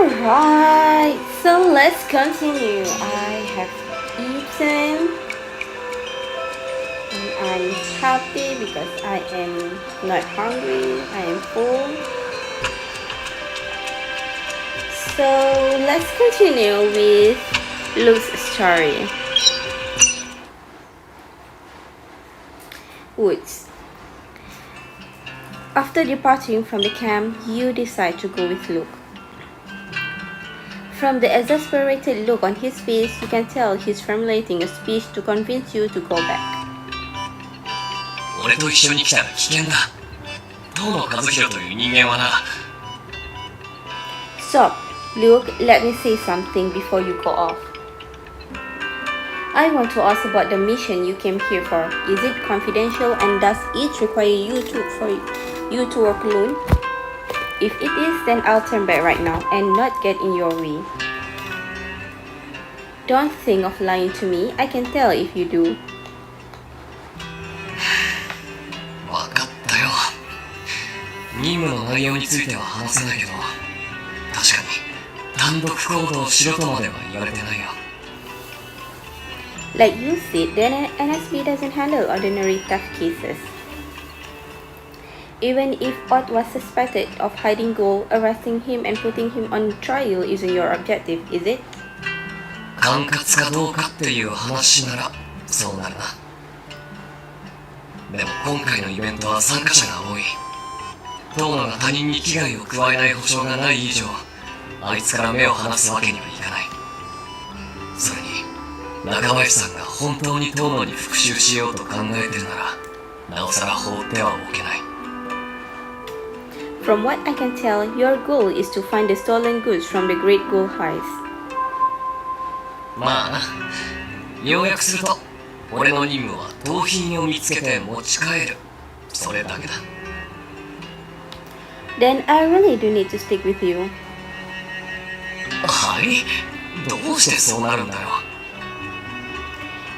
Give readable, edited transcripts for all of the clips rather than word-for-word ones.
Alright, so let's continue. I have eaten and I'm happy because I am not hungry, I am full. So let's continue with Luke's story. Woods. After departing from the camp, you decide to go with Luke. From the exasperated look on his face, you can tell he's formulating a speech to convince you to go back. 俺と一緒に来たら危険だ。遠野和弘という人間はな。Stop, Luke, let me say something before you go off. I want to ask about the mission you came here for. Is it confidential and does it require you to work alone? If it is, then I'll turn back right now and not get in your way. Don't think of lying to me. I can tell if you do. わかったよ。任務の内容については話せないけど、確かに単独行動しろとまでは言われてないよ。Like you said, the NSB doesn't handle ordinary theft cases. Even if Ott was suspected of hiding gold, arresting him and putting him on trial isn't your objective, is it? 管轄かどうかっていう話ならそうなるな。でも今回のイベントは参加者が多い。遠野が他人に危害を加えない保証がない以上、あいつから目を離すわけにはいかない。それに中林さんが本当に遠野に復讐しようと考えてるなら、なおさら放ってはおけない。From what I can tell, your goal is to find the stolen goods from the Great Gold Heist. まあな、要約すると、俺の任務は盗品を見つけて持ち帰る。それだけだ。Then I really do need to stick with you. はい？どうしてそうなるんだよ。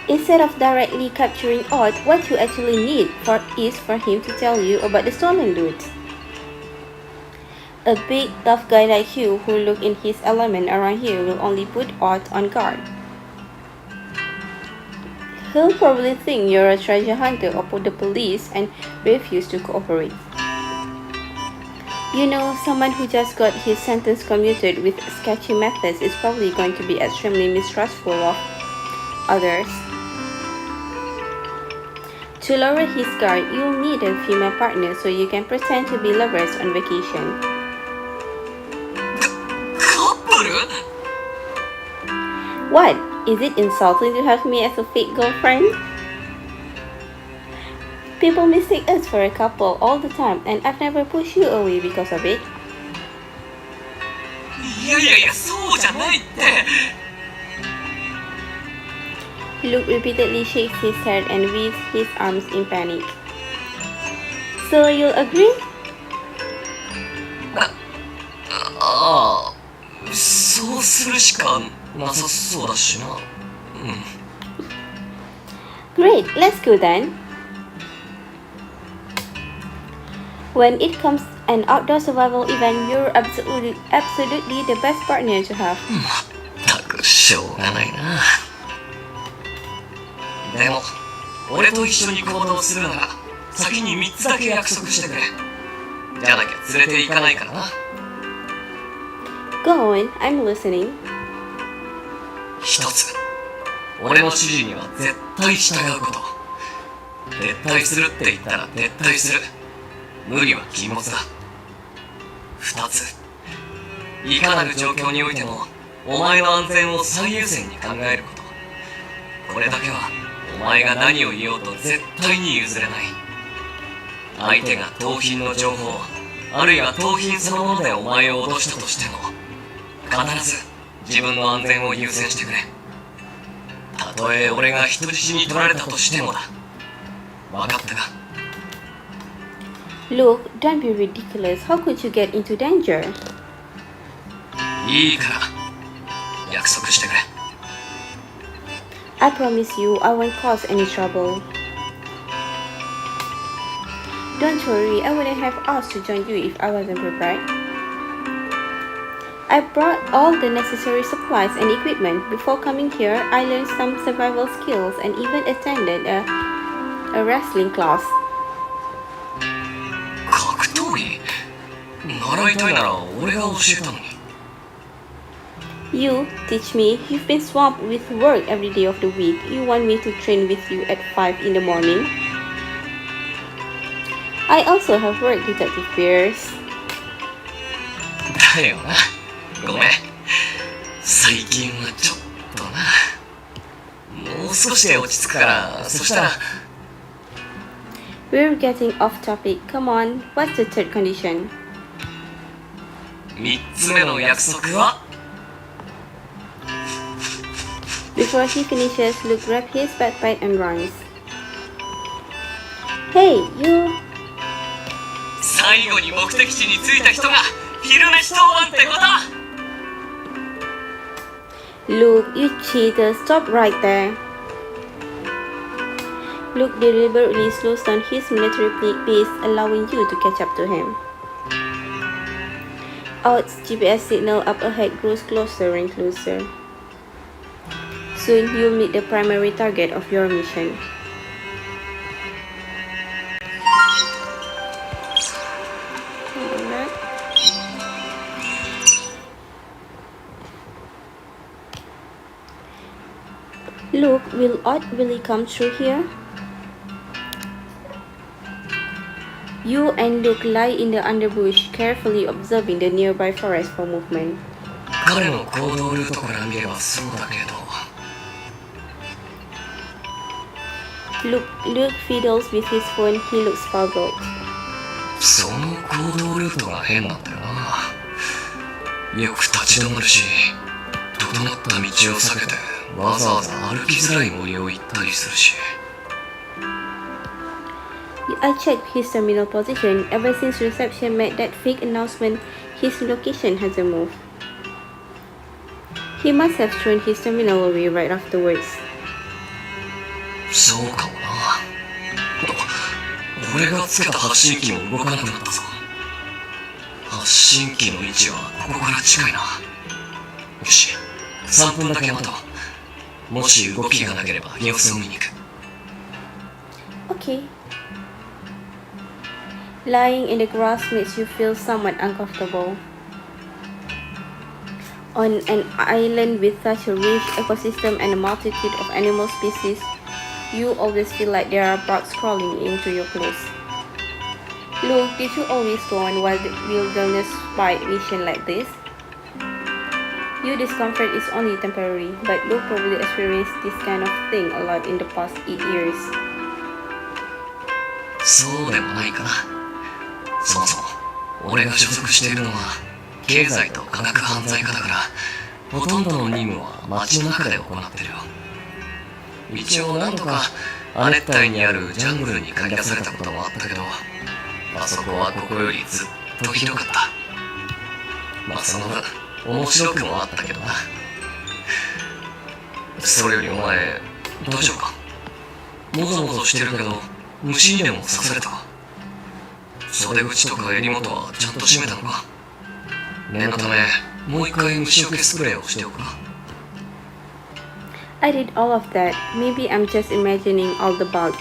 Instead of directly capturing Ott, what you actually need is for him to tell you about the stolen loot. A big, tough guy like you who look in his element around here will only put Ott on guard. He'll probably think you're a treasure hunter or the police and refuse to cooperate. You know, someone who just got his sentence commuted with sketchy methods is probably going to be extremely mistrustful of others. To lower his guard, you'll need a female partner so you can pretend to be lovers on vacation. What? Is it insulting to have me as a fake girlfriend? People mistake us for a couple all the time and I've never pushed you away because of it. いやいやいや、そうじゃないって。Luke repeatedly shakes his head and waves his arms in panic. So you'll agree? ああ、そうするしかなさそうだしな。Great, let's go then. When it comes an outdoor survival event, you're absolutely the best partner to have. まったくしょうがないな。でも、俺と一緒に行動するなら、先に3つだけ約束してくれ。じゃなきゃ連れて行かないからな。Go on, I'm listening. 1つ、俺の指示には絶対従うこと。撤退するって言ったら撤退する。無理は禁物だ。2つ、いかなる状況においても、お前の安全を最優先に考えること。これだけは、お前が何を言おうと絶対に譲れない。相手が盗品の情報、あるいは盗品そのものでお前を脅したとしても、必ず自分の安全を優先してくれ。たとえ俺が人質に取られたとしてもだ。わかったか？ Look, don't be ridiculous. How could you get into danger? いいから、約束してくれ。I promise you, I won't cause any trouble. Don't worry, I wouldn't have asked to join you if I wasn't prepared. I brought all the necessary supplies and equipment. Before coming here, I learned some survival skills and even attended a wrestling class. 格闘技習いたいなら俺が教えたのに。You teach me. You've been swamped with work every day of the week. You want me to train with you at 5 in the morning? I also have work, Detective Pierce. だよな。ごめん。最近はちょっとな。もう少しで落ち着くから、そしたら。We're getting off topic. Come on. What's the third condition? 3つ目の約束は Before he finishes, Luke grabs his backpack and runs. Hey, you! 最後に目的地に着いた人が昼飯当番ってこと Luke, you cheater, stop right there. Luke deliberately slows down his military pace, allowing you to catch up to him. Out's GPS signal up ahead grows closer and closer. Soon, you'll meet the primary target of your mission. Luke, will Odd really come through here? You and Luke lie in the underbush, carefully observing the nearby forest for movement. 彼の行動ルートから見ればそうだけど Luke fiddles with his phone. He looks puzzled. その行動ルートが変なんだよな。よく立ち止まるし、整った道を避けてわざわざ歩きづらい森を行ったりするし。I checked his terminal position. Ever since reception made that fake announcement, his location hasn't moved. He must have thrown his terminal away right afterwards. そうかもな。俺がつけた発信機も動かなくなったぞ。発信機の位置はここから近いな。よし、3分だけ待とう。もし動きがなければ様子を見に行く。Okay. Lying in the grass makes you feel somewhat uncomfortable. On an island with such a rich ecosystem and a multitude of animal species, you always feel like there are bugs crawling into your clothes. Luke, did you always go on wilderness spy mission like this? Your discomfort is only temporary, but Luke probably experienced this kind of thing a lot in the past 8 years. そうでもないかな。そもそも俺が所属しているのは経済と科学犯罪課だから、ほとんどの任務は街の中で行ってるよ。一応何度か亜熱帯にあるジャングルに駆り出されたこともあったけど、あそこはここよりずっとひどかった。まあその分面白くもあったけどな。それよりお前大丈夫か？もぞもぞしてるけど虫にでも刺されたか？袖口とか襟元はちゃんと閉めたのか？念のためもう一回虫除けスプレーをしておくか。I did all of that. Maybe I'm just imagining all the bugs.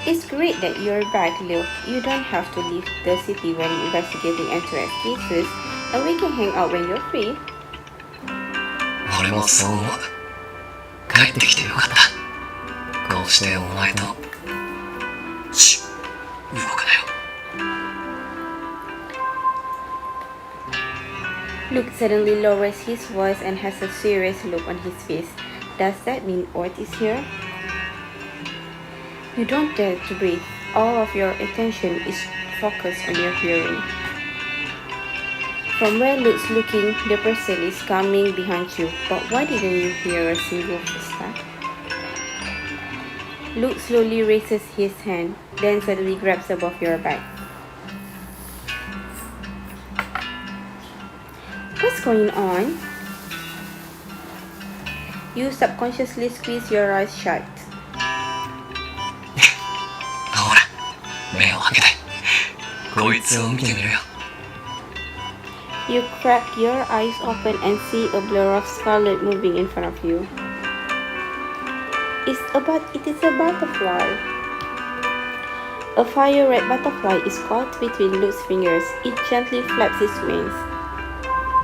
It's great that you're back, Luke. You don't have to leave the city when investigating NTS cases, and we can hang out when you're free. 俺もそう思う。帰ってきてよかった。こうしてお前と。シュッ、動くなよ。Luke suddenly lowers his voice and has a serious look on his face. Does that mean Ort is here? You don't dare to breathe. All of your attention is focused on your hearing. From where Luke's looking, the person is coming behind you. But why didn't you hear a single footstep? Luke slowly raises his hand, then suddenly grabs above your back. What's going on? You subconsciously squeeze your eyes shut. ほら、目を開けて。こいつを見てみろよ。You crack your eyes open and see a blur of scarlet moving in front of you. It is a butterfly. A fire red butterfly is caught between Luke's fingers. It gently flaps its wings.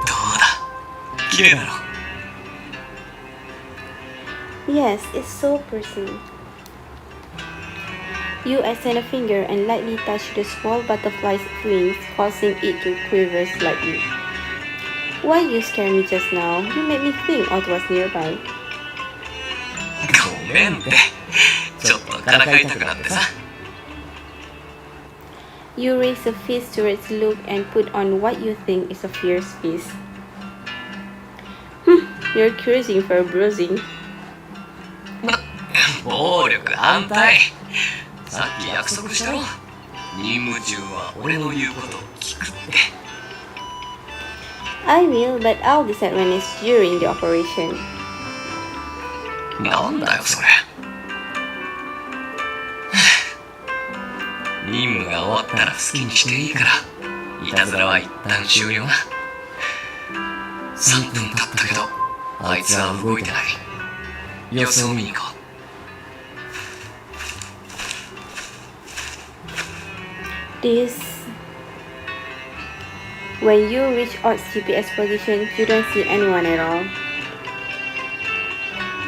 どうだ綺麗だろ Yes, it's so piercing. You extend a finger and lightly touch the small butterfly's wings, causing it to quiver slightly. Why you scared me just now? You made me think Ott was nearby. ごめんってちょっとからかいたくなってさ You raise a fist towards Luke and put on what you think is a fierce fist. You're cruising for a bruising. 暴力反対さっき約束したろ任務中は俺の言うことを聞くって I will, but I'll decide when it's during the operation. なんだよそれ任務が終わったら好きにしていいからいたずらは一旦終了な3分経ったけどあいつは動いてない様子を見に行こう When you reach Odd's GPS position, you don't see anyone at all.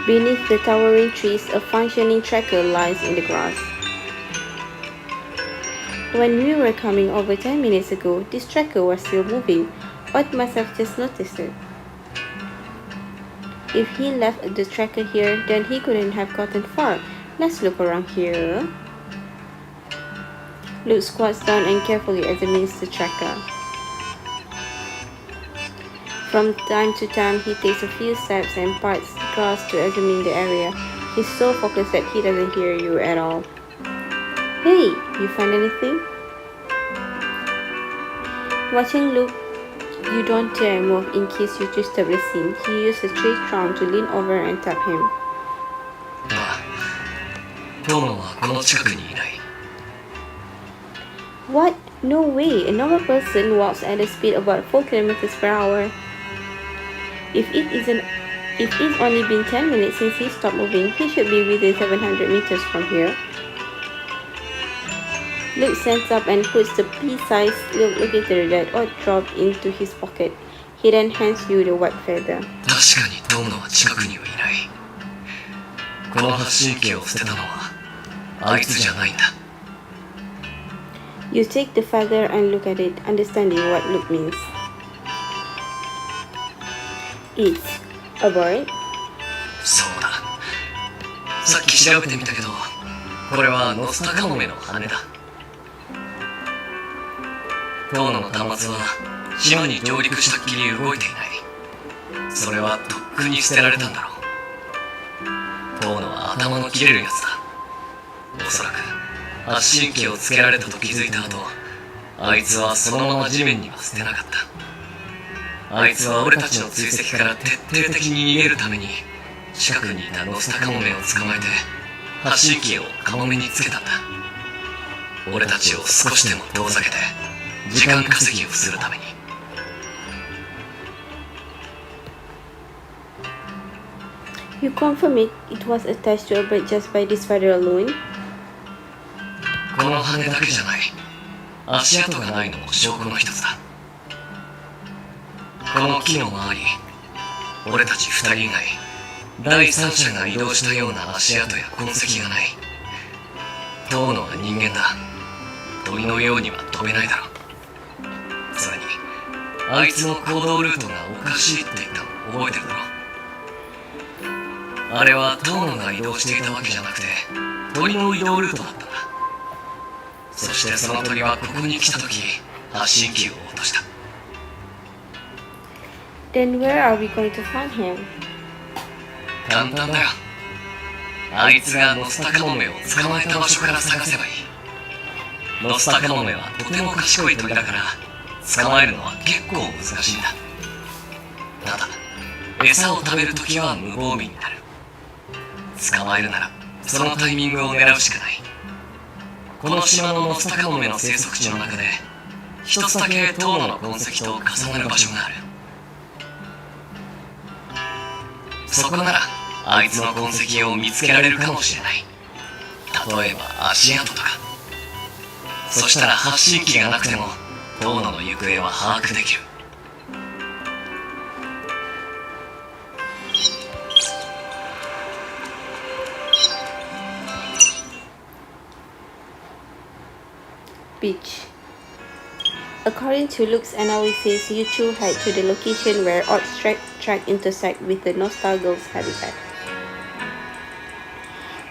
Beneath the towering trees, a functioning tracker lies in the grass. When we were coming over 10 minutes ago, this tracker was still moving. Odd must have just noticed it. If he left the tracker here, then he couldn't have gotten far. Let's look around here. Luke squats down and carefully examines the tracker. From time to time, he takes a few steps and parts the grass to examine the area. He's so focused that he doesn't hear you at all. Hey, you find anything? Watching Luke, you don't dare move in case you disturb the scene. He used a tree trunk to lean over and tap him. トモはこの近くにいない What? No way. A normal person walks at a speed about 4 kilometers per hour. If it's only been 10 minutes since he stopped moving, he should be within 700 meters from here. Luke stands up and puts the pea-sized locator that Odd dropped into his pocket. He then hands you the white feather. 確かにトモは近くにはいないこの発信機を捨てたのはあいつじゃないんだ You take the feather and look at it, understanding what Luke means. It's a bird? そうださっき調べてみたけどこれはノスタカモメの羽だトモの端末は島に上陸したっきり動いていないそれはとっくに捨てられたんだろうトモは頭の切れるやつだおそらく発信機をつけられたと気づいた後あいつはそのまま地面には捨てなかったあいつは俺たちの追跡から徹底的に逃げるために近くにいたノスタカモメを捕まえて発信機をカモメにつけたんだ俺たちを少しでも遠ざけて時間稼ぎをするために You confirm it was attached to a bird just by this feather alone? この羽だけじゃない足跡がないのも証拠の一つだこの木の周り俺たち二人以外第三者が移動したような足跡や痕跡がない遠野は人間だ鳥のようには飛べないだろうそれにあいつの行動ルートがおかしいって言ったの覚えてるだろあれは遠野が移動していたわけじゃなくて鳥の移動ルートだったんだそしてその鳥はここに来た時発信機を落とした Then where are we going to find him? 簡単だよあいつがノスタカモメを捕まえた場所から探せばいいノスタカモメはとても賢い鳥だから捕まえるのは結構難しいんだただ餌を食べるときは無防備になる捕まえるならそのタイミングを狙うしかないこの島のノスタカモメの生息地の中で一つだけ遠野の痕跡と重なる場所がある。そこならあいつの痕跡を見つけられるかもしれない。例えば足跡とか。そしたら発信機がなくても遠野の行方は把握できる。Beach. According to Luke's analysis, you two head to the location where Odd's track intersect with the Nostalgirl's habitat.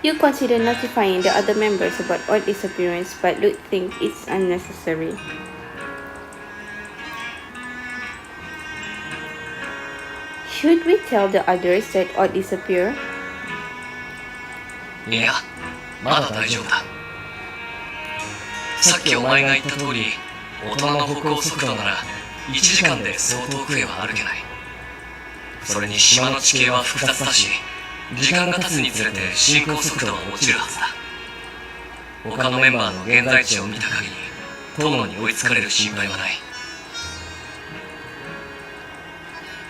You consider notifying the other members about Odd's disappearance, but Luke thinks it's unnecessary. Should we tell the others that Odd disappeared? いや、まだ大丈夫だ。さっきお前が言った通り、大人の歩行速度なら1時間でそう遠くへは歩けない。それに島の地形は複雑だし、時間が経つにつれて進行速度は落ちるはずだ。他のメンバーの現在地を見た限り、遠野に追いつかれる心配はない。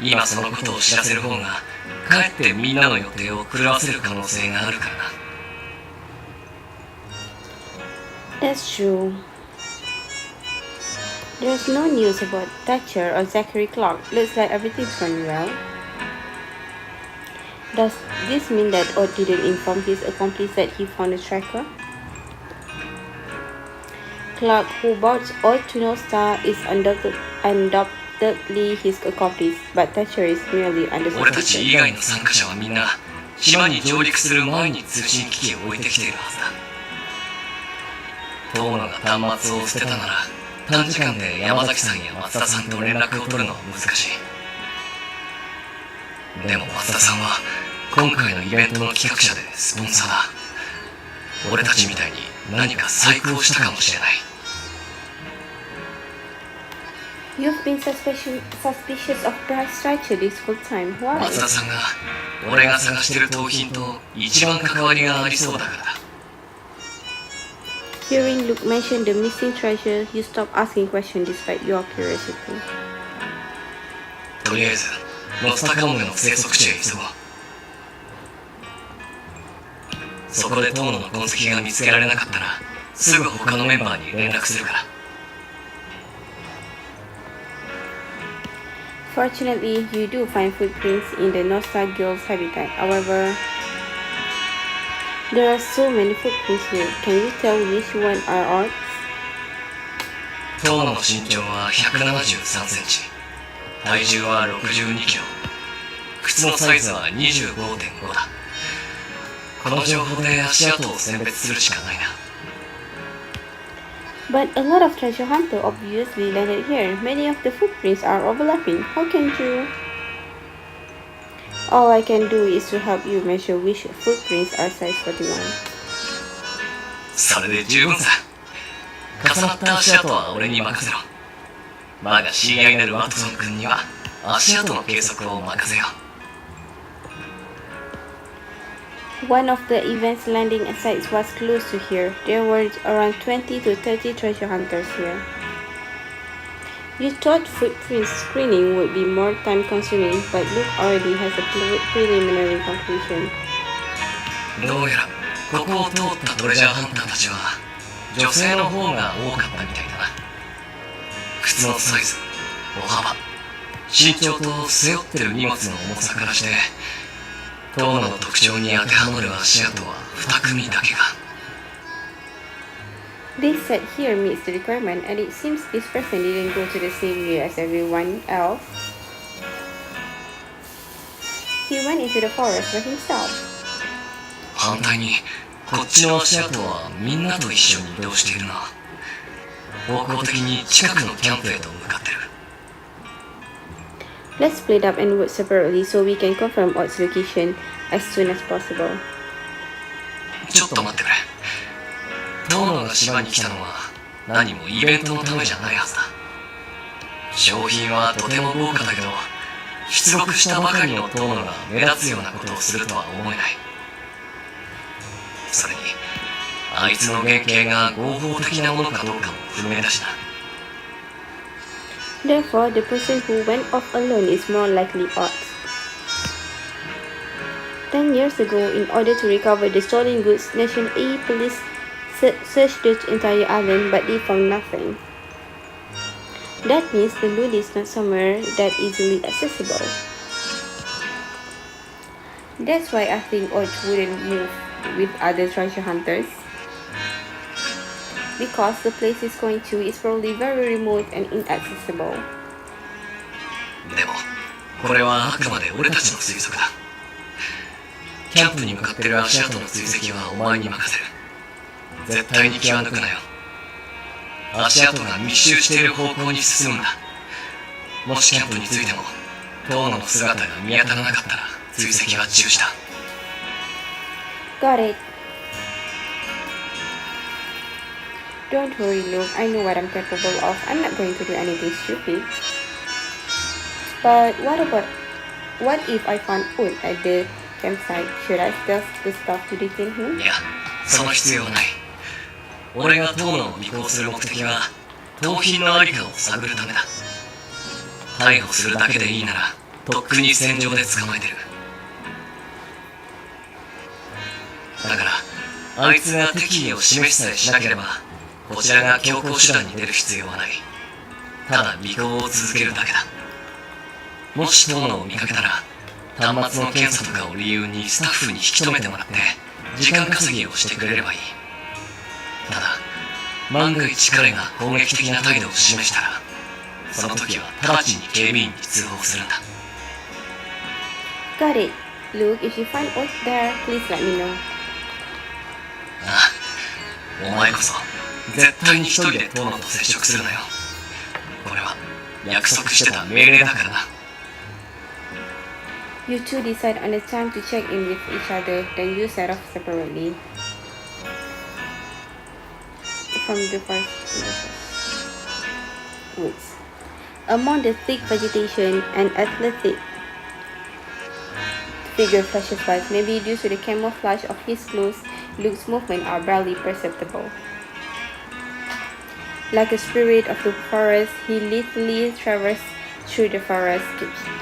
今そのことを知らせる方が、かえってみんなの予定を狂わせる可能性があるからな。That's true. There's no news about Thatcher or Zachary Clark. Looks like everything's going well. Does this mean that Odd didn't inform his accomplice that he found a tracker? Clark, who brought Odd to North Star, is undoubtedly his accomplice, but Thatcher is merely under 俺たち以 suspicion. 外の参加者はみんな島に上陸する前に通信機器を置いてきているはずだ。遠野が端末を捨てたなら短時間で山崎さんや松田さんと連絡を取るのは難しい。でも松田さんは今回のイベントの企画者でスポンサーだ。俺たちみたいに何か細工をしたかもしれない。You've been suspicious of Bright Statue this whole time. Why? 松田さんが俺が探してる盗品と一番関わりがありそうだからだ。Hearing Luke mention the missing treasure, you stop asking questions despite your curiosity. とりあえずノスタカモメの生息地へ急ごう。そこで遠野の痕跡が見つけられなかったらすぐ他のメンバーに連絡するから。Fortunately, you do find footprints in the Nostalgirl's habitat. However, there are so many footprints here. Can you tell which one are Odd's? 遠野の身長は173センチ、体重は62キロ、靴のサイズは 25.5 だ。この情報で足跡を選別するしかないな。But a lot of treasure hunters obviously landed here. Many of the footprints are overlapping. How can you? All I can do is to help you measure which footprints are size 41. それで十分さ。重なった足跡は俺に任せろ。我が知り合いになるワトソン君には足跡の計測を任せよう。One of the event's landing sites was close to here. There were around 20 to 30 treasure hunters here. You thought footprint screening would be more time consuming, but Luke already has a preliminary conclusion. どうやらここを通ったトレジャーハンターたちは女性の方が多かったみたいだな。靴のサイズ、歩幅、身長と背負ってる荷物の重さからして遠野の特徴に当てはまる足跡は2組だけが。This set here meets the requirement, and it seems this person didn't go to the same way as everyone else. He went into the forest by himself. 反対にこっちの足跡はみんなと一緒に移動しているな。方向的に近くのキャンプへと向かってる。Let's split up and work separately so we can confirm Odd's location as soon as possible. ちょっと待ってくれ。遠野が島に来たのは何もイベントのためじゃないはずだ。商品はとても豪華だけど、出国したばかりの遠野が目立つようなことをするとは思えない。それにあいつの原型が合法的なものかどうかも不明だしな。Therefore, the person who went off alone is more likely odds. 10 years ago, in order to recover the stolen goods, Nation A police searched the entire island, but they found nothing. That means the loot is not somewhere that easily accessible. That's why I think odds wouldn't move with other treasure hunters. Because the place he's going to is probably very remote and inaccessible. でも、これはあくまで俺たちの推測だ。キャンプに向かってる足跡の追跡はお前に任せる。絶対に気は抜くなよ。足跡が密集している方向に進むんだ。もしキャンプに着いても、遠野の姿が見当たらなかったら追跡は中止だ。Got it. Don't worry, Luke. I know what I'm capable of. I'm not going to do anything stupid. But what if I found wood at the campsite? Should I steal the stuff to detain him? いや、その必要はない。俺が遠野を尾行する目的は、盗品のありかを探るためだ。逮捕するだけでいいなら、とっくに戦場で捕まえてる。だから、あいつが敵意を示しさえしなければ、こちらが強行手段に出る必要はない。ただ尾行を続けるだけだ。もし遠野を見かけたら、端末の検査とかを理由にスタッフに引き止めてもらって、時間稼ぎをしてくれればいい。ただ、万が一彼が攻撃的な態度を示したら、その時は直ちに警備員に通報するんだ。Got it. Luke, if you find wood there, please let me know. ああ、お前こそ絶対に一人で遠野と接触するなよ。これは約束してた命令だからな。You two decide on the time to check in with each other, then you set off separately. From the first woods. Among the thick vegetation, an athletic figure flashes by. Maybe due to the camouflage of his clothes, Luke's movements are barely perceptible. Like a spirit of the forest, he lithely traverses through the forest,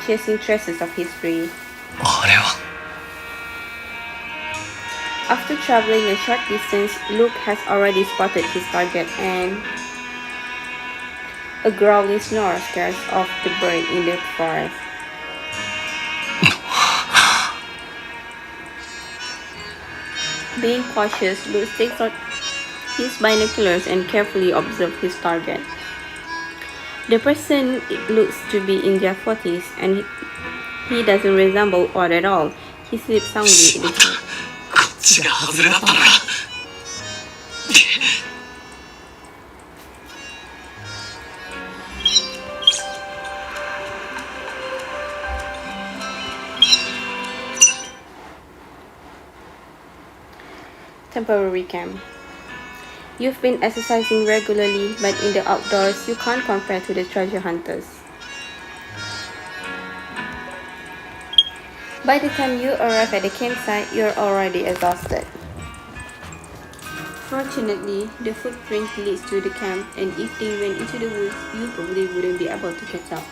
chasing traces of his prey. あれは After traveling a short distance, Luke has already spotted his target, and a growling snore scares off the bird in the forest. Being cautious, Luke takes out his binoculars and carefully observes his target. The person looks to be in their 40s, and he doesn't resemble Odd at all. He sleeps soundly in the こっちが外れだったのか。temporary camp. You've been exercising regularly, but in the outdoors, you can't compare to the treasure hunters. By the time you arrive at the campsite, you're already exhausted. Fortunately, the footprint leads to the camp, and if they went into the woods, you probably wouldn't be able to catch up.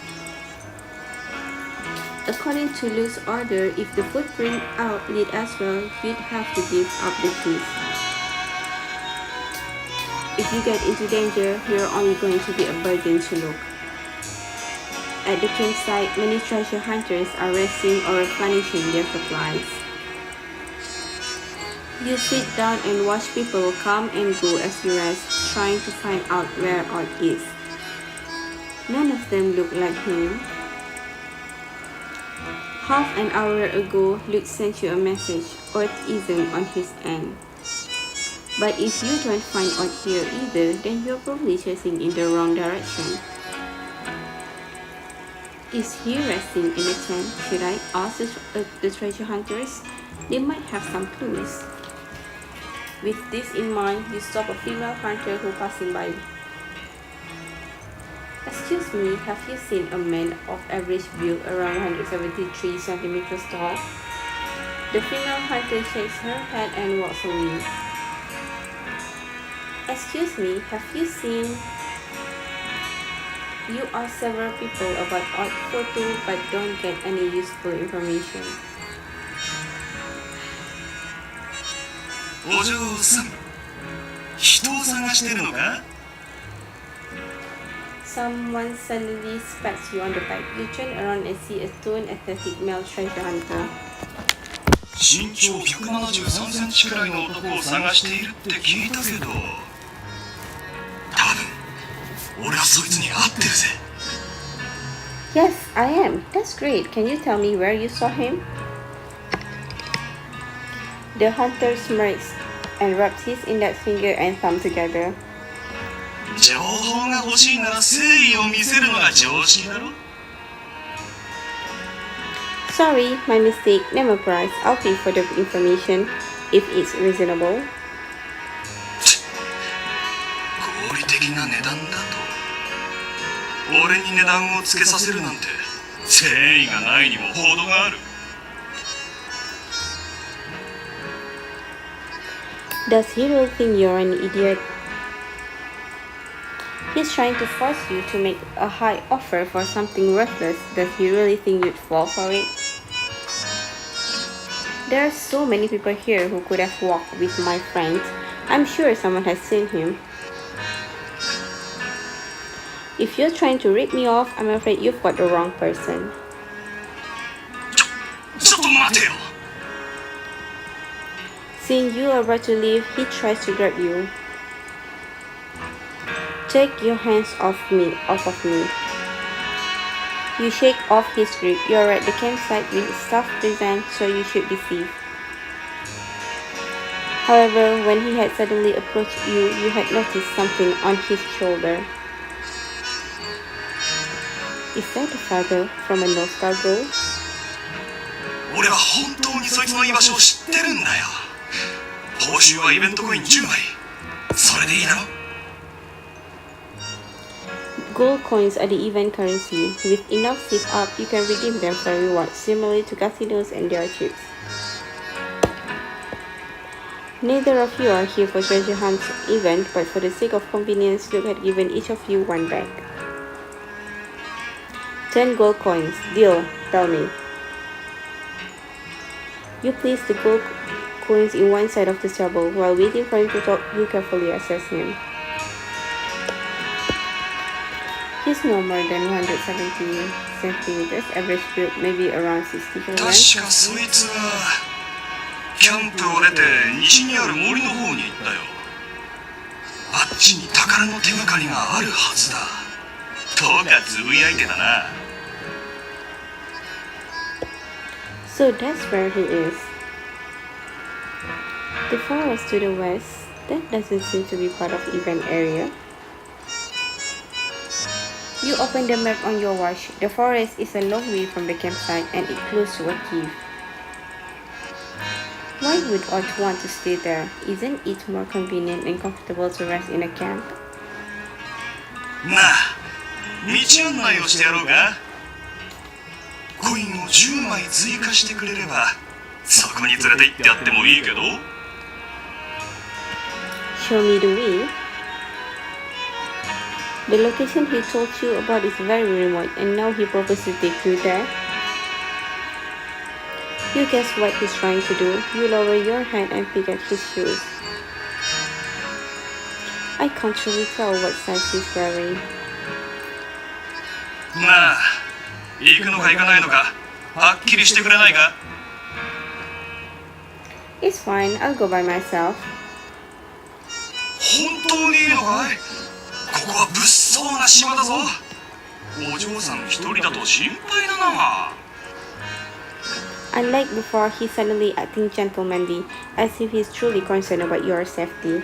According to Luke's order, if the footprint out lead as well, you'd have to give up the chase. If you get into danger, you're only going to be a burden to Luke. At the campsite, many treasure hunters are resting or replenishing their supplies. You sit down and watch people come and go as you rest, trying to find out where Odd is. None of them look like him. Half an hour ago, Luke sent you a message. Odd isn't on his end. But if you don't find Odd here either, then you're probably chasing in the wrong direction. Is he resting in a tent? Should I ask the treasure hunters? They might have some clues. With this in mind, you stop a female hunter who passing by. Excuse me, have you seen a man of average build around 173 centimeters tall? The female hunter shakes her head and walks away. Excuse me, have you seen You ask several people about odd photo but don't get any useful information. お嬢さん、人を探してるのか？ Someone suddenly spats you on the back. You turn around and see a stone athletic male treasure hunter. 身長173センチくらいの男を探しているって聞いたけど、多分俺はそいつに会ってるぜ。 Yes, I am. That's great. Can you tell me where you saw him? The hunter smirks and rubs his index finger and thumb together. 情報が欲しいなら誠意を見せるのが常識だろ。 Sorry, my mistake. Name a price. I'll pay for the information if it's reasonable. 合理的な値段だと。俺に値段をつけさせるなんて誠意がないにも程がある。 Does he really think you're an idiot? He's trying to force you to make a high offer for something worthless. Does he really think you'd fall for it? There are so many people here who could have walked with my friend. I'm sure someone has seen him. If you're trying to rip me off, I'm afraid you've got the wrong person. ちょっと待てよ。 Seeing you are about to leave, he tries to grab you. Take your hands off of me. You shake off his grip. You're at the campsite with stuff present, so you should be safe. However, when he had suddenly approached you, you had noticed something on his shoulder. Is that the father from a Nostal girl? 俺は本当にそいつの居場所を知ってるんだよ。報酬はイベントコイン10枚。それでいいだろ。 Gold coins are the event currency. With enough saved up, you can redeem them for rewards, similar to casinos and their chips. Neither of you are here for treasure hunt event, but for the sake of convenience, Luke had given each of you one bag. 10 gold coins. Deal. Tell me. You place the gold coins in one side of the table. While waiting for him to talk, you carefully assess him. He's no more than 170 centimeters. Average build maybe around 60 確 kilograms. かそいつはキャンプを出て西にある森の方に行ったよ。あっちに宝の手がかりがあるはずだ。とかつぶやいてたな。 So that's where he is. The forest to the west, that doesn't seem to be part of event area. You open the map on your watch. The forest is a long way from the campsite and it close to a cave. Why would Ott want to stay there? Isn't it more convenient and comfortable to rest in a camp? なあ、道案内をしてやろうか。コインを10枚追加してくれればそこに連れて行ってやってもいいけど。 Show me the way. The location he told you about is very remote and now he proposes to take you there. You guess what he's trying to do. You lower your hand and pick at his shoes. I can't really tell what size he's wearing. なあ、行くのか行かないのかはっきりしてくれないか。 It's fine, I'll go by myself. 本当にいいのかい。ここは物騒な島だぞ。お嬢さん一人だと心配だな。 Unlike before, he's suddenly acting gentlemanly, as if he's truly concerned about your safety.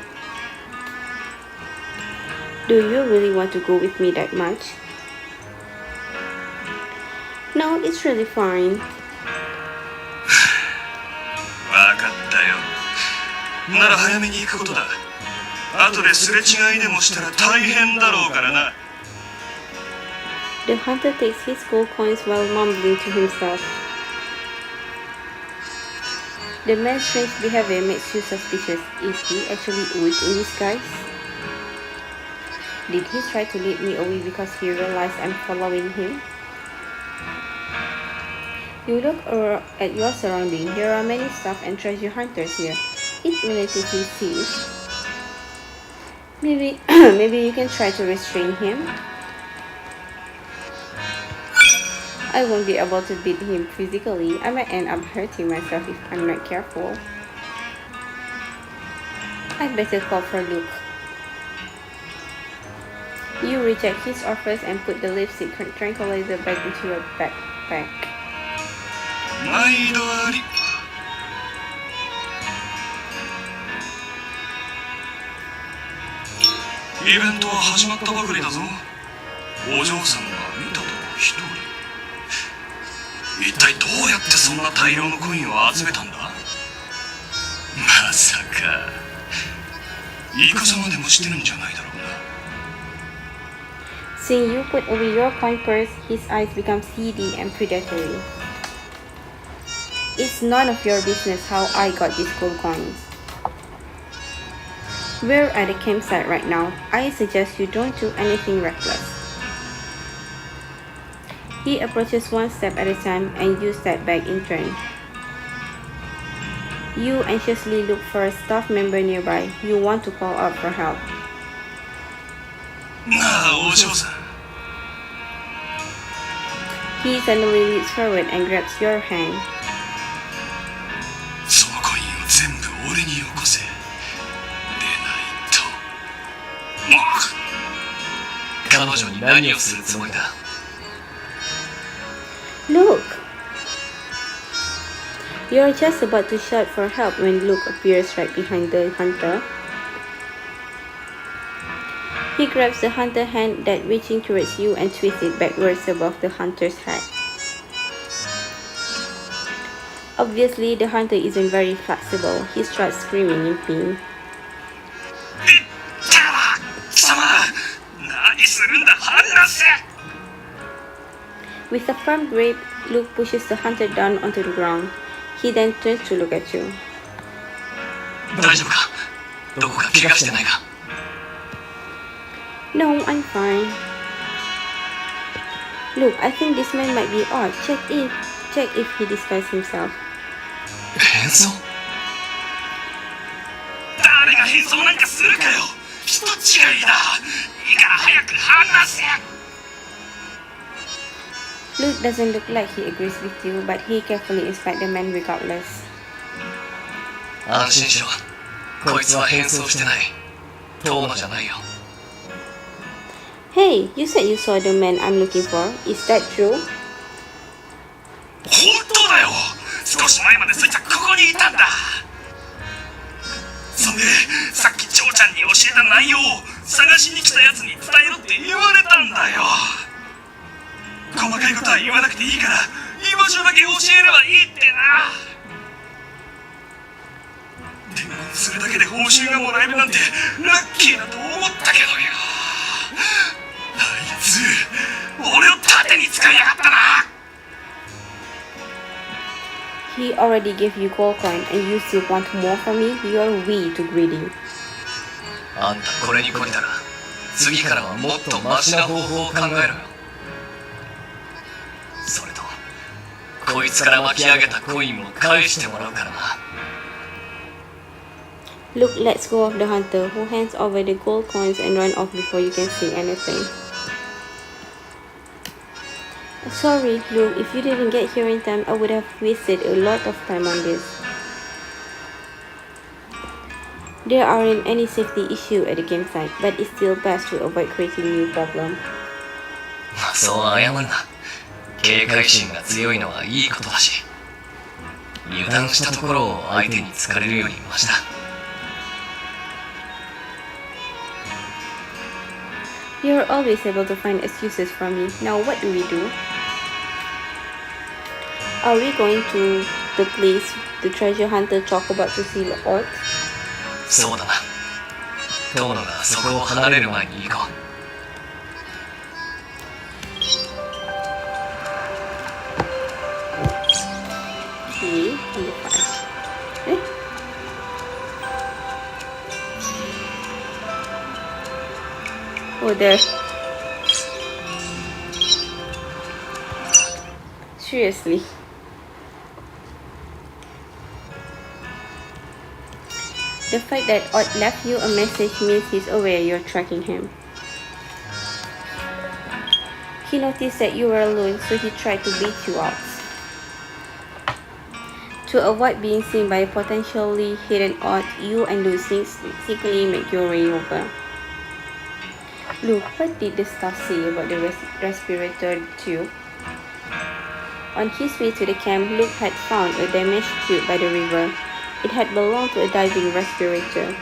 Do you really want to go with me that much? No, it's really fine. わかったよ。なら早めに行くことだ。後ですれ違いでもしたら大変だろうからな。 The hunter takes his gold coins while mumbling to himself. The man's strange behavior makes you suspicious. Is he actually Wood in disguise? Did he try to lead me away because he realized I'm following him? You look at your surroundings. There are many staff and treasure hunters here. It's relatively safe. Maybe, maybe you can try to restrain him. I won't be able to beat him physically. I might end up hurting myself if I'm not careful. I'd better call for Luke. You reject his offers and put the lipstick tranquilizer back into your backpack. 毎度あり。イベントは始まったばかりだぞ。お嬢さんが見たとこ一人。一体どうやってそんな大量のコインを集めたんだ？まさかイカ様でもしてるんじゃないだろうな。 Seeing you put away your coin purse, his eyes become seedy and predatory. It's none of your business how I got these gold coins. We're at a campsite right now. I suggest you don't do anything reckless. He approaches one step at a time and you step back in turn. You anxiously look for a staff member nearby. You want to call out for help. なあ、お嬢さん。 He suddenly leaps forward and grabs your hand. そのコインを全部俺によこせ。でないと。彼女に何をするつもりだ？ Look! You're just about to shout for help when Luke appears right behind the hunter. He grabs the hunter's hand that reaching towards you and twists it backwards above the hunter's head. Obviously, the hunter isn't very flexible. He starts screaming in pain. 貴様、何するんだ、離せ！ With a firm grip, Luke pushes the hunter down onto the ground. He then turns to look at you. 大丈夫か？どこか怪我してないか？ No, I'm fine. Look, I think this man might be odd. Check if he disguised himself. 変装？誰が変装なんかするかよ！人違いだ！いいから早く離せ！ Luke doesn't look like he agrees with you, but he carefully inspects the man regardless. 安心しろ。こいつは変装してない。遠野じゃないよ。 Hey, you said you saw the man I'm looking for. Is that true? 本当だよ！少し前までそいつはここにいたんだ。そんで、さっき嬢ちゃんに教えた内容を探しに来たやつに伝えろって言われたんだよ。細かいことは言わなくていいから、居場所だけ教えればいいってな。でも、それだけで報酬がもらえるなんてラッキーだと思ったけどよ。あいつ、俺を盾に使いやがったな。 He already gave you gold coin and you still want more from me? You're way too greedy. あんたこれに懲りたら、次からはもっとマシな方法を考えろよ。それと、こいつから巻き上げたコインを返してもらうからな。 Luke lets go of the hunter, who hands over the gold coins and run off before you can say anything. Sorry, Luke, if you didn't get here in time, I would have wasted a lot of time on this. There aren't any safety issue at the campsite, but it's still best to avoid creating new problems. そう謝るな。警戒心が強いのはいいことだし、油断したところを相手に突かれるよりマシだ。 You're always able to find excuses from me. Now what do we do? Are we going to the place the treasure hunter talked about to see the orcs? そうだな。遠野がそこを離れる前に行こう。 Okay, number 5. Eh? Oh, Oh, there. Seriously. The fact that Odd left you a message means he's aware you're tracking him. He noticed that you were alone, so he tried to bait you out. To avoid being seen by a potentially hidden Odd, you and Luke secretly make your way over. Luke, what did the staff say about the respirator tube? On his way to the camp, Luke had found a damaged tube by the river. It had belonged to a diving respirator.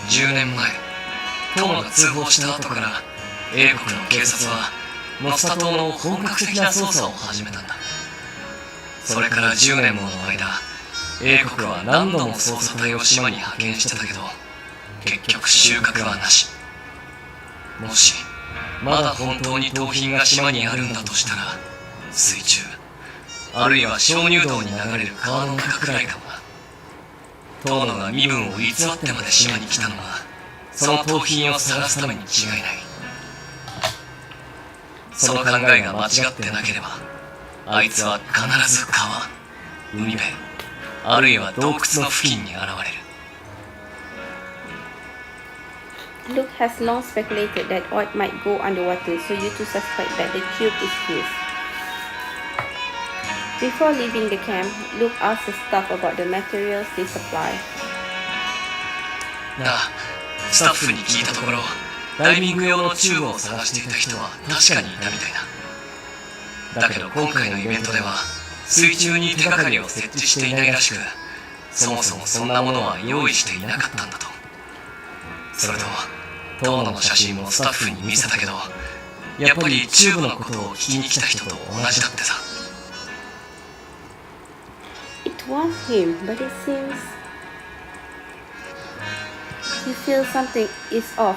10年前、トモが通報した後から、英国の警察はモスタ島の本格的な捜査を始めたんだ。それから10年もの間、英国は何度も捜査隊を島に派遣してたけど、結局収穫はなし。もしまだ本当に盗品が島にあるんだとしたら、水中あるいは鍾乳洞に流れる川の中くらいかもな。遠野が身分を偽ってまで島に来たのは、その盗品を探すために違いない。その考えが間違ってなければ、あいつは必ず川、海辺、あるいは洞窟の付近に現れる。Luke has long speculated that Odd might go underwater, so you two suspect that the tube is his. Before leaving the camp, Luke asked the staff about the materials they supply. なあ、スタッフに聞いたところ、ダイビング用のチューブを探していた人は確かにいたみたいだ。だけど今回のイベントでは、水中に手がかりを設置していないらしく、そもそもそんなものは用意していなかったんだと。それと、遠野の写真もスタッフに見せたけど、やっぱりチューブのことを聞きに来た人と同じだってさ。It was him, but it seems you feel something is off.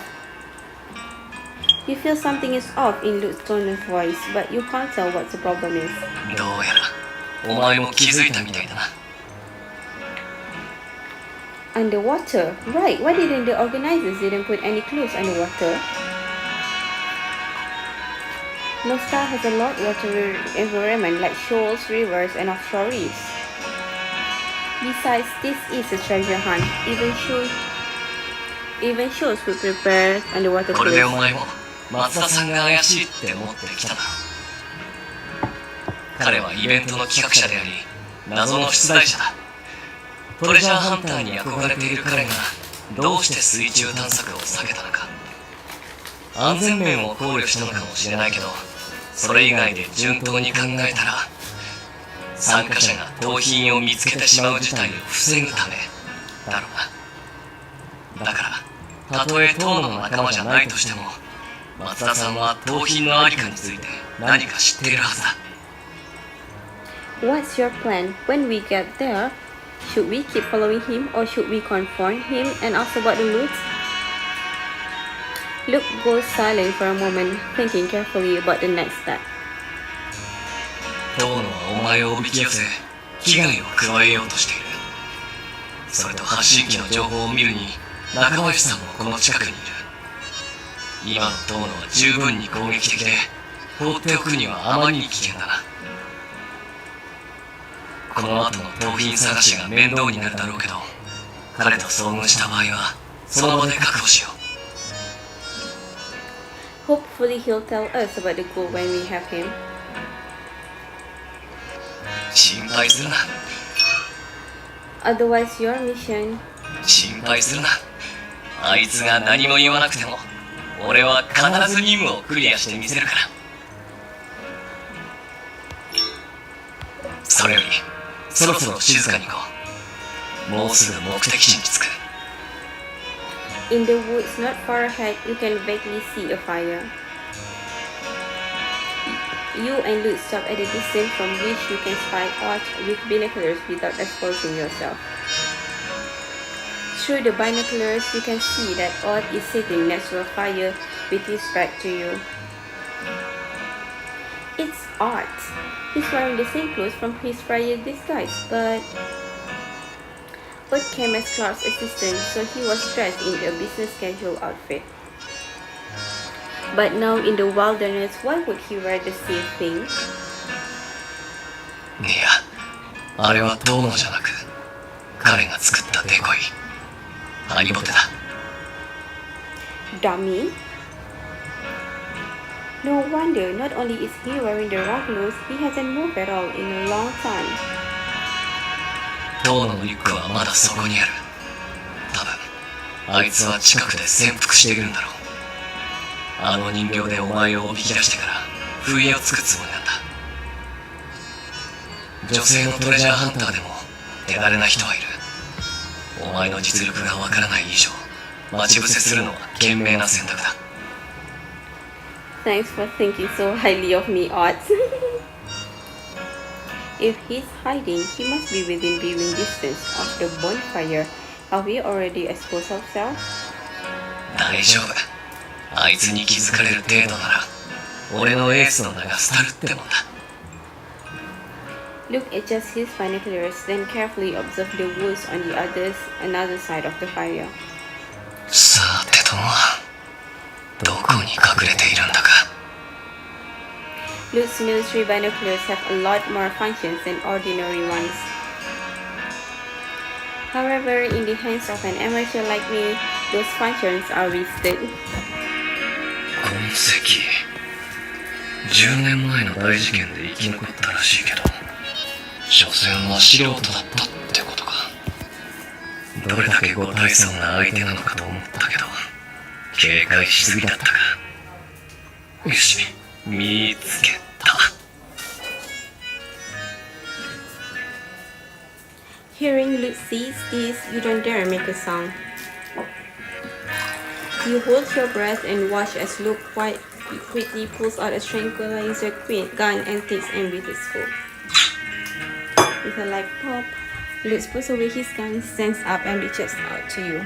You feel something is off in Luke's tone of voice, but you can't tell what the problem is. どうやら、お前も気づいたみたいだな。Underwater? Right, why didn't the organizers didn't put any clues underwater? Nostar has a lot water environment like shoals, rivers, and offshore reefs. Besides, this is a treasure hunt. Even shows would prepare underwater これでお clues. 前も松田さんが怪しいって思ってきただろう。彼はイベントの企画者であり、謎の出題者だ。トレジャーハンターに憧れている彼がどうして水中探索を避けたのか。安全面を考慮したのかもしれないけど、それ以外で順当に考えたら、参加者が盗品を見つけてしまう事態を防ぐためだろうな。だから、たとえ遠野の仲間じゃないとしても、松田さんは盗品のありかについて何か知っているはずだ。What's your plan? When we get there, should we keep following him or should we confront him and ask about the loot? Luke goes silent for a moment, thinking carefully about the next step. 遠野はお前をおびき寄せ、危害を加えようとしている。それと発信機の情報を見るに、中林さんもこの近くにいる。今の遠野は十分に攻撃的で、放っておくにはあまりに危険だな。この後の盗品探しが面倒になるだろうけど、彼と遭遇した場合は、その場で確保しよう。Hopefully he'll tell us about the goal when we have him. 心配するな。Otherwise, your mission. 心配するな。あいつが何も言わなくても、俺は必ず任務をクリアしてみせるから。それより、そろそろ静かに行こう。もうすぐ目的地に着く。In the woods not far ahead, you can vaguely see a fire. You and Luke stop at a distance from which you can spy Odd with binoculars without exposing yourself. Through the binoculars, you can see that Odd is sitting next to a fire with his back to you. It's Odd. He's wearing the same clothes from his prior disguise, but Ut came as Clark's assistant, so he was dressed in a business casual outfit. But now in the wilderness, why would he wear the same thing? いや、あれは遠野じゃなく、彼が作ったデコイ、ハニボテだ。Dummy? No wonder, not only is he wearing the wrong clothes, he hasn't moved at all in a long time. 遠野のリュックはまだそこにある。多分、あいつは近くで潜伏しているんだろう。あの人形でお前をおびき出してから、不意をつくつもりなんだ。女性のトレジャーハンターでも手軽な人はいる。お前の実力がわからない以上、待ち伏せするのは賢明な選択だ。Thanks for thinking so highly of me, Oz. If he's hiding, he must be within viewing distance of the bonfire. Have we already exposed ourselves? 大丈夫。あいつに気づかれる程度なら、俺のエースの名が廃るってもんだ。Luke adjusts his binoculars, then carefully observes the woods on the another side of the fire. さてと、どこに隠れているんだか。Luke's military binoculars have a lot more functions than ordinary ones. However, in the hands of an amateur like me, those functions are wasted. この石10年前の大事件で生き残ったらしいけど、所詮は素人だったってことか。どれだけご大層な相手なのかと思ったけど、警戒しすぎだったか。よし、見つけた。Hearing Luke sees this, you don't dare make a sound. You hold your breath and watch as Luke quickly pulls out a tranquilizer gun and takes aim with his foot. With a light pop, Luke puts away his gun, stands up and reaches out to you.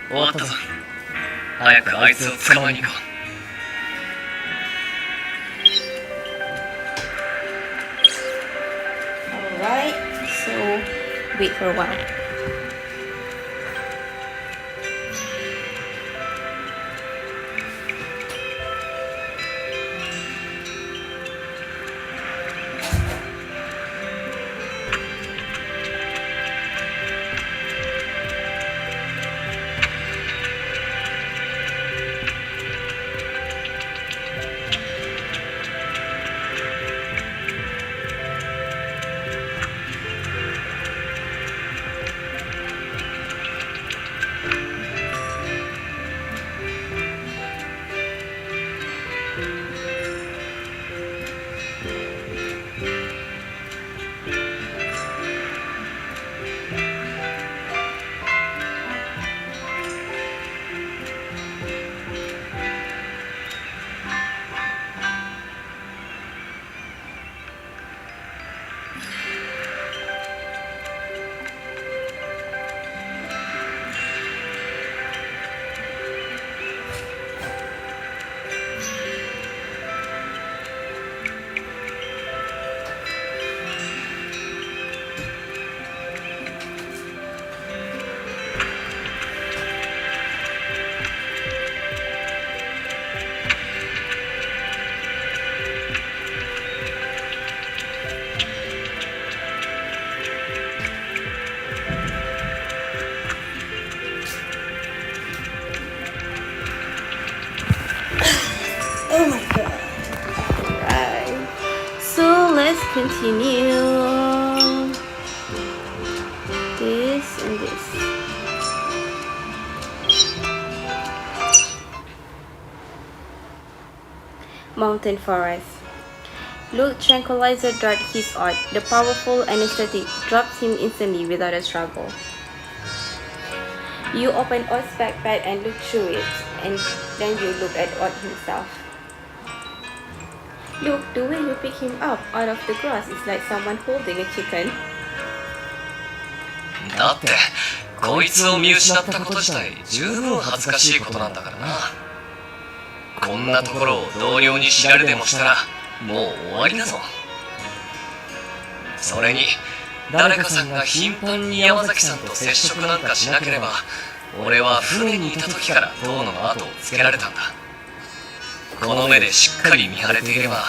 終わったぞ。早くあいつを捕まえに行こう。Alright, so wait for a while. Oh my god. Right. So let's continue this and this. Mountain forest. Luke tranquilizer dart his art. The powerful anesthetic drops him instantly without a struggle. You open Odd's backpack and look through it, and then you look at Odd himself. Look, the way you pick him up out of the grass is like someone holding a chicken. だって、こいつを見失ったこと自体十分恥ずかしいことなんだからな。こんなところを同僚に知られでもしたら、もう終わりだぞ。それに、誰かさんが頻繁に山崎さんと接触なんかしなければ、俺は船にいた時から塔の後をつけられたんだ。この目でしっかり見張れていれば、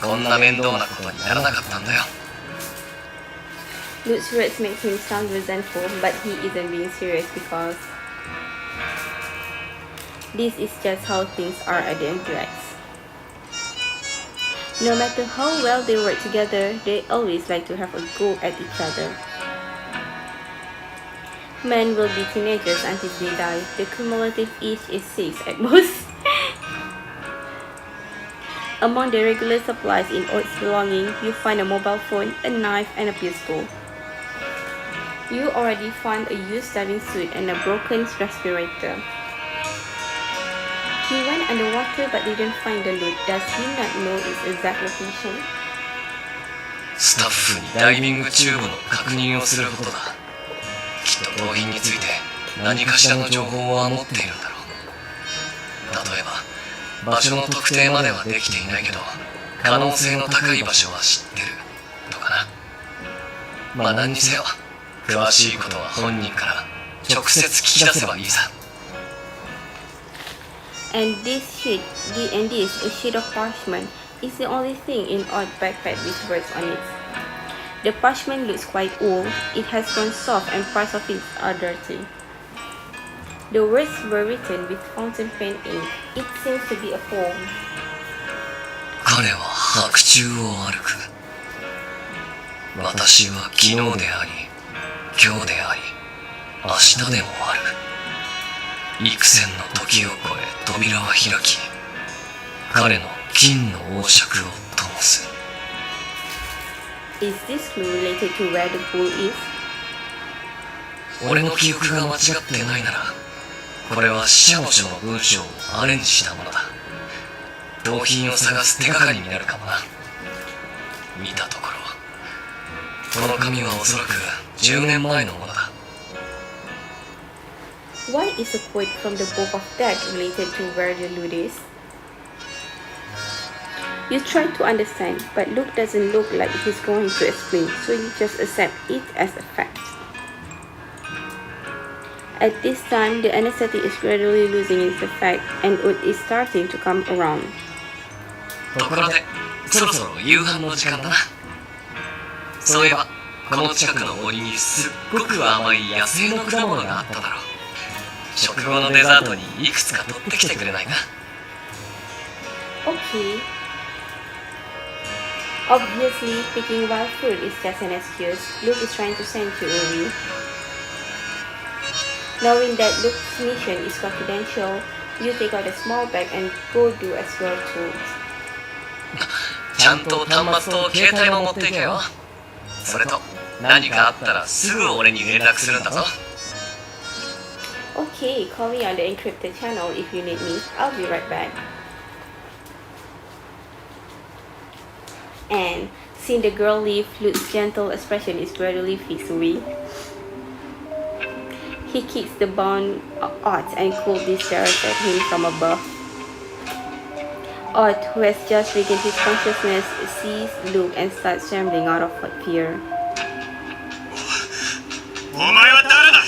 こんな面倒なことにならなかったんだよ。Luke's words make him sound resentful, but he isn't being serious because this is just how things are at the Emirates. No matter how well they work together, they always like to have a go at each other. Men will be teenagers until they die. The cumulative age is 6 at most. Among the regular supplies in Oat's belongings, you find a mobile phone, a knife, and a pistol. You already found a used diving suit and a broken respirator. He went underwater but didn't find the loot. Does he not know its exact location? スタッフにダイビングチューブの確認をすることだ。きっと盗品について何かしらの情報は持っているんだろう。例えば場所の特定まではできていないけど、可能性の高い場所は知ってるとかな。まあ何にせよ、詳しいことは本人から直接聞き出せばいいさ。And this, a sheet of parchment, is the only thing in Odd's backpack with words on it. The parchment looks quite old. It has gone soft and parts of it are dirty. The words were written with fountain pen ink. It seems to be a poem. 彼は白昼を歩く。私は昨日であり、今日であり、明日でもある。幾千の時を超え扉は開き、彼の金の王爵を灯す。Is this clue related to where the pool is? 俺の記憶が間違ってないなら、これは死者の書の文章をアレンジしたものだ。盗品を探す手がかりになるかもな。見たところ、この紙はおそらく10年前のものだ。Why is a quote from the Book of Death related to where the loot is? You try to understand, but Luke doesn't look like he's going to explain, so you just accept it as a fact. At this time, the anesthetic is gradually losing its effect, and Oat is starting to come around. ところで、そろそろ夕飯の時間だな。そういえば、この近くの森にすっごく甘い野生の果物があっただろう。食後のデザートにいくつか取ってきてくれないか？ Okay. Obviously, picking wild fruit is just an excuse. Luke is trying to send you away. Knowing that Luke's mission is confidential, you take out a small bag and go do as well too. ちゃんと端末と携帯も持っていけよ。それと、何かあったらすぐ俺に連絡するんだぞ。Okay, call me on the encrypted channel if you need me. I'll be right back. And seeing the girl leave, Luke's gentle expression is gradually fixed away. He kicks the bound Ott and coldly stares at him from above. Ott, who has just regained his consciousness, sees Luke and starts trembling out of fear. お前は誰だ？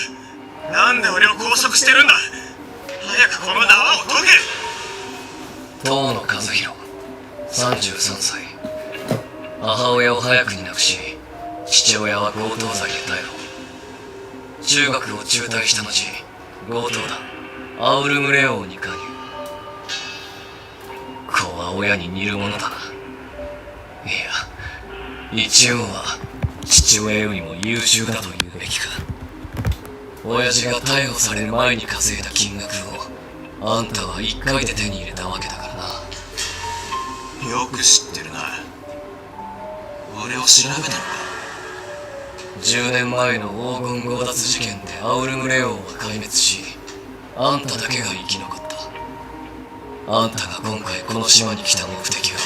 なんで俺を拘束してるんだ？早くこの縄を解け！遠野和弘、33歳。母親を早くに亡くし、父親は強盗罪で逮捕。中学を中退した後、強盗団アウルムレオンに加入。子は親に似るものだな。いや、一応は父親よりも優秀だと言うべきか。親父が逮捕される前に稼いだ金額をあんたは一回で手に入れたわけだからな。よく知ってるな。俺を調べたのか？10年前の黄金強奪事件でアウルムレオンは壊滅し、あんただけが生き残った。あんたが今回この島に来た目的は、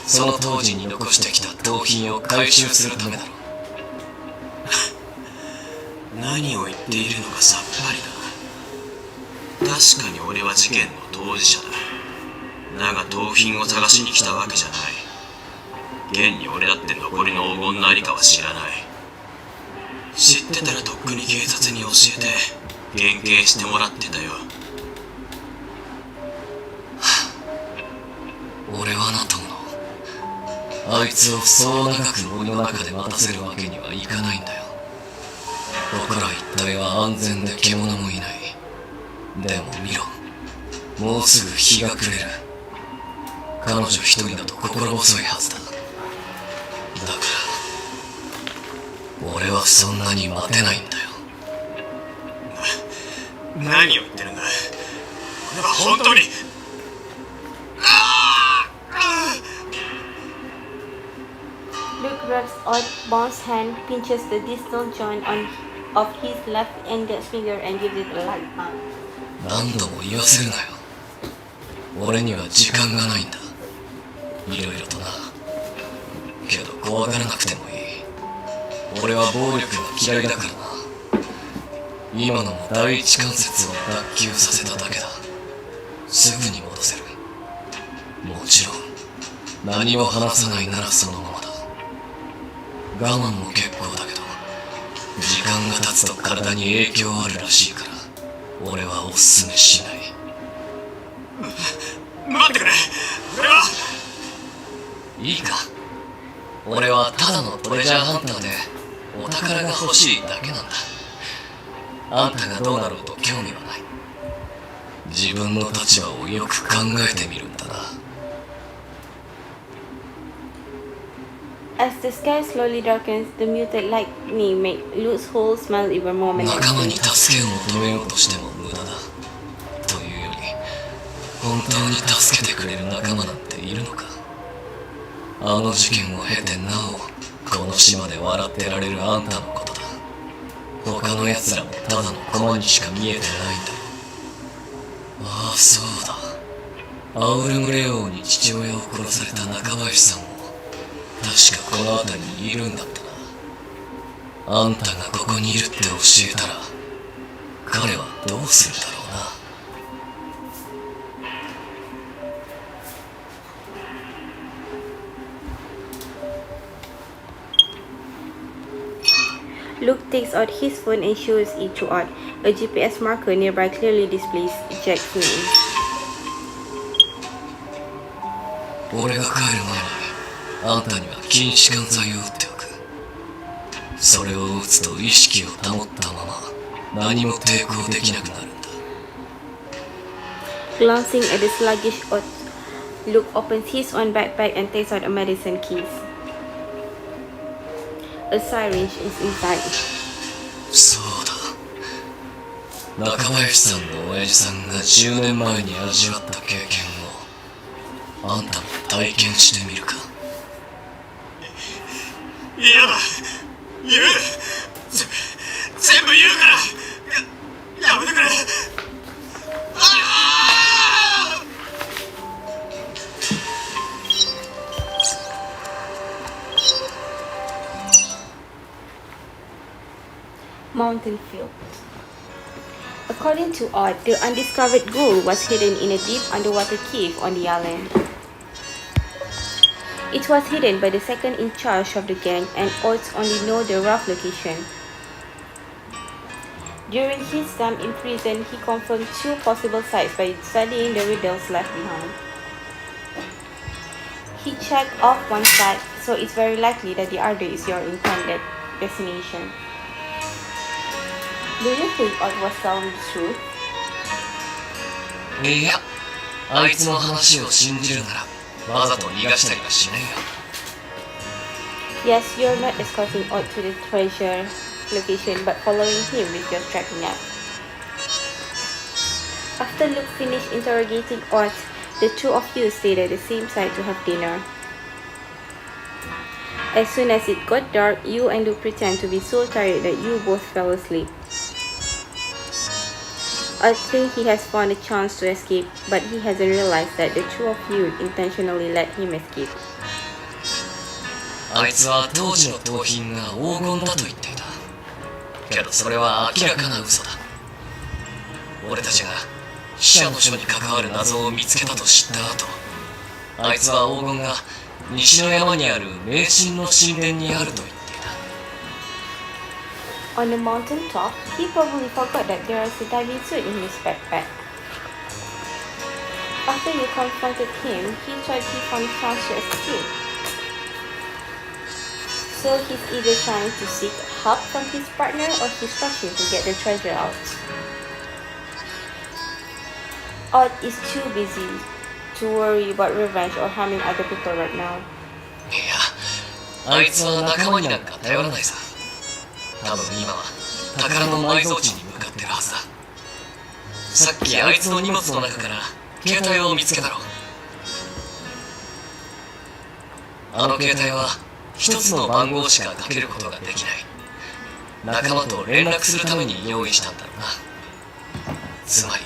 その当時に残してきた盗品を回収するためだろう。何を言っているのかさっぱりだ。確かに俺は事件の当事者だ。だが盗品を探しに来たわけじゃない。現に俺だって残りの黄金のありかは知らない。知ってたらとっくに警察に教えて減刑してもらってたよ。俺はなともの、あいつをそう長く森の中で待たせるわけにはいかないんだよ。ここら一帯は安全で獣もいない。でも見ろ、もうすぐ日が暮れる。彼女一人だと心細いはずだ。だから俺はそんなに待てないんだよ。何を言ってるんだ。俺は本当に。Luke grabs Odd Bond's hand, pinches the distal joint of his left-ended finger and gives it a light pound. 何度も言わせるなよ。俺には時間がないんだ。いろいろとな。けど怖がらなくてもいい。俺は暴力が嫌いだからな。今のも第一関節を脱臼させただけだ。すぐに戻せる。もちろん何も話さないならそのままだ。我慢も結構だけど、時間が経つと体に影響あるらしいから俺はおすすめしない。待ってくれ。俺は。いいか、俺はただのトレジャーハンターでお宝が欲しいだけなんだ。あんたがどうなろうと興味はない。自分の立場をよく考えてみるんだな。As the sky slowly darkens, the muted lightning makes Luke's whole smile even more 仲間に menacing. 助けを求めようとしても無駄だ。というより、本当に助けてくれる仲間なんているのか。あの事件を経てなおこの島で笑ってられるあんたのことだ。他の奴らもただの駒にしか見えてないんだ。ああ、そうだ。アウルムレ王に父親を殺された中林さんも確かこの辺りにいるんだったな。あんたがここにいるって教えたら彼はどうするだろうな。Luke takes out his phone and shows it to Odd. A GPS marker nearby clearly displays Jack's name. 俺が帰る前にあんたには筋弛緩剤を打っておく。それを打つと意識を保ったまま何も抵抗できなくなるんだ。 Glancing at the sluggish Odd, Luke opens his own backpack and takes out a medicine case. A syringe is inside. そうだ。中林さんの親父さんが10年前に味わった経験をあんたも体験してみるか。嫌だ。言う。全部言うから。やめてくれ。Mountain Field. According to Odd, the undiscovered gold was hidden in a deep underwater cave on the island. It was hidden by the second in charge of the gang, and Odds only know the rough location. During his time in prison, he confirmed two possible sites by studying the riddles left behind. He checked off one side, so it's very likely that the other is your intended destination. Do you think Odd was telling the truth? いや、あいつの話を信じるならわざと逃がしたりはしないよ。 Yes, you're not escorting Odd to the treasure location, but following him with your tracking app. After Luke finished interrogating Odd, the two of you stayed at the same site to have dinner. As soon as it got dark, you and Luke pretend to be so tired that you both fell asleep. I think he has found a chance to escape, but he hasn't realized that the two of you intentionally let him escape. あいつは当時の盗品が黄金だと言っていた。けどそれは明らかな嘘だ。俺たちが死者の書に関わる謎を見つけたと知った後、あいつは黄金が西の山にある迷信の神殿にあると言っていた。On the mountain top, he probably forgot that there is a diving suit in his backpack. After you confronted him, he thought he found chance to escape. So he's either trying to seek help from his partner or he's rushing to get the treasure out. Odd is too busy to worry about revenge or harming other people right now. いや、あいつは仲間になんか頼らないさ。多分今は宝の埋蔵地に向かってるはずだ。さっきあいつの荷物の中から携帯を見つけたろ。あの携帯は一つの番号しかかけることができない。仲間と連絡するために用意したんだろうな。つまり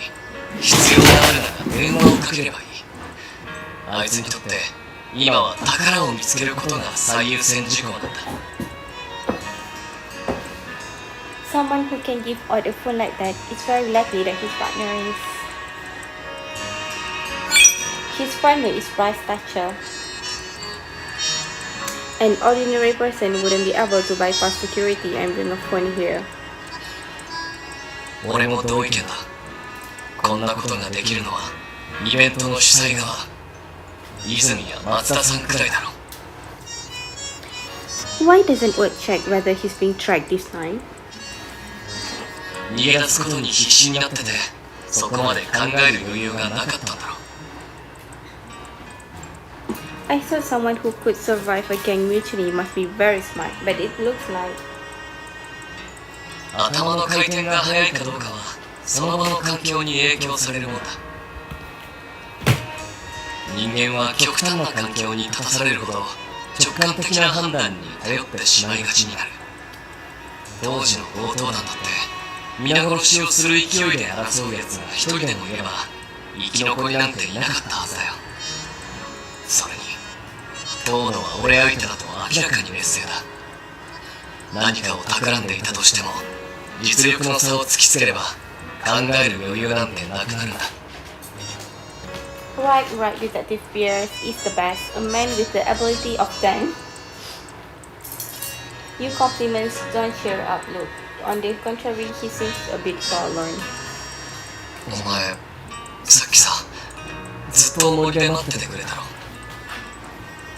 必要があるなら電話をかければいい。あいつにとって今は宝を見つけることが最優先事項なんだ。Someone who can give out a phone like that is very likely that his partner is Bryce Thatcher. An ordinary person wouldn't be able to bypass security and bring a phone here. 俺も同意見だ。こんなことができるのはイベントの主催側、泉や松田さんくらいだろう。 Why doesn't Wood check whether he's being tracked this time? 逃げ出すことに必死になってて、そこまで考える余裕がなかったんだろう。I thought someone who could survive a gang mutiny must be very smart, but it looks like 頭の回転が速いかどうかはその場の環境に影響されるもんだ。人間は極端な環境に立たされるほど直感的な判断に頼ってしまいがちになる。当時の強盗団だって皆殺しをする勢いで争う奴が一人でもいれば生き残りなんていなかったはずだよ。それに遠野は俺相手だと明らかに劣勢だ。何かを企んでいたとしても実力の差を突きつければ考える余裕なんてなくなるんだ。 Right, Detective Pierce is the best, a man with the ability of 10. Your compliments don't cheer up, Luke. On the contrary, he seems a bit forlorn. お前、さっきさ、ずっと森で待っててくれたろ。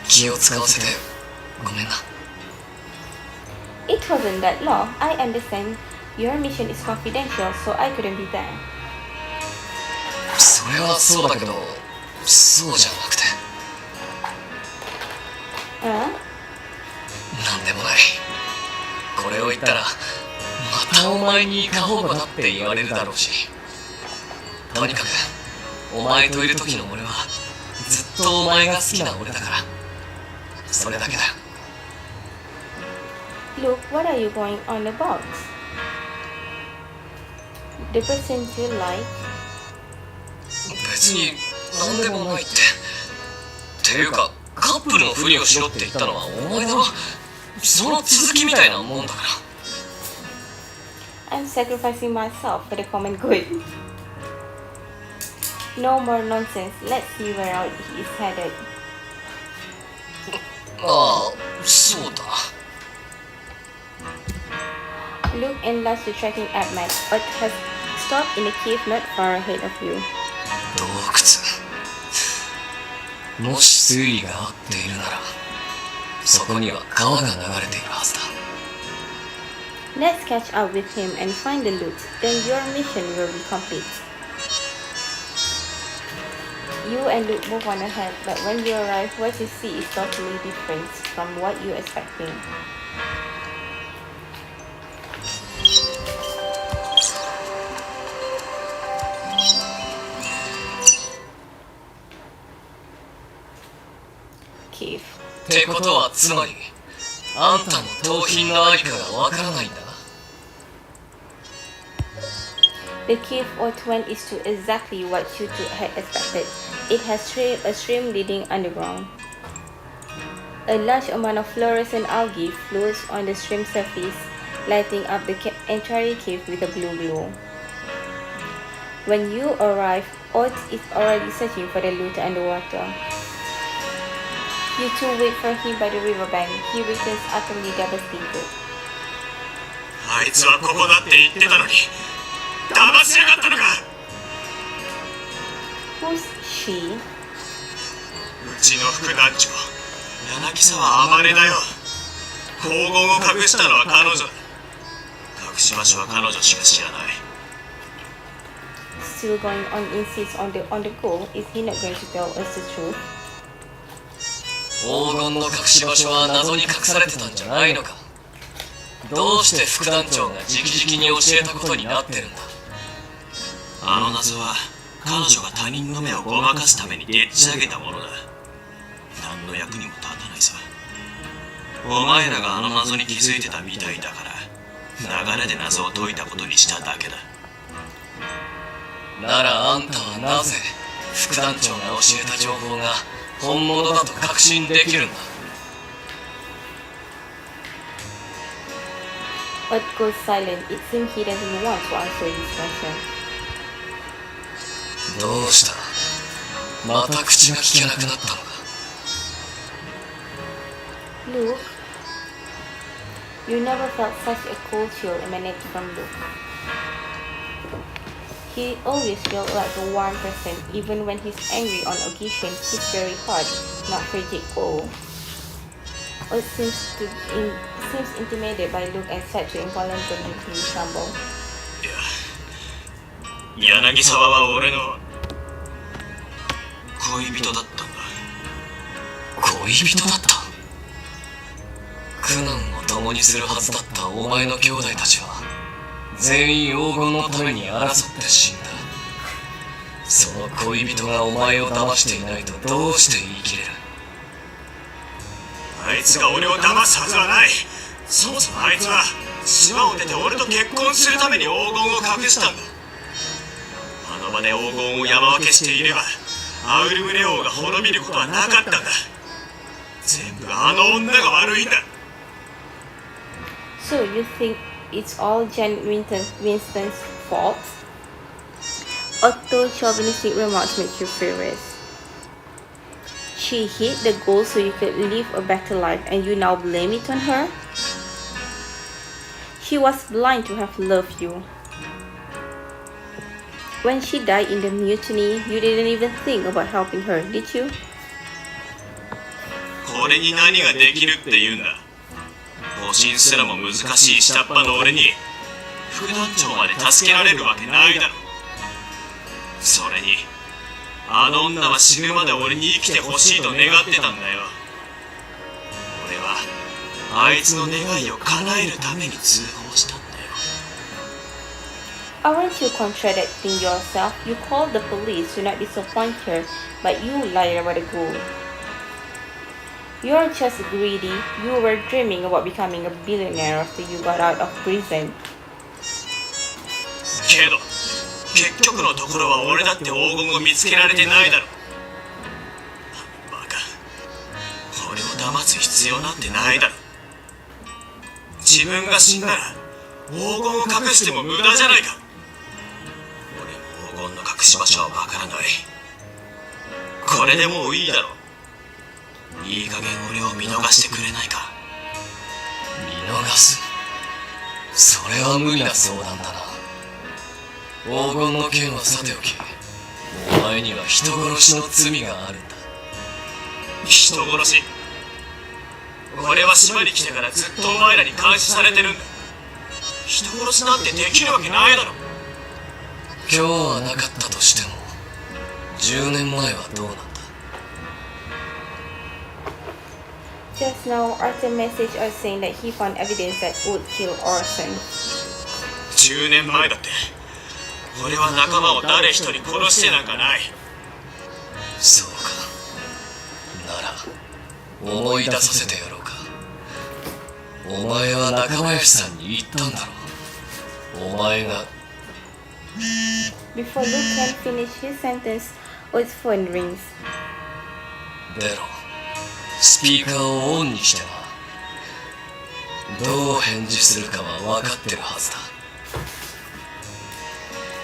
気を使わせてごめんな。 It wasn't that long. I understand. Your mission is confidential, so I couldn't be there. それはそうだけど、そうじゃなくて。なんでもない。これを言ったら、またお前に過保護だって言われるだろうし。とにかく、お前といる時の俺は、ずっとお前が好きな俺だから。それだけだよ。Look, what are you going on about? The person you like? 別に何でもないって。ていうか、カップルのふりをしろって言ったのはお前だろ。その続きみたいなもんだから。I'm sacrificing myself for the common good. No more nonsense. Let's see where out he is headed. ああ、そうだ。Luke enlarged the tracking app map, but has stopped in a cave not far ahead of you. 洞窟。もし推理が合っているなら、そこには川が流れているはずだ。Let's catch up with him and find the loot. Then your mission will be complete. You and Luke move on ahead, but when you arrive, what you see is totally different from what you're expecting. Cave. ってことはつまり、あんたも盗品のありかがわからないんだな。The cave Oath went is to exactly what you two had expected. It has a stream leading underground. A large amount of fluorescent algae floats on the stream surface, lighting up the entire cave with a blue glow. When you arrive, Oath is already searching for the loot underwater. You two wait for him by the riverbank. He returns utterly devastated. あいつはここだって言ってたのに騙しやがったのか。 Who's she? うちの副団長柳沢あまねだよ。黄金を隠したのは彼女だ。隠し場所は彼女しか知らない。 Still going on insists on the goal. Is he not going to tell us the truth? 黄金の隠し場所は謎に隠されてたんじゃないのか。どうして副団長が直々に教えたことになってるんだ。あの謎は彼女が他人の目をごまかすためにでっち上げたものだ。何の役にも立たないさ。お前らがあの謎に気づいてたみたいだから流れで謎を解いたことにしただけだ。ならあんたはなぜ副団長が教えた情報が本物だと確信できるんだ。But goes silent. It seems he doesn't want to answer this question. どうした？また口が聞けなくなったのか。Luke, you never felt such a cold chill emanate from Luke. He always felt like a warm person, even when he's angry on occasion. He's very hard, not frigid cold. It seems intimidated by Luke and said to involuntarily tremble. いや、柳沢は俺の恋人だったんだ。恋人だった？苦難を共にするはずだったお前の兄弟たちは全員黄金のために争って死んだ。その恋人がお前を騙していないとどうして言い切れる？あいつが俺を騙すはずはない。そもそもあいつは島を出て俺と結婚するために黄金を隠したんだ。あの場で黄金を山分けしていればアウルムレ王が滅びることはなかったんだ。全部あの女が悪いんだ。 So you think it's all Jen Winston's fault? Otto chauvinistic remarks make you furious. She hit the goal so you could live a better life and you now blame it on her? She was blind to have loved you. When she died in the mutiny, you didn't even think about helping her, did you? これに何ができるって言うんだ。保身すらも難しい下っ端の俺に副団長まで助けられるわけないだろ。それにあの女は死ぬまで俺に生きてほしいと願ってたんだよ。俺はあいつの願いを叶えるために通報したんだよ。 Aren't you contradicting yourself? You called the police to not disappoint her, but you lied about the goal. You're just greedy. You were dreaming about becoming a billionaire after you got out of prison. けど結局のところは俺だって黄金を見つけられてないだろ。バカ、俺を騙す必要なんてないだろ。自分が死んだら黄金を隠しても無駄じゃないか。俺も黄金の隠し場所はわからない。これでもういいだろ。いい加減俺を見逃してくれないか。見逃す？それは無理な相談だな。黄金の件はさておき、お前には人殺しの罪があるんだ。人殺し？俺は島に来てからずっとお前らに監視されてるんだ。人殺しなんてできるわけないだろ。今日はなかったとしても10年前はどうなんだ。 Just now, Arthur messaged us saying that he found evidence that would kill Orson. 10年前だって俺は仲間を誰一人殺してなんかない。そうか。なら思い出させてやろうか。お前は中林さんに言ったんだろう。お前が Before Luke can finish his sentence, O's phone rings. 出ろ。スピーカーをオンにしてな。どう返事するかは分かってるはずだ。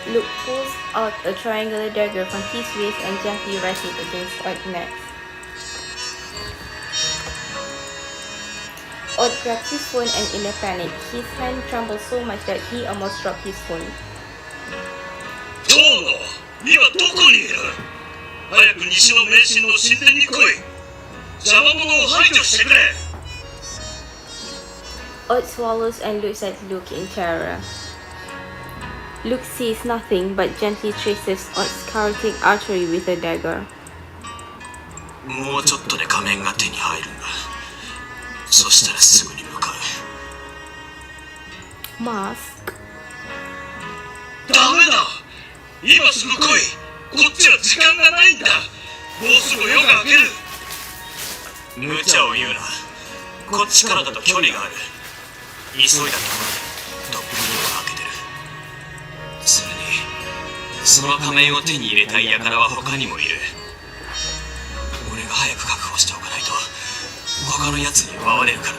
Luke pulls out a triangular dagger from his waist and gently rests it against O's neck. Odd grabbed his phone and in a panic, his hand trembled so much that he almost dropped his phone. 遠野、今どこにいる？早く西の迷信の神殿に来い。邪魔者を排除してくれ。Odd swallows and looks at Luke in terror. Luke sees nothing but gently traces Odd's carotid artery with a dagger. もうちょっとで仮面が手に入るんだ。そしたらすぐに向かう。Mask? ダメだ！今すぐ来い！こっちは時間がないんだ！もうすぐ夜が明ける！無茶を言うな。こっちからだと距離がある。急いだところでとっくに夜が明けてる。それにその仮面を手に入れたい輩は他にもいる。俺が早く確保しておかないと他の奴に奪われるからな。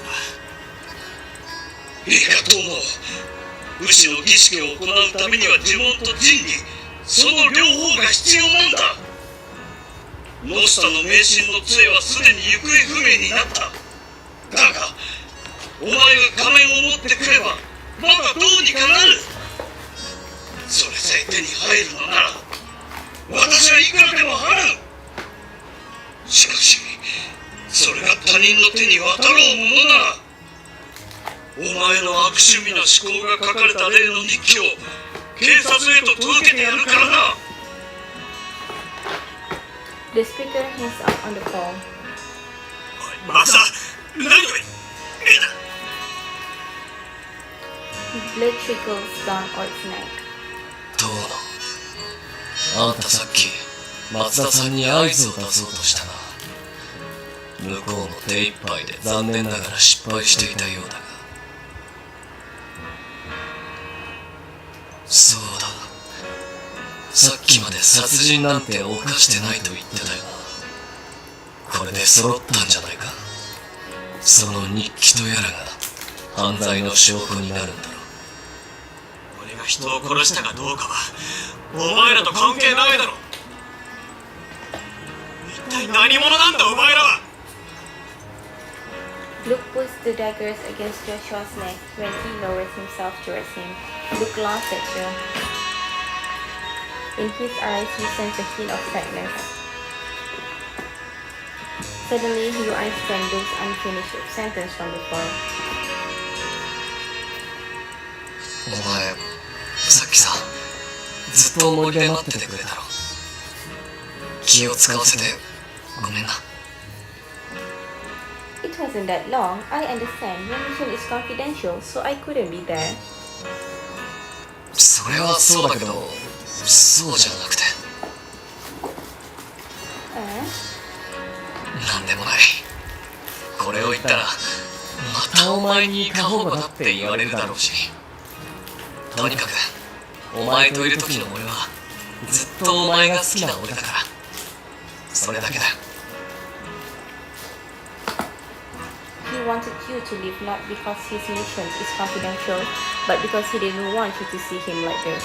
いいかと思う。武士の儀式を行うためには呪文と仁義、その両方が必要なんだ。ノスタの迷信の杖はすでに行方不明になった。だがお前が仮面を持ってくればまだどうにかなる。それさえ手に入るのなら私はいくらでも払う。しかしそれが他人の手に渡ろうものなら、お前の悪趣味な思考が書かれた例の日記を警察へと届けてやるからな。The speaker hangs up on the phone. マサ、何を言う？ Blood trickles down Odd's neck. どうの？あんたさっき松田さんに合図を出そうとしたな。向こうも手一杯で残念ながら失敗していたようだが。そうだ。さっきまで殺人なんて犯してないと言ってたよな。これで揃ったんじゃないか。その日記とやらが犯罪の証拠になるんだろう。俺が人を殺したかどうかはお前らと関係ないだろ。一体何者なんだお前らは。Luke puts the daggers against Joshua's neck when he lowers himself towards him. Luke laughs at you. In his eyes, you sense a hint of sadness. Suddenly, you understand Luke's unfinished sentence from before. お前、さっきさ、ずっと森で待っててくれたろ。気を使わせてごめんな。It wasn't that long. I understand. Your mission is confidential, so I couldn't be there. それはそうだけど、そうじゃなくて。なんでもない。これを言ったら、またお前に過保護だって言われるだろうし。とにかく、お前といる時の俺は、ずっとお前が好きな俺だから。それだけだ。He wanted you to leave not because his mission is confidential, but because he didn't want you to see him like this.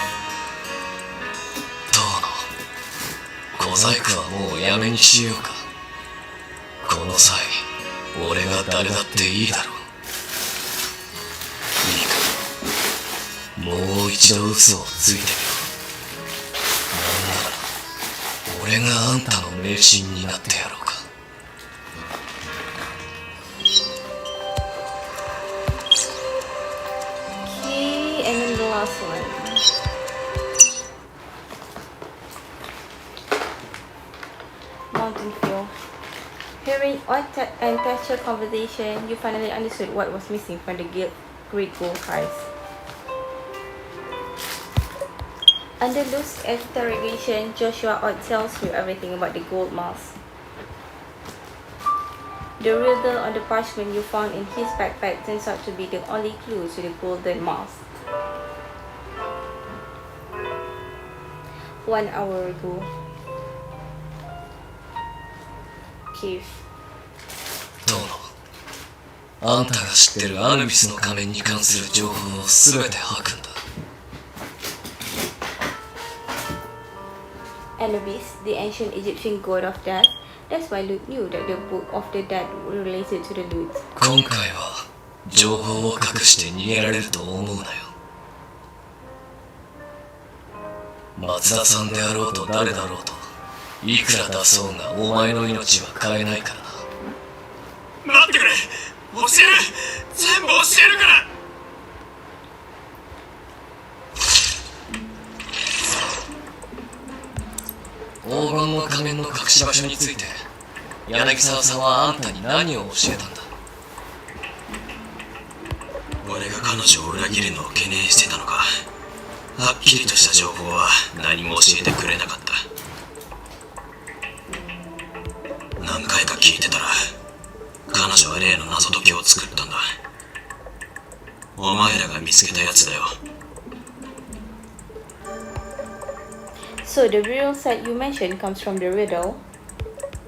どうの？小細工はもうやめにしようか。この際、俺が誰だっていいだろう。いいか、もう一度嘘をついてみろ。なんなら、俺があんたの迷信になってやろうか。Okay, and then the last one. Mountain View. Hearing odd and textual conversation, you finally understood what was missing from the Great Gold Prize. Under Luke's interrogation, Joshua Odd tells you everything about the gold mask. The riddle on the parchment you found in his backpack turns out to be the only clue to the golden mask. 1 hour ago. Keith. どうの？あんたが知ってるアヌビスの仮面に関する情報をすべて吐くんだ。Anubis, the ancient Egyptian god of death. That's why Luke knew that the book of the dead related to the lute. 今回は情報を隠して逃げられると思うなよ。松田さんであろうと誰だろうと、いくら出そうがお前の命は買えないからな。待ってくれ、教える、全部教えるから。黄金の仮面の隠し場所について柳沢さんはあんたに何を教えたんだ？俺が彼女を裏切るのを懸念してたのか。はっきりとした情報は何も教えてくれなかった。何回か聞いてたら、彼女は例の謎解きを作ったんだ。お前らが見つけたやつだよ。So the riddles that you mentioned comes from the riddle?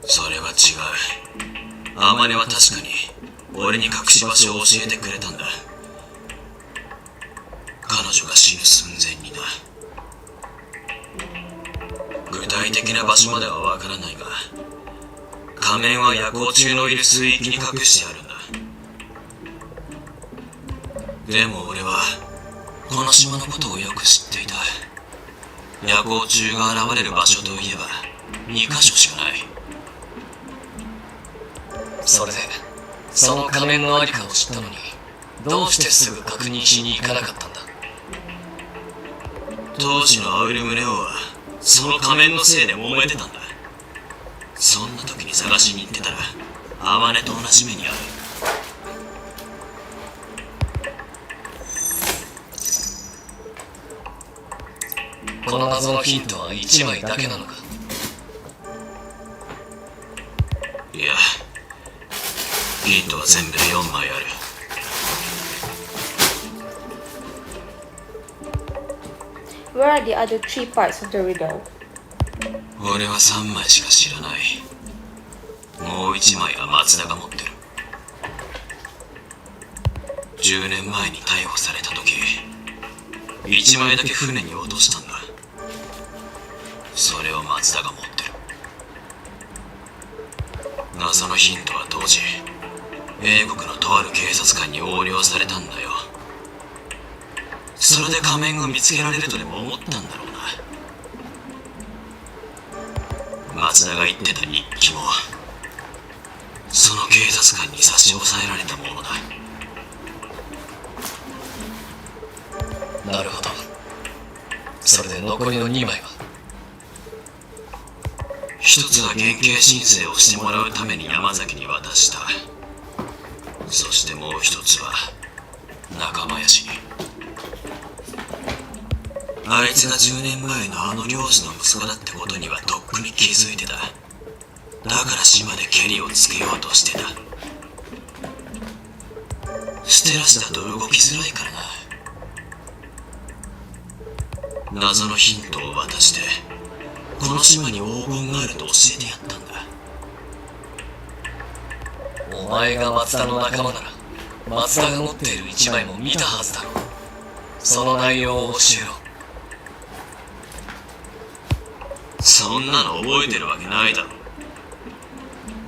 それは違う。アマネは確かに俺に隠し場所を教えてくれたんだ。彼女が死ぬ寸前にな。具体的な場所まではわからないが、仮面は夜行中のいる水域に隠してあるんだ。でも俺はこの島のことをよく知っていた。夜行中が現れる場所といえば2カ所しかない。それでその仮面のありかを知ったのに、どうしてすぐ確認しに行かなかったんだ？当時のアウルムネオはその仮面のせいで揉めてたんだ。そんな時に探しに行ってたらアマネと同じ目に遭う。この謎のヒントは1枚だけなのか？いや、ヒントは全部で4枚ある。Where are the other 3 parts of the riddle? 俺は3枚しか知らない。もう1枚は松田が持ってる。10年前に逮捕された時、1枚だけ船に落としたんだ。それを松田が持ってる。謎のヒントは当時、英国のとある警察官に横領されたんだよ。それで仮面を見つけられるとでも思ったんだろうな。松田が言ってた日記も、その警察官に差し押さえられたものだ。なるほど。それで残りの2枚は？一つは減刑申請をしてもらうために山崎に渡した。そしてもう一つは仲間やしに。あいつが10年前のあの漁師の息子だってことにはとっくに気づいてた。だから島でケリをつけようとしてた。ステラスだと動きづらいからな。謎のヒントを渡して、この島に黄金があると教えてやったんだ。お前が松田の仲間なら、松田が持っている1枚も見たはずだろう。その内容を教えろ。そんなの覚えてるわけないだろ。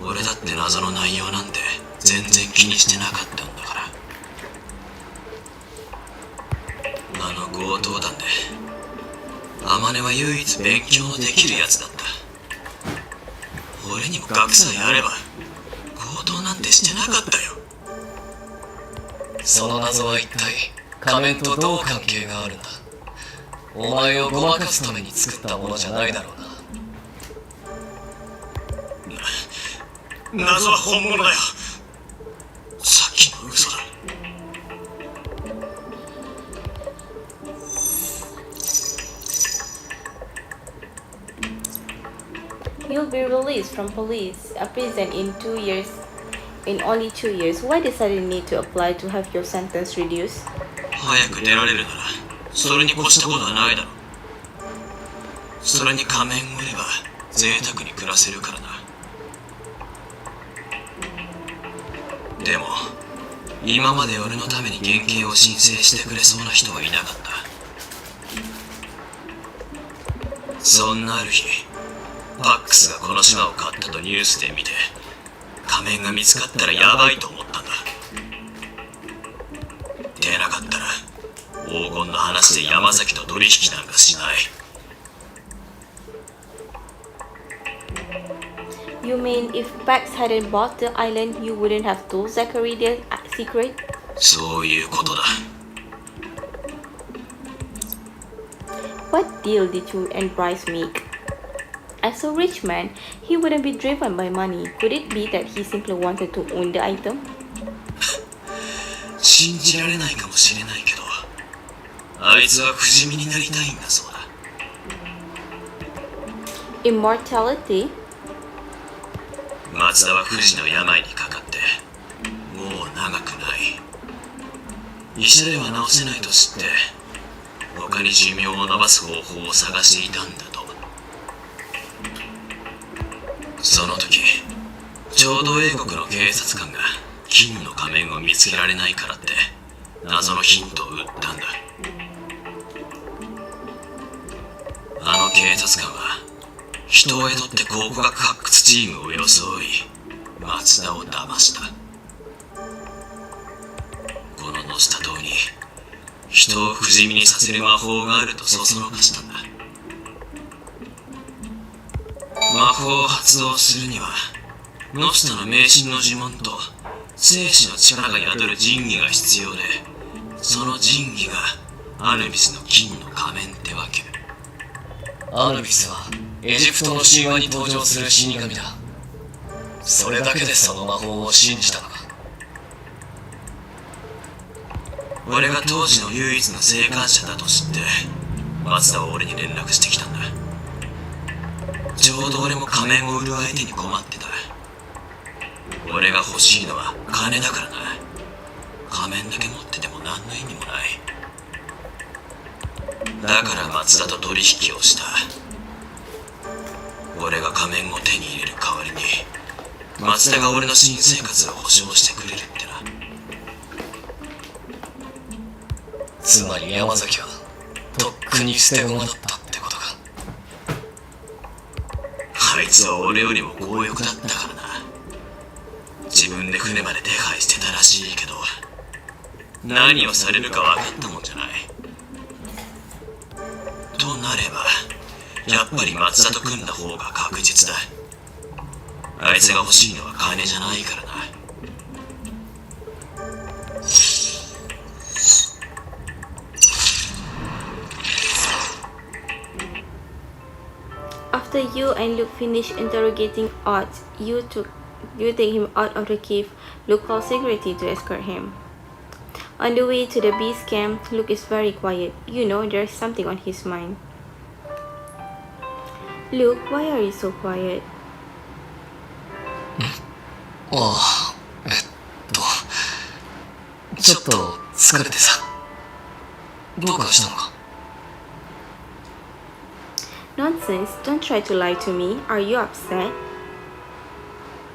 俺だって謎の内容なんて全然気にしてなかったんだから。あの強盗団でアマネは唯一勉強のできるやつだった。俺にも学さえあれば強盗なんてしてなかったよ。その謎は一体仮面とどう関係があるんだ？お前をごまかすために作ったものじゃないだろうな。謎は本物だよ。さっきの嘘だ。You'll be released from a prison in only 2 years. Why the sudden need to apply to have your sentence reduced? 早く出られるならそれに越したことはないだろう。それに仮面を売れば贅沢に暮らせるからな。でも今まで俺のために減刑を申請してくれそうな人はいなかった。そんなある日、パックスがこの島を買ったとニュースで見て、仮面が見つかったらヤバいと思ったんだ。てなかったら黄金の話で山崎と取引なんかしない。 You mean if Pax hadn't bought the island, you wouldn't have told Zachary their secret? そういうことだ。 What deal did you and Bryce make? As a rich man, he wouldn't be driven by money. Could it be that he simply wanted to own the item? 信じられないかもしれないけど、あいつは不死身になりたいんだそうだ。 Immortality? 松田は不治の病にかかってもう長くない。医者では治せないと知って他に寿命を延ばす方法を探していたんだと。その時ちょうど英国の警察官が金の仮面を見つけられないからって謎のヒントを売ったんだ。あの警察官は人を雇って考古学発掘チームを装い松田を騙した。このノスタ島に人を不死身にさせる魔法があるとそそのかしたんだ。魔法を発動するにはノスタの迷信の呪文と生死の力が宿る神器が必要で、その神器がアヌビスの金の仮面ってわけ。アヌビスはエジプトの神話に登場する死神だ。それだけでその魔法を信じたのか。俺が当時の唯一の生還者だと知って松田は俺に連絡してきたんだ。ちょうど俺も仮面を売る相手に困ってた。俺が欲しいのは金だからな。仮面だけ持ってても何の意味もない。だから松田と取引をした。俺が仮面を手に入れる代わりに松田が俺の新生活を保証してくれるってな。つまり山崎はとっくに捨て駒だったってことか。あいつは俺よりも強欲だったからな。自分で船まで手配してたらしいけど何をされるか分かったもんじゃない。となればやっぱり松田と組んだ方が確実だ。あいつが欲しいのは金じゃないからな。After you and Luke finish interrogating Ott, you take him out of the cave. Luke calls security to escort him. On the way to the beast camp, Luke is very quiet. You know there's something on his mind. Luke, why are you so quiet? ああ、ちょっと疲れてさ。どうかしたのか。Nonsense, don't try to lie to me. Are you upset?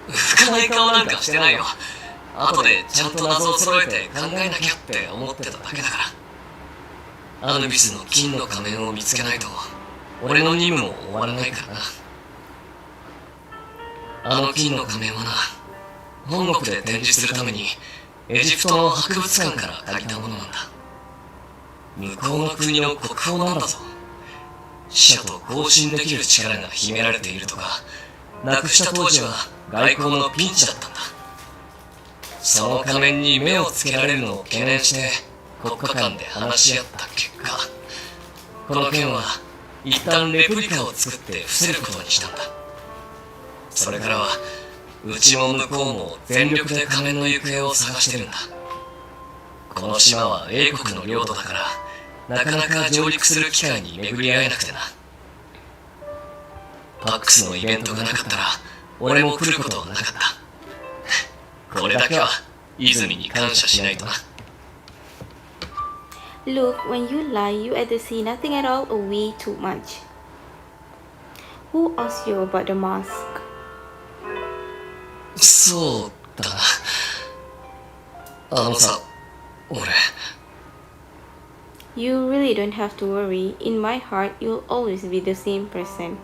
深い顔なんかしてないよ。後でちゃんと謎を揃えて考えなきゃって思ってただけだから。アヌビスの金の仮面を見つけないと俺の任務も終わらないからな。あの金の仮面はな、本国で展示するためにエジプトの博物館から借りたものなんだ。向こうの国の国宝なんだぞ。死者と交信できる力が秘められているとか、なくした当時は外交のピンチだったんだ。その仮面に目をつけられるのを懸念して国家間で話し合った結果、この件は一旦レプリカを作って伏せることにしたんだ。それからはうちも向こうも全力で仮面の行方を探してるんだ。この島は英国の領土だからなかなか上陸する機会に巡り合えなくてな。パックスのイベントがなかったら俺も来ることはなかった。これだけは泉に感謝しないとな。 Luke, when you lie, you either see nothing at all or way too much. Who asked you about the mask? そうだな。あのさ、俺。You really don't have to worry. In my heart, you'll always be the same person.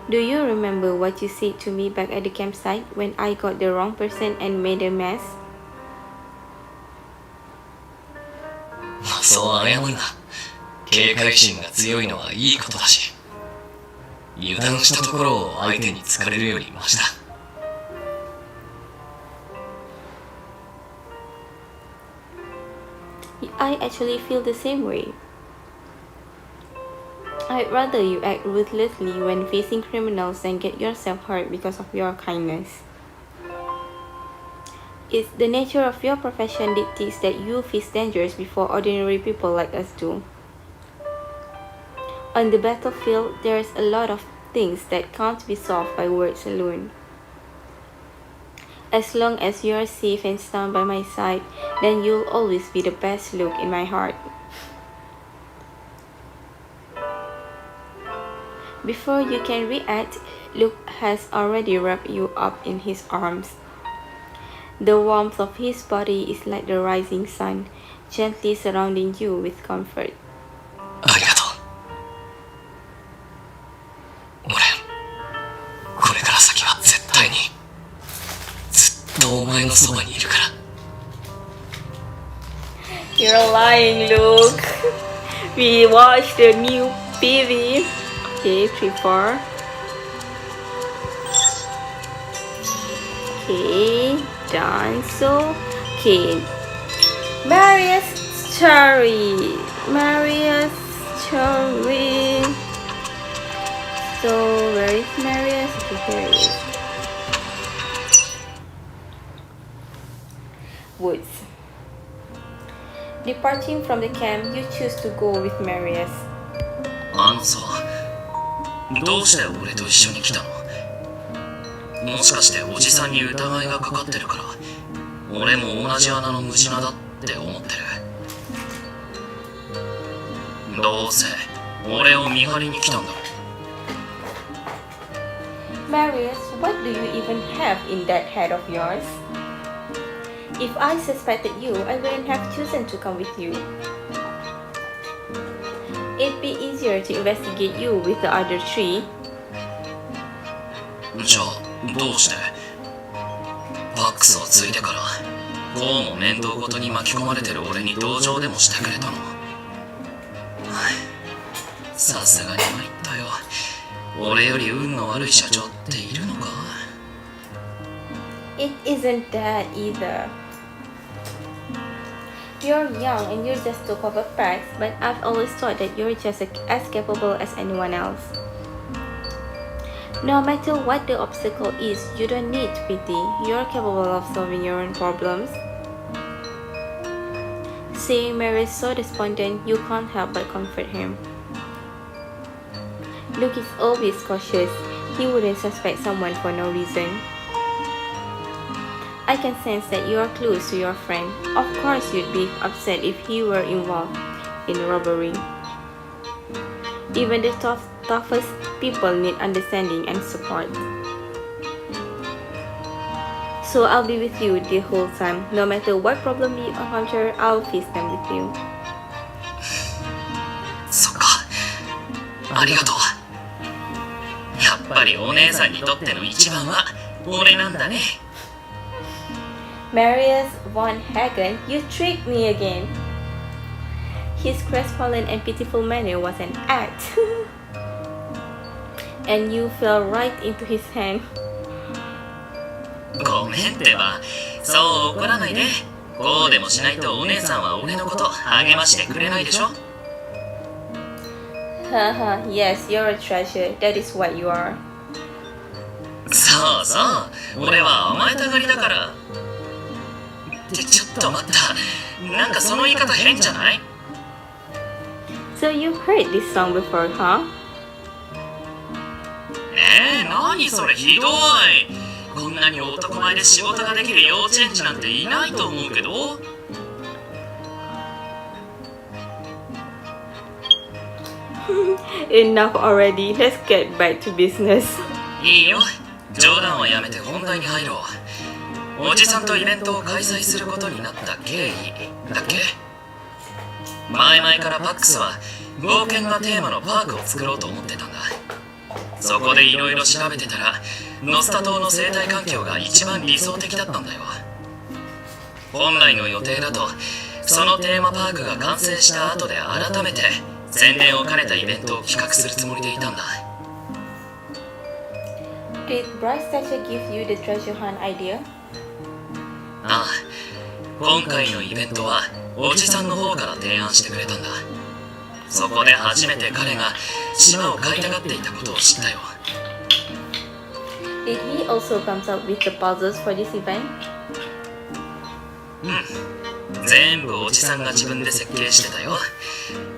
Do you remember what you said to me back at the campsite when I got the wrong person and made a mess? そう謝るな。警戒心が強いのはいいことだし、油断したところを相手に好かれるよりマシだ。I actually feel the same way. I'd rather you act ruthlessly when facing criminals than get yourself hurt because of your kindness. It's the nature of your profession dictates that you face dangers before ordinary people like us do. On the battlefield, there's a lot of things that can't be solved by words alone. As long as you're safe and sound by my side, then you'll always be the best look in my heart. Before you can react, Luke has already wrapped you up in his arms. The warmth of his body is like the rising sun, gently surrounding you with comfort. ありがとう。俺、これから先は絶対に、ずっとお前のそばにいるから。You're lying, Luke. We watched the new PV. Okay, 3-4. Okay, done. So, okay. Marius story. So, where is Marius? Okay, here it is. Woods. Departing from the camp, you choose to go with Marius. あのさ、どうして俺と一緒に来たの？もしかしておじさんに疑いがかかってるから、俺も同じ穴のムジナだって思ってる。どうせ俺を見張りに来たんだろ。Marius, what do you even have in that head of yours? If I suspected you, I wouldn't have chosen to come with you. It'd be easier to investigate you with the other three. じゃあどうしてパックスをついてからこうも面倒ごとに巻き込まれてる俺に同情でもしてくれたの？さすがに参ったよ。俺より運の悪い社長っているのか？ It isn't that either. You're young and you're just too of a fact, but I've always thought that you're just as capable as anyone else. No matter what the obstacle is, you don't need pity. You're capable of solving your own problems. Seeing Mary so despondent, you can't help but comfort him. Luke is always cautious. He wouldn't suspect someone for no reason. I can sense that you are close to your friend. Of course you'd be upset if he were involved in robbery. Even the toughest people need understanding and support. So I'll be with you the whole time. No matter what problem you encounter, I'll face them with you. そっか。ありがとう。やっぱりお姉さんにとっての一番は俺なんだね。Marius von Hagen, you tricked me again. His crestfallen and pitiful manner was an act. And you fell right into his hand. ごめんってば、そう怒らないで。こうでもしないとお姉さんは俺のこと励ましてくれないでしょ。Haha, yes, you're a treasure. That is what you are. そうそう、俺は甘えたがりだから。ってちょっと待った。なんかその言い方変じゃない？ So you've heard this song before, huh? 何それひどい。こんなに男前で仕事ができる幼稚園児なんていないと思うけど。Enough already. Let's get back to business. いいよ。冗談はやめて本題に入ろう。おじさんとイベントを開催することになった経緯だっけ？前々からパックスは冒険がテーマのパークを作ろうと思ってたんだ。そこでいろいろ調べてたら、ノスタ島の生態環境が一番理想的だったんだよ。本来の予定だと、そのテーマパークが完成した後で改めて宣伝を兼ねたイベントを企画するつもりでいたんだ。Did Bryce Thatcher give you the treasure hunt idea? ああ、今回のイベントはおじさんの方から提案してくれたんだ。そこで初めて彼が島を買いたがっていたことを知ったよ。Did he also come up with the puzzles for this event? うん、全部おじさんが自分で設計してたよ。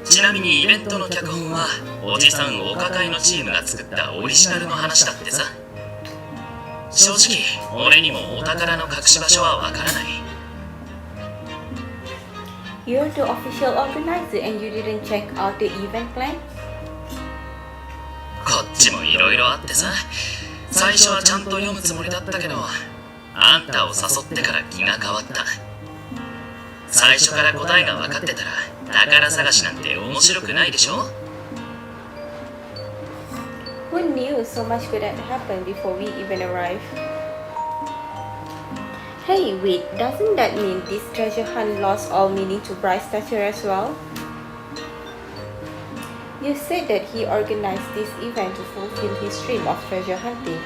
ちなみにイベントの脚本はおじさんお抱えのチームが作ったオリジナルの話だってさ。正直俺にもお宝の隠し場所はわからない。 You're the official organizer and you didn't check out the event plan? こっちもいろいろあってさ、最初はちゃんと読むつもりだったけど、あんたを誘ってから気が変わった。最初から答えが分かってたら宝探しなんて面白くないでしょ。 Who knew so much could have happened before we even arrived? Hey, wait, doesn't that mean this treasure hunt lost all meaning to Bryce Thatcher as well? You said that he organized this event to fulfill his dream of treasure hunting.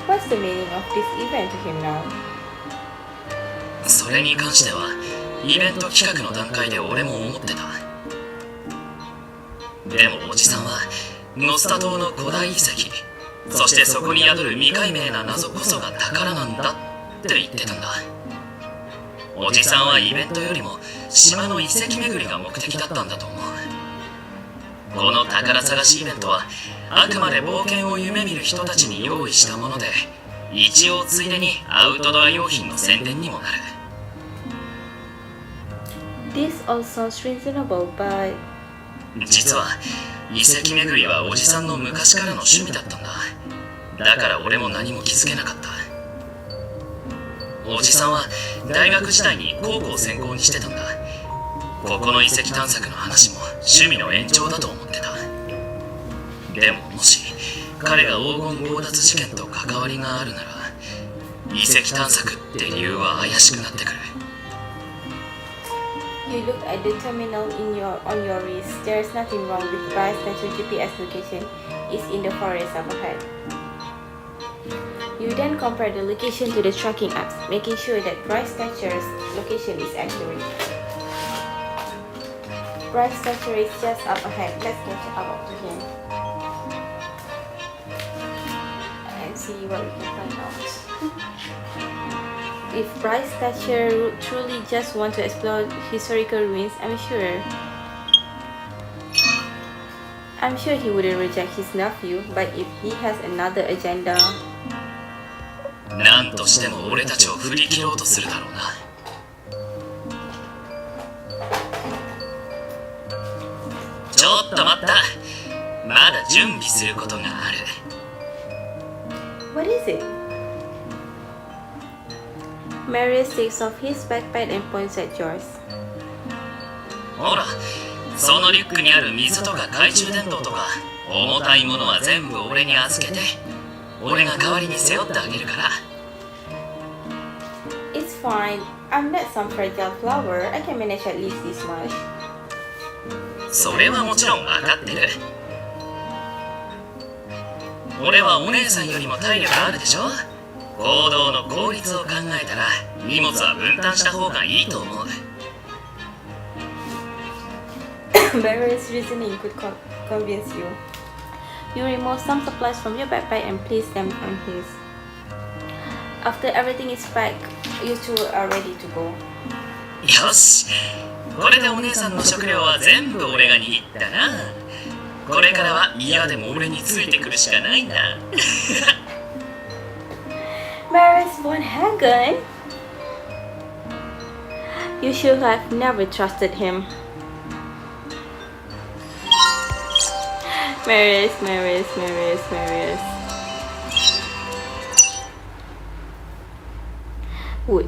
What's the meaning of this event to him now? それに関してはイベント企画の段階で俺も思ってた。でもおじさんはノスタ島の古代遺跡、そしてそこに宿る未解明な謎こそが宝なんだって言ってたんだ。おじさんはイベントよりも島の遺跡巡りが目的だったんだと思う。この宝探しイベントはあくまで冒険を夢見る人たちに用意したもので、一応ついでにアウトドア用品の宣伝にもなる。 This all sounds reasonable, but... 実は遺跡巡りはおじさんの昔からの趣味だったんだ。だから俺も何も気づけなかった。おじさんは大学時代に考古を専攻にしてたんだ。ここの遺跡探索の話も趣味の延長だと思ってた。でももし彼が黄金強奪事件と関わりがあるなら、遺跡探索って理由は怪しくなってくる。 You look at the terminal on your wrist. There's nothing wrong with Bryce Thatcher's GPS location. It's in the forest up ahead. You then compare the location to the tracking apps, making sure that Bryce Thatcher's location is accurate. Bryce Thatcher is just up ahead. Let's catch up to him and see what we can find out. If Bryce Thatcher truly just wants to explore historical ruins, I'm sure he wouldn't reject his nephew, but if he has another agenda... 何としても俺たちを振り切ろうとするだろうな。ちょっと待った。まだ準備することがある。 What is it? Marius takes off his backpack and points at yours. ほら、そのリュックにある水とか懐中電灯とか重たいものは全部俺に預けて、俺が代わりに背負ってあげるから。 It's fine. I'm not some fragile flower. I can manage at least this much. それはもちろん分かってる。俺はお姉さんよりも体力あるでしょ。行動の効率を考えたら荷物は分担した方がいいと思う。Marius' reasoning could convince you. You remove some supplies from your backpack and place them on his. After everything is packed, you two are ready to go. よし、これでお姉さんの食料は全部俺が握ったな。これからは嫌でも俺についてくるしかないんだ。Marius von Hagen? You should have never trusted him. Marius. Woods.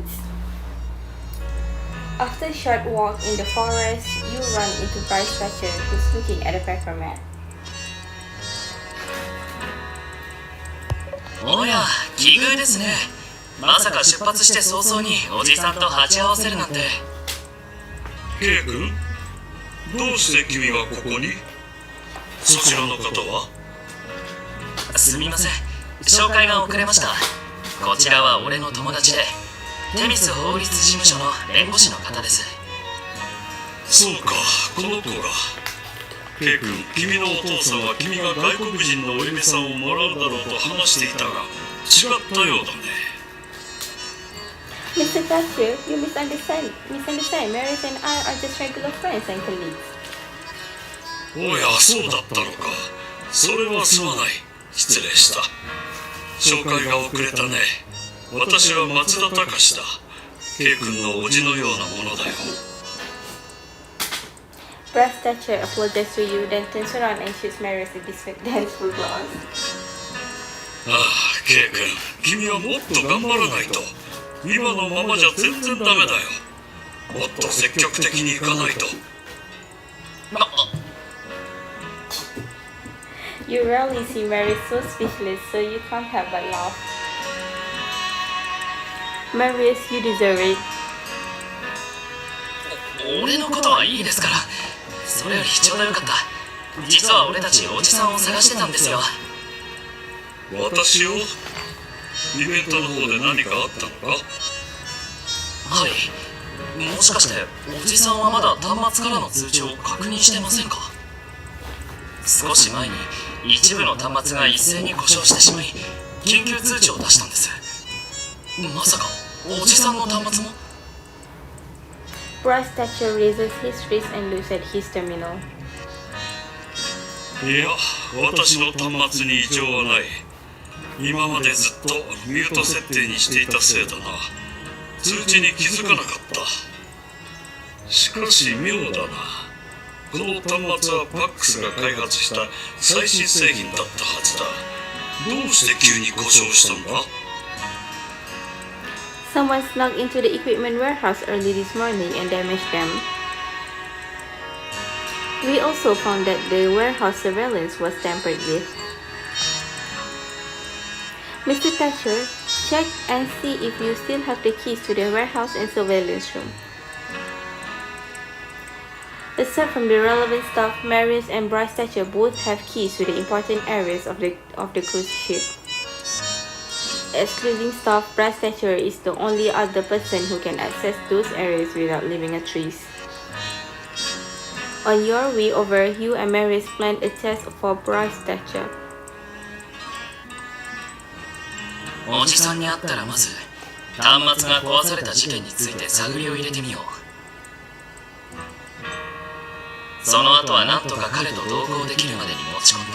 After a short walk in the forest, you run into Bryce Thatcher, who's looking at a paper map. おや、奇遇ですね。まさか出発して早々におじさんと鉢合わせるなんて。K 君、どうして君はここに？そちらの方は？すみません、紹介が遅れました。こちらは俺の友達で、テミス法律事務所の弁護士の方です。そうか、この子が。K 君、君のお父さんは君が外国人のお嫁さんをもらうだろうと話していたが、違ったようだね。Mr. Thatcher, you misunderstand. Marius and I are just regular friends and colleagues. おや、そうだったのか。それはすまない。失礼した。紹介が遅れたね。私は松田隆だ。K 君の叔父のようなものだよ。Brass Thatcher apologizes to you, then turns around and shoots Marius with his vengeful glance. ああ、K 君、君はもっと頑張らないと。今のままじゃ全然ダメだよ。もっと積極的にいかないと。You rarely see Marius so speechless, so you can't help but laugh. Marius, you deserve it. 俺のことはいいですから。それよりちょうどよかった。実は俺たちおじさんを探してたんですよ。私を？イベントの方で何かあったのか？はい。もしかしておじさんはまだ端末からの通知を確認してませんか？少し前に一部の端末が一斉に故障してしまい、緊急通知を出したんです。まさかおじさんの端末も？ Brass Thatcher raises his wrist and looks at his terminal. いや、私の端末に異常はない。今までずっとミュート設定にしていたせいだな。通知に気づかなかった。しかし妙だな。この端末はパックスが開発した最新製品だったはずだ。どうして急に故障したんだ？ Someone snuck into the equipment warehouse early this morning and damaged them. We also found that the warehouse surveillance was tampered with. Mr. Thatcher, check and see if you still have the keys to the warehouse and surveillance room. Aside from the relevant stuff, Marius and Bryce Thatcher both have keys to the important areas of the cruise ship. Excluding staff, Bryce Thatcher is the only other person who can access those areas without leaving a trace. On your way over, you and Marius planned a test for Bryce Thatcher. おじさんに会ったらまず端末が壊された事件について探りを入れてみよう。その後はなんとか彼と同行できるまでに持ち込ん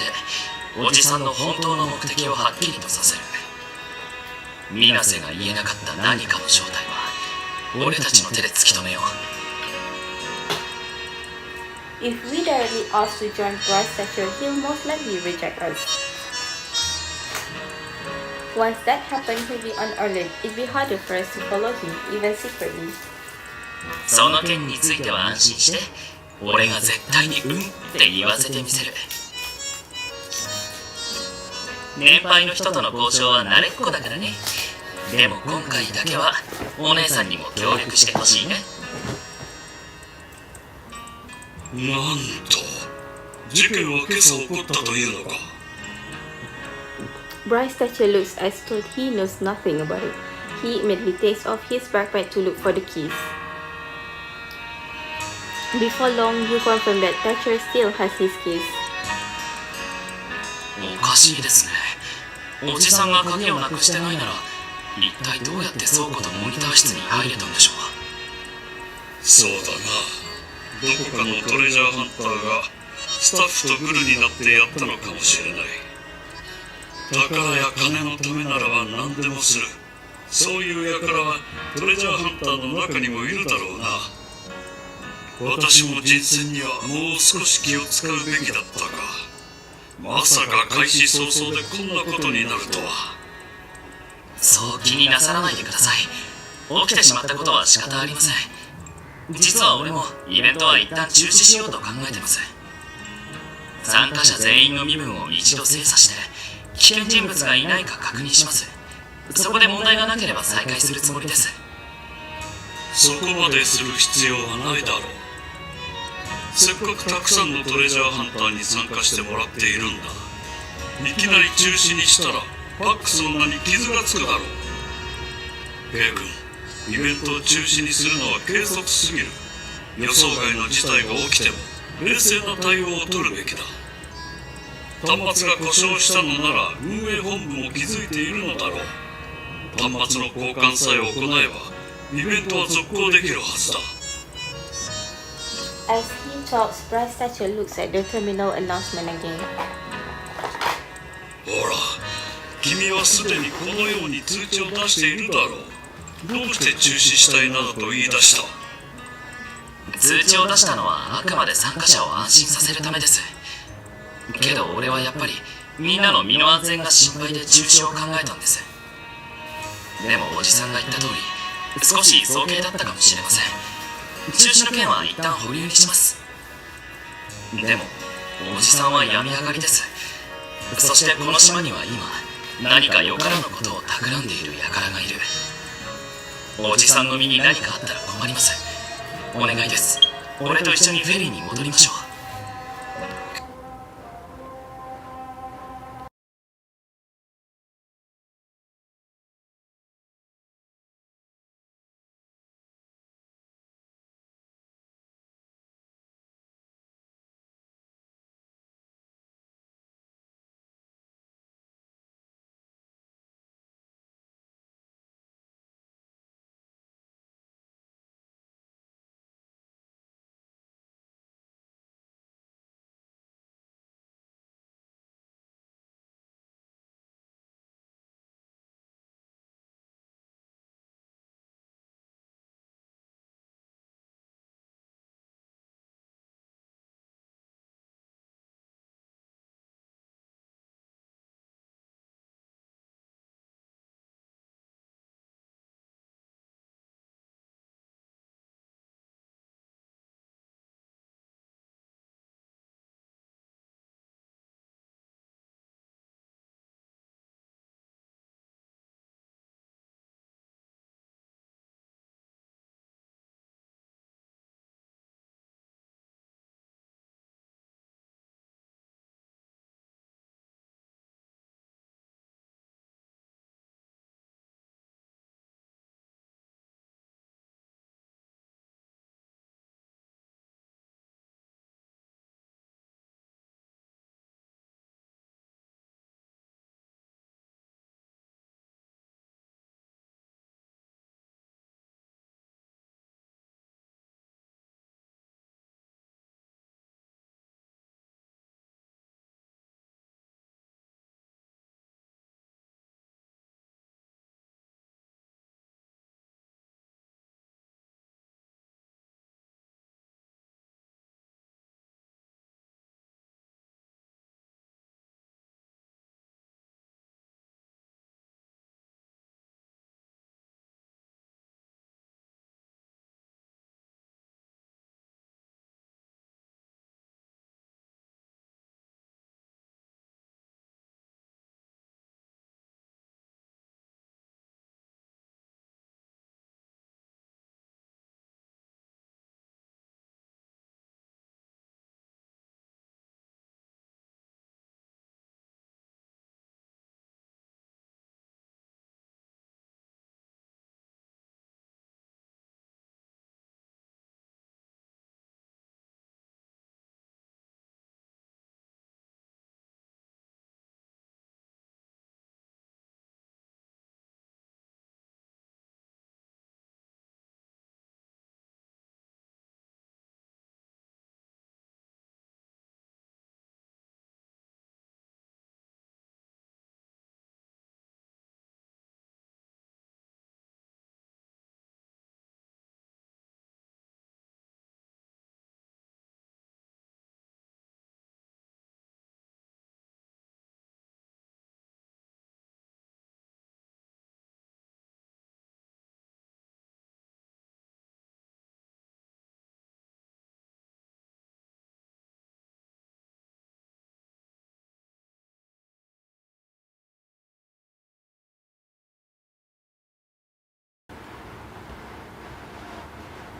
で、おじさんの本当の目的をはっきりとさせる。水瀬が言えなかった何かの正体は俺たちの手で突き止めよう。 If we directly ask to join Bryce Thatcher, he'll most likely reject us. Once that happens, he'll be on alert. It'd be harder for us to follow him, even secretly. その件については安心して、俺が絶対にうんって言わせてみせる。年配の人との交渉は慣れっこだからね。でも今回だけはお姉さんにも協力してほしいね。なんと、事件は今朝起こったというのか。Bryce Thatcher looks as though he knows nothing about it. He immediately takes off his backpack to look for the keys. Before long, you confirm that Thatcher still has his keys. おかしいですね。おじさんが鍵をなくしてないなら、一体どうやって倉庫とモニター室に入れたんでしょう。そうだな。どこかのトレジャーハンターがスタッフとグルになってやったのかもしれない。宝や金のためならば何でもする。そういう輩はトレジャーハンターの中にもいるだろうな。私も人選にはもう少し気を使うべきだったか。まさか開始早々でこんなことになるとは。そう気になさらないでください。起きてしまったことは仕方ありません。実は俺もイベントは一旦中止しようと考えてます。参加者全員の身分を一度精査して、危険人物がいないか確認します。そこで問題がなければ再開するつもりです。そこまでする必要はないだろう。せっかくたくさんのトレジャーハンターに参加してもらっているんだ。いきなり中止にしたらパックスの名に傷がつくだろう。A 君、イベントを中止にするのは軽率すぎる。予想外の事態が起きても冷静な対応を取るべきだ。端末が故障したのなら運営本部も気づいているのだろう。端末の交換さえ行えばイベントは続行できるはずだ。 As he talks, Bright Statue looks at the terminal announcement again. ほら、君はすでにこのように通知を出しているだろう。どうして中止したいなどと言い出した？通知を出したのはあくまで参加者を安心させるためです。けど俺はやっぱりみんなの身の安全が心配で中止を考えたんです。でもおじさんが言った通り少し早計だったかもしれません。中止の件は一旦保留にします。でもおじさんは病み上がりです。そしてこの島には今何かよからぬことを企んでいる輩がいる。おじさんの身に何かあったら困ります。お願いです。俺と一緒にフェリーに戻りましょう。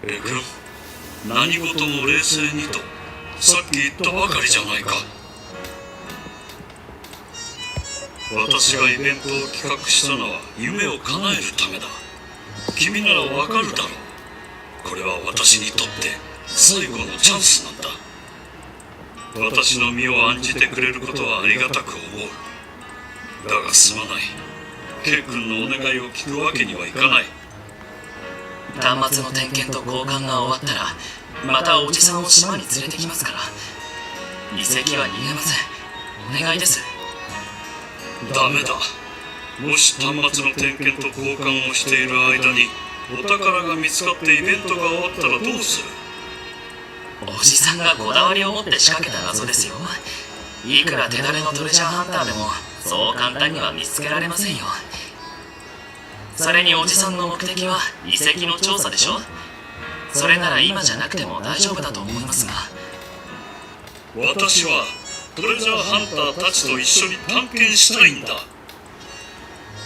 君、何事も冷静にとさっき言ったばかりじゃないか。私がイベントを企画したのは夢を叶えるためだ。君ならわかるだろう。これは私にとって最後のチャンスなんだ。私の身を案じてくれることはありがたく思う。だがすまない。K 君のお願いを聞くわけにはいかない。端末の点検と交換が終わったらまたおじさんを島に連れてきますから。遺跡は逃げません。お願いです。ダメだ。もし端末の点検と交換をしている間にお宝が見つかってイベントが終わったらどうする？おじさんがこだわりを持って仕掛けた謎ですよ。いくら手だれのトレジャーハンターでもそう簡単には見つけられませんよ。それにおじさんの目的は遺跡の調査でしょ。それなら今じゃなくても大丈夫だと思いますが。私はトレジャーハンターたちと一緒に探検したいんだ。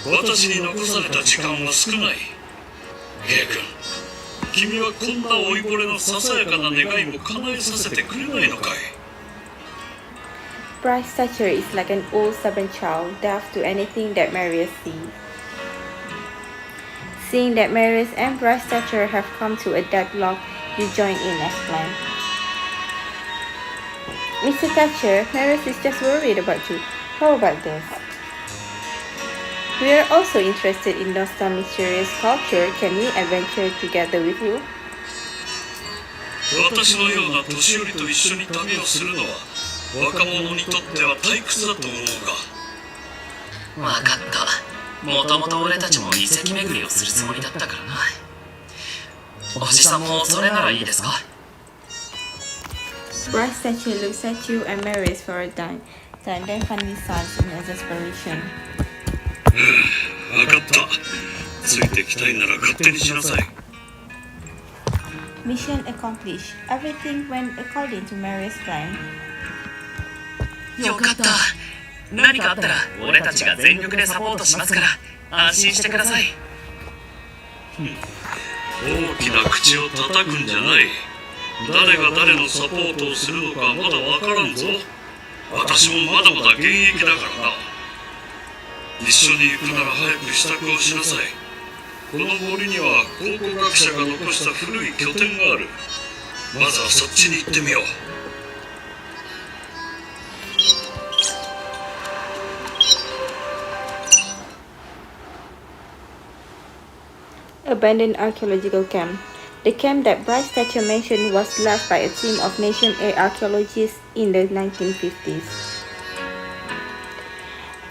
私に残された時間は少ない。K 君、君はこんな老いぼれのささやかな願いも叶えさせてくれないのかい。Bryce Thatcher is like an old stubborn child, deaf to anything that Marius sees. Seeing that Marius and Bryce Thatcher have come to a deadlock, you join in as planned. Mr. Thatcher, Marius is just worried about you. How about this? We are also interested in Nostar mysterious culture. Can we adventure together with you? 私のような年寄りと一緒に旅をするのは若者にとっては退屈だと思うが。わかった。もともと俺たちも遺跡巡りをするつもりだったからな。おじさんもそれならいいですか？ Bryce Thatcher looks at you and Marius for a time, then finally sighs in exasperation. わかった。ついてきたいなら勝手にしなさい。Mission accomplished. Everything went according to Marius' plan. よかった。何かあったら俺たちが全力でサポートしますから安心してください。大きな口を叩くんじゃない。誰が誰のサポートをするのかまだわからんぞ。私もまだまだ現役だからな。一緒に行くなら早く支度をしなさい。この森には考古学者が残した古い拠点がある。まずはそっちに行ってみよう。Abandoned archaeological camp. The camp that Bryce Thatcher mentioned was left by a team of Nation A archaeologists in the 1950s.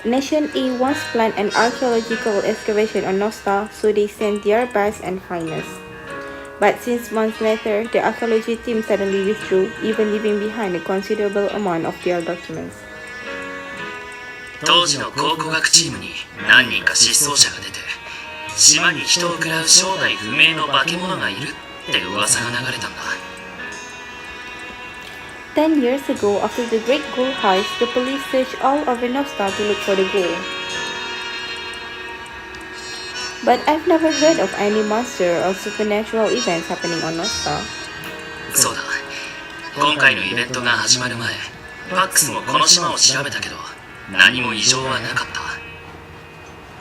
Nation A once planned an archaeological excavation on Nostar, so they sent their best and finest. But 6 months later, the archaeology team suddenly withdrew, even leaving behind a considerable amount of their documents. 当時の考古学チームに何人か失踪者が出て、島に人を食らう正体不明の化け物がいるって噂が流れたんだ。10 years ago, after the Great Gold Heist, the police searched all over Nostar to look for the gold. But I've never heard of any monster or supernatural events happening on Nostar. そうだ。今回のイベントが始まる前、パックスもこの島を調べたけど、何も異常はなかった。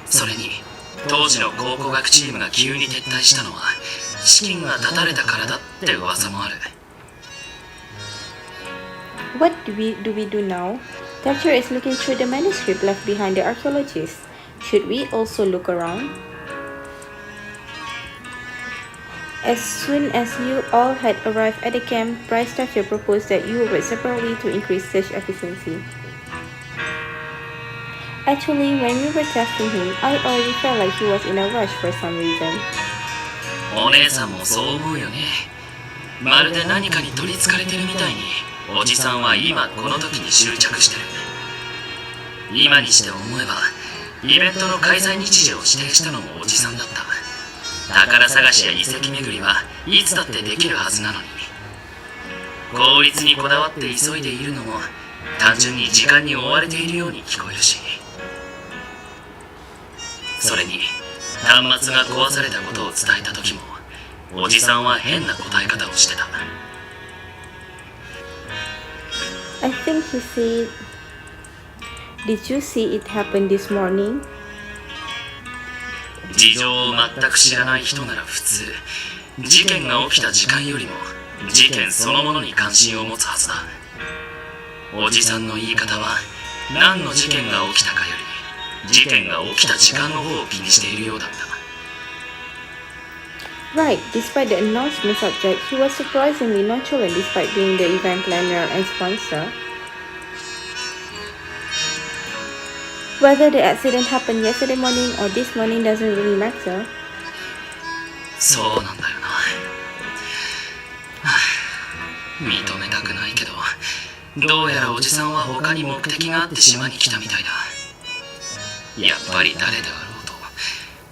それに、当時の考古学チームが急に撤退したのは、資金が断たれたからだって噂もある。What do we do now? Thatcher is looking through the manuscript left behind the archaeologists. Should we also look around? As soon as you all had arrived at the camp, Bryce Thatcher proposed that you work separately to increase search efficiency. Actually, when we were testing him, I already felt like he was in a rush for some reason. お姉さんもそう思うよね。まるで何かに取りつかれてるみたいに、おじさんは今この時に執着してる。今にして思えば、イベントの開催日時を指定したのもおじさんだった。宝探しや遺跡巡りはいつだってできるはずなのに。効率にこだわって急いでいるのも、単純に時間に追われているように聞こえるし。それに、端末が壊されたことを伝えた時も、おじさんは変な答え方をしてた。 I think he said, Did you see it happen this morning? 事情を全く知らない人なら普通、事件が起きた時間よりも事件そのものに関心を持つはずだ。おじさんの言い方は何の事件が起きたかより事件が起きた時間の方を気にしているようだった。 Right, despite the announcement subject, he was surprisingly nonchalant despite being the event planner and sponsor. Whether the accident happened yesterday morning or this morning doesn't really matter. そうなんだよな。認めたくないけど、どうやらおじさんは他に目的があって島に来たみたいだ。やっぱり誰であろうと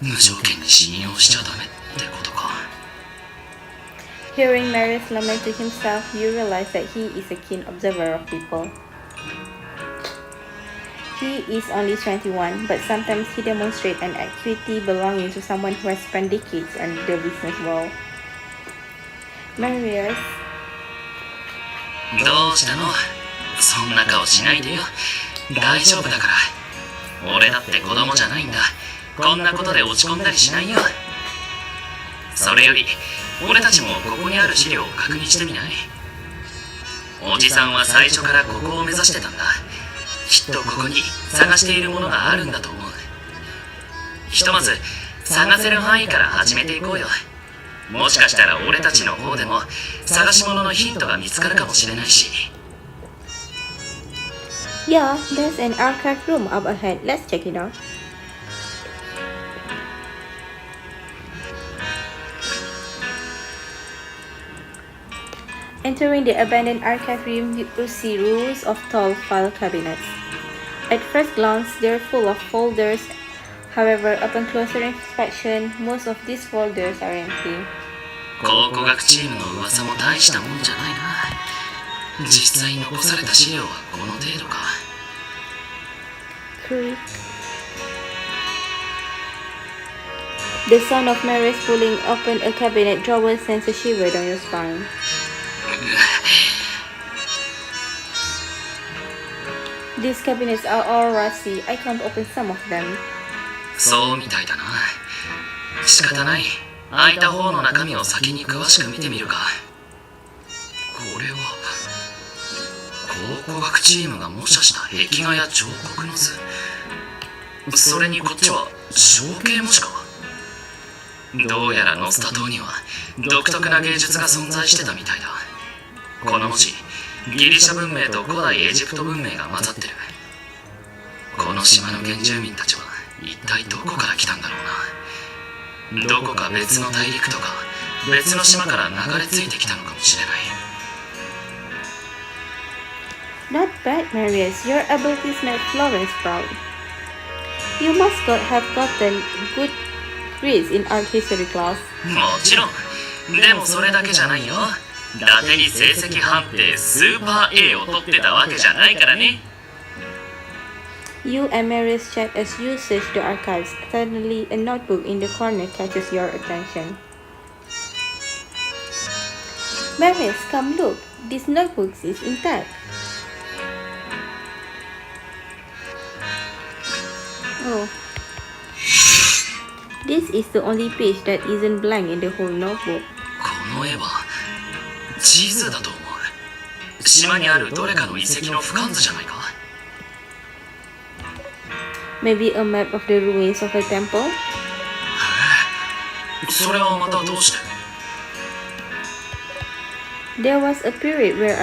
無条件に信用しちゃダメってことか。 Hearing Marius lament to himself, you realize that he is a keen observer of people. He is only 21, but sometimes he demonstrates an acuity belonging to someone who has spent decades in the business world. Marius, どうしたの？そんな顔しないでよ。大丈夫だから。俺だって子供じゃないんだ。こんなことで落ち込んだりしないよ。それより俺たちもここにある資料を確認してみない？おじさんは最初からここを目指してたんだ。きっとここに探しているものがあるんだと思う。ひとまず探せる範囲から始めていこうよ。もしかしたら俺たちの方でも探し物のヒントが見つかるかもしれないし。 yeah, there's an archive room up ahead. Let's check it out. Entering the abandoned archive room, you see rows of tall file cabinets. At first glance, they're full of folders. However, upon closer inspection, most of these folders are empty. 考古学チームの噂も大したもんじゃないな。実際残された資料はこの程度か。 Creak. The sound of Marius pulling open a cabinet drawer sends a shiver down your spine. These cabinets are all rusty. I can't open some of them. そうみたいだな。仕方ない。開いた方の中身を先に詳しく見てみるか。これは考古学チームが模写した壁画や彫刻の図。それにこっちは象形文字か。どうやらノスタ島には独特な芸術が存在してたみたいだ。この文字、ギリシャ文明と古代エジプト文明が混ざってる。この島の原住民たちは一体どこから来たんだろうな。どこか別の大陸とか別の島から流れ着いてきたのかもしれない。 Not bad, Marius. Your abilities make Florence proud. You must have gotten good grades in art history class. もちろん。でもそれだけじゃないよ。伊達に成績判定スーパー A を取ってたわけじゃないからね。 You and Marius chat as you search the archives. Suddenly, a notebook in the corner catches your attention. Marius, come look. This notebook is intact. Oh. This is the only page that isn't blank in the whole notebook. この絵は地図だと思う。島にあるどれかの遺跡の俯瞰図じゃないか。 Maybe a map of the ruins of a temple? それはまたどうして？ There was a period where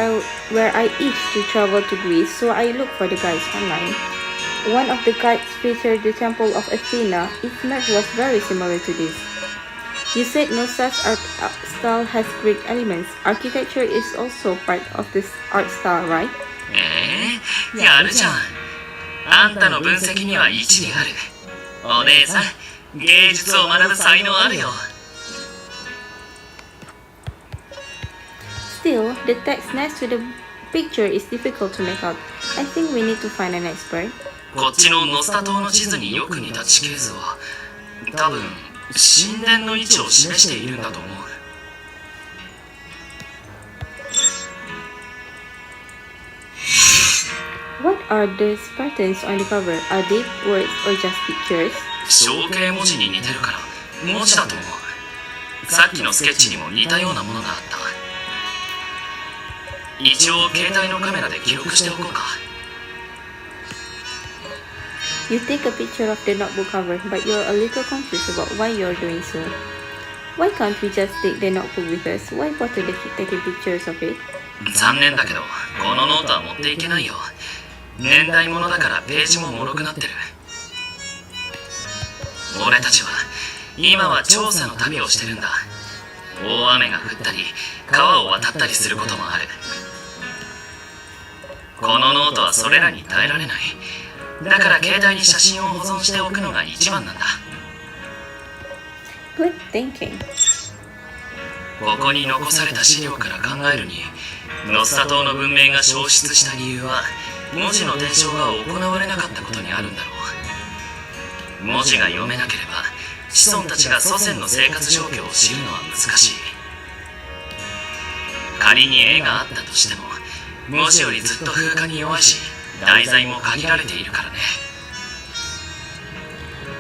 I itched to travel to Greece, so I looked for the guides online. One of the guides featured the temple of Athena. Its map was very similar to this. You said no such art style has Greek elements. Architecture is also part of this art style, right? やるじゃん。あんたの分析には一理ある。お姉さん、芸術を学ぶ才能あるよ。 Still, the text next to the picture is difficult to make out. I think we need to find an expert. こっちのノスタ島の地図によく似た地形図は、多分神殿の位置を示しているんだと思う。What are those patterns on the cover? Are they words or just pictures? 象形文字に似てるから文字だと思う。さっきのスケッチにも似たようなものがあった。一応携帯のカメラで記録しておこうか。You take a picture of the notebook cover, but you're a little confused about why you're doing so. Why can't we just take the notebook with us? Why bother taking pictures of it? 残念だけどこのノートは持っていけないよ。年代物だからページも脆くなってる。俺たちは今は調査の旅をしてるんだ。大雨が降ったり川を渡ったりすることもある。このノートはそれらに耐えられない。だから携帯に写真を保存しておくのが一番なんだ。Good thinking. ここに残された資料から考えるに、ノスタ島の文明が消失した理由は文字の伝承が行われなかったことにあるんだろう。文字が読めなければ子孫たちが祖先の生活状況を知るのは難しい。仮に絵があったとしても文字よりずっと風化に弱いし、題材も限られているからね。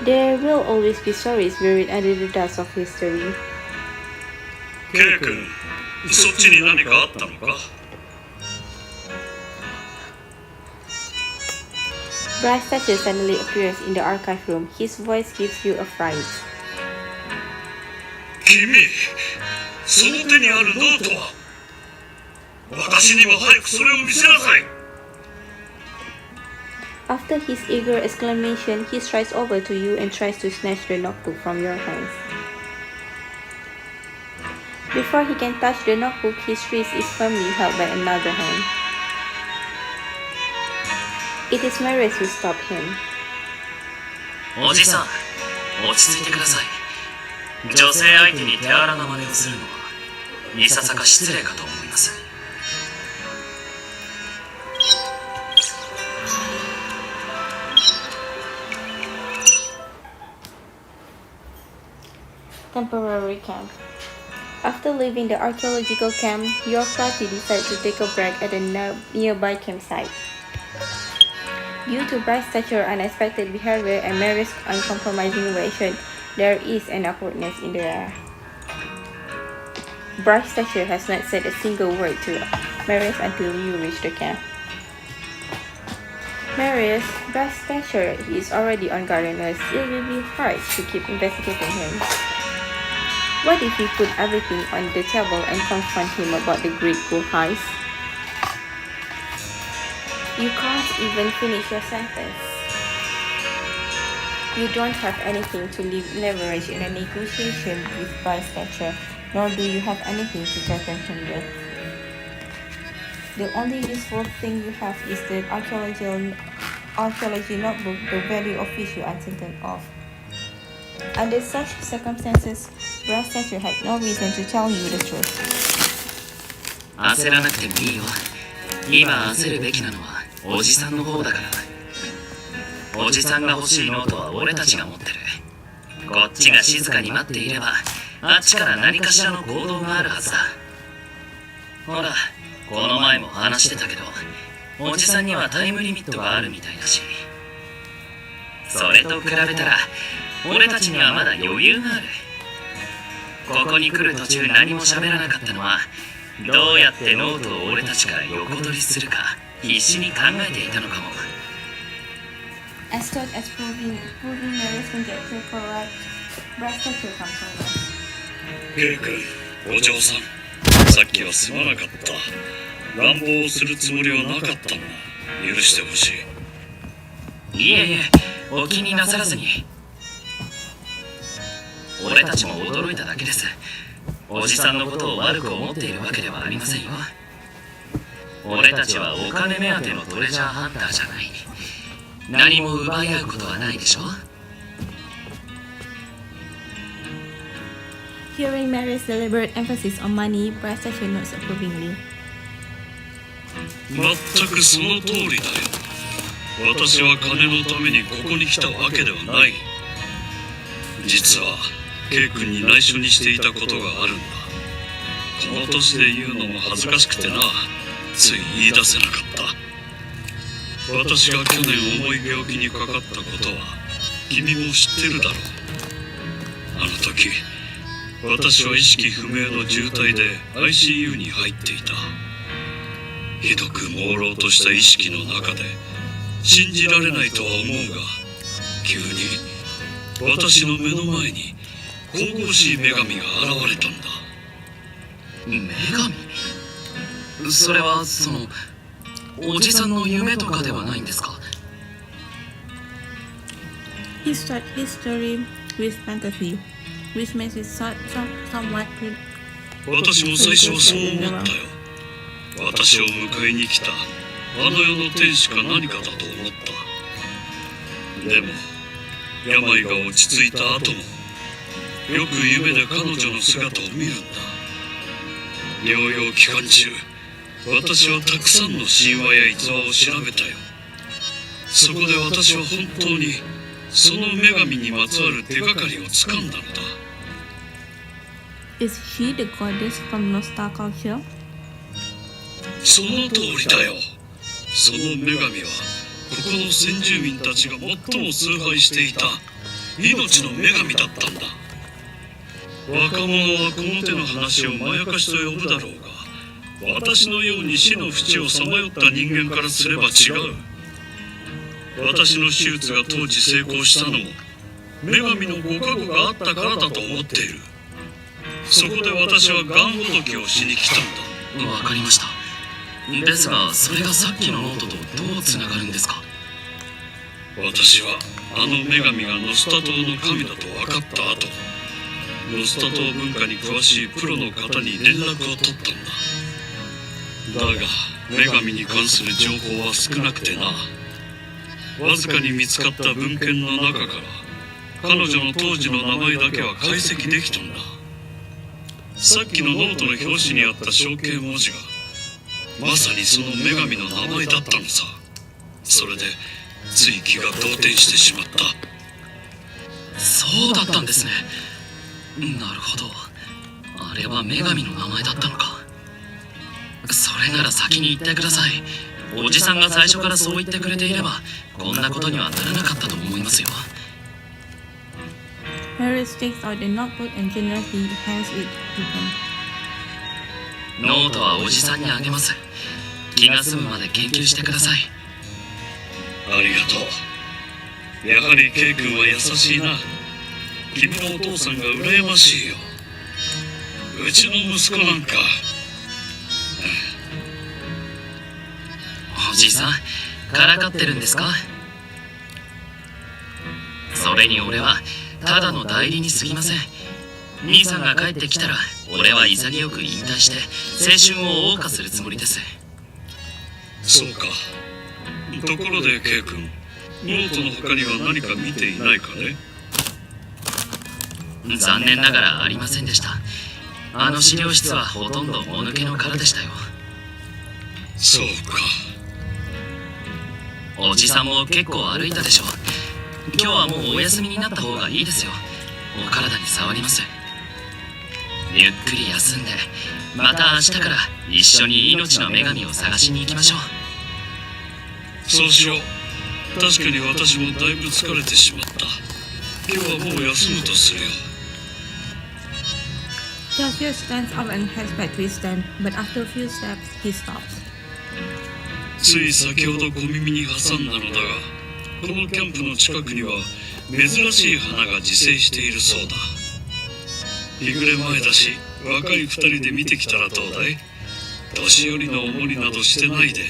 There will always be stories buried under the dust of history. ケイ君、そっちに何かあったのか？ Brass statue suddenly appears in the archive room. His voice gives you a fright. 君、その手にあるノートは？私にも早くそれを見せなさい。After his eager exclamation, he strides over to you and tries to snatch the notebook from your hands. Before he can touch the notebook, his wrist is firmly held by another hand. It is Maris who stopped him. おじさん、落ち着いてください。女性相手に手荒な真似をするのはいささか失礼かと思います。Temporary camp. After leaving the archaeological camp, your party decides to take a break at a nearby campsite. Due to Bryce's stature, unexpected behavior, and Mary's uncompromising reaction, there is an awkwardness in the air. Bryce's stature has not said a single word to Mary's until you reach the camp. Mary's, Bryce's stature is already on guard and it will be hard to keep investigating him. What if we put everything on the table and confront him about the great gold heist? You can't even finish your sentence. You don't have anything to leverage in a negotiation with Bryce Thatcher, nor do you have anything to threaten him with. The only useful thing you have is the archaeology notebook, the value of which you are certain of. Under such circumstances, Bryce Thatcher had no reason to tell you the truth. 焦らなくてもいいよ。今焦るべきなのはおじさんの方だから。おじさんが欲しいノートは俺たちが持ってる。こっちが静かに待っていればあっちから何かしらの行動があるはずだ。ほら、この前も話してたけど、おじさんにはタイムリミットがあるみたいだし、それと比べたら俺たちにはまだ余裕がある。ここに来る途中何も喋らなかったのは、どうやってノートを俺たちから横取りするか必死に考えていたのかも。As good as proving Mary's conjecture correct, Bryce Thatcher comes over. ケイ君、お嬢さん、さっきはすまなかった。乱暴をするつもりはなかったの。許してほしい。いえいえ、お気になさらずに。俺たちも驚いただけです。おじさんのことを悪く思っているわけではありませんよ。俺たちはお金目当てのトレジャーハンターじゃない。何も奪い合うことはないでしょ。Hearing Mary's deliberate emphasis on money, Bryce Thatcher nods approvingly. まったくその通りだよ。私は金のためにここに来たわけではない。実はケイ君に内緒にしていたことがあるんだ。この年で言うのも恥ずかしくてな、つい言い出せなかった。私が去年重い病気にかかったことは君も知ってるだろう。あの時私は意識不明の重体で ICU に入っていた。ひどく朦朧とした意識の中で信じられないとは思うが、急に私の目の前に神々しい女神が現れたんだ。女神？それはおじさんの夢とかではないんですか？ He started his story with fantasy, which makes it somewhat 私も最初はそう思ったよ。私を迎えに来たあの世の天使か何かだと思った。でも病が落ち着いた後もよく夢で彼女の姿を見るんだ。療養期間中、私はたくさんの神話や逸話を調べたよ。そこで私は本当にその女神にまつわる手がかりをつかんだのだ。 Is she the goddess from Nostar culture? その通りだよ。その女神はここの先住民たちが最も崇拝していた命の女神だったんだ。若者はこの手の話をまやかしと呼ぶだろうが、私のように死の淵をさまよった人間からすれば違う。私の手術が当時成功したのも女神のご加護があったからだと思っている。そこで私はがんほどきをしに来たんだ。わかりました。ですが、それがさっきのノートとどうつながるんですか？私はあの女神がノスタ島の神だと分かった後、ノスタ島文化に詳しいプロの方に連絡を取ったんだ。だが女神に関する情報は少なくてな。わずかに見つかった文献の中から彼女の当時の名前だけは解析できたんだ。さっきのノートの表紙にあった象形文字がまさにその女神の名前だったのさ。それでつい気が動転してしまった。そうだったんですね。なるほど。あれは女神の名前だったのか。それなら先に言ってください。おじさんが最初からそう言ってくれていればこんなことにはならなかったと思いますよ。 Paris takes out the notebook and generously hands it to him. ノートはおじさんにあげます。気が済むまで研究してください。ありがとう。やはり K 君は優しいな。君のお父さんが羨ましいよ。うちの息子なんか。おじさん、からかってるんですか？それに俺はただの代理に過ぎません。兄さんが帰ってきたら俺は潔く引退して青春を謳歌するつもりです。そうか。ところで K 君、ノートの他には何か見ていないかね？残念ながらありませんでした。あの資料室はほとんどもぬけの殻でしたよ。そうか。おじさんも結構歩いたでしょ。今日はもうお休みになった方がいいですよ。お体に触ります。ゆっくり休んで、また明日から一緒に命の女神を探しに行きましょう。そうしよう。確かに私もだいぶ疲れてしまった。今日はもう休むとするよ。Delphia stands up and heads back to his stand, but after a few steps, he stops. つい先ほど小耳に挟んだのだが、このキャンプの近くには珍しい花が自生しているそうだ。日暮れ前だし、若い二人で見てきたらどうだい？年寄りのおもりなどしてないで、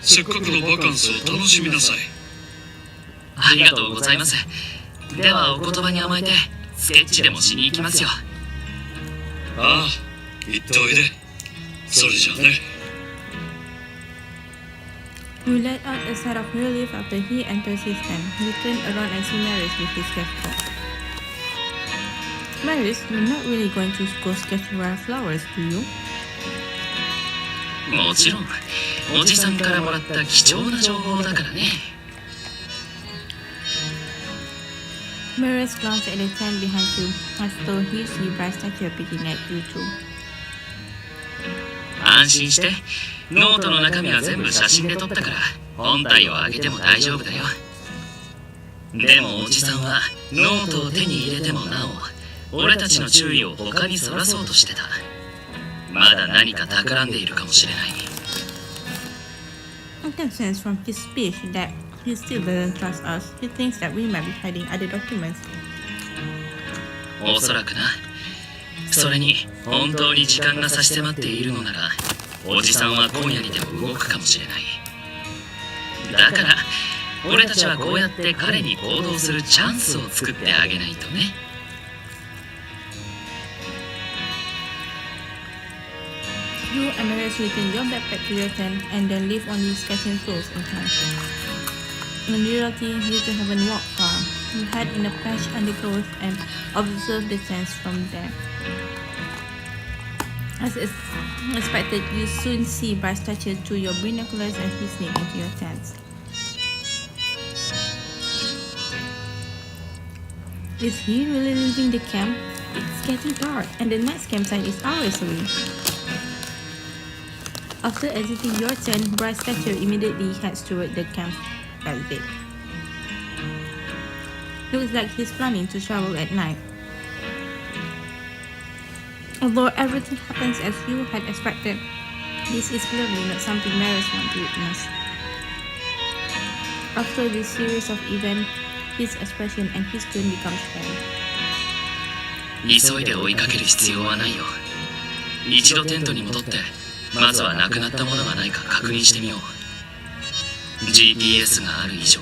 せっかくのバカンスを楽しみなさい。ありがとうございます。ではお言葉に甘えてスケッチでもしに行きますよ。ああ、行っておいで。それじゃあね。He let out a sigh of relief after he enters his tent. He turned around and see Maris with his sketchbook. Maris, you're not really going to go sketch rare flowers, do you? もちろん、おじさんからもらった貴重な情報だからね。Maris glanced at the tent behind you, as though he see bright statue picking at you too. 安心して、ノートの中身は全部写真で撮ったから本体を上げても大丈夫だよ。でもおじさんはノートを手に入れてもなお俺たちの注意を他にそらそうとしてた。まだ何か企んでいるかもしれない。 I can sense from his speech that he still doesn't trust us. He thinks that we might be hiding other documents. おそらくな。それに本当に時間が差し迫っているのならおじさんは今夜にでも動くかもしれない。だから俺たちはこうやって彼に行動するチャンスを作ってあげないとね。You and Maris return your backpack to your tent and then leave only sketching tools in hand. In reality, you two haven't walked far. You hide in a patch undergrowth and observe the tents from there. As is expected, you soon see Bryce statue through your binoculars and he sneaks into your tents. Is he really leaving the camp? It's getting dark and the next campsite is hours away. After exiting your tent, Bryce statue immediately heads toward the camp exit. Looks like he's planning to travel at night. Although everything happens as you had expected, this is clearly not something Maris wants to witness. After this series of events, his expression and his tone becomes calm. 急いで追いかける必要はないよ。一度テントに戻ってまずはなくなったものがないか確認してみよう。 GPS がある以上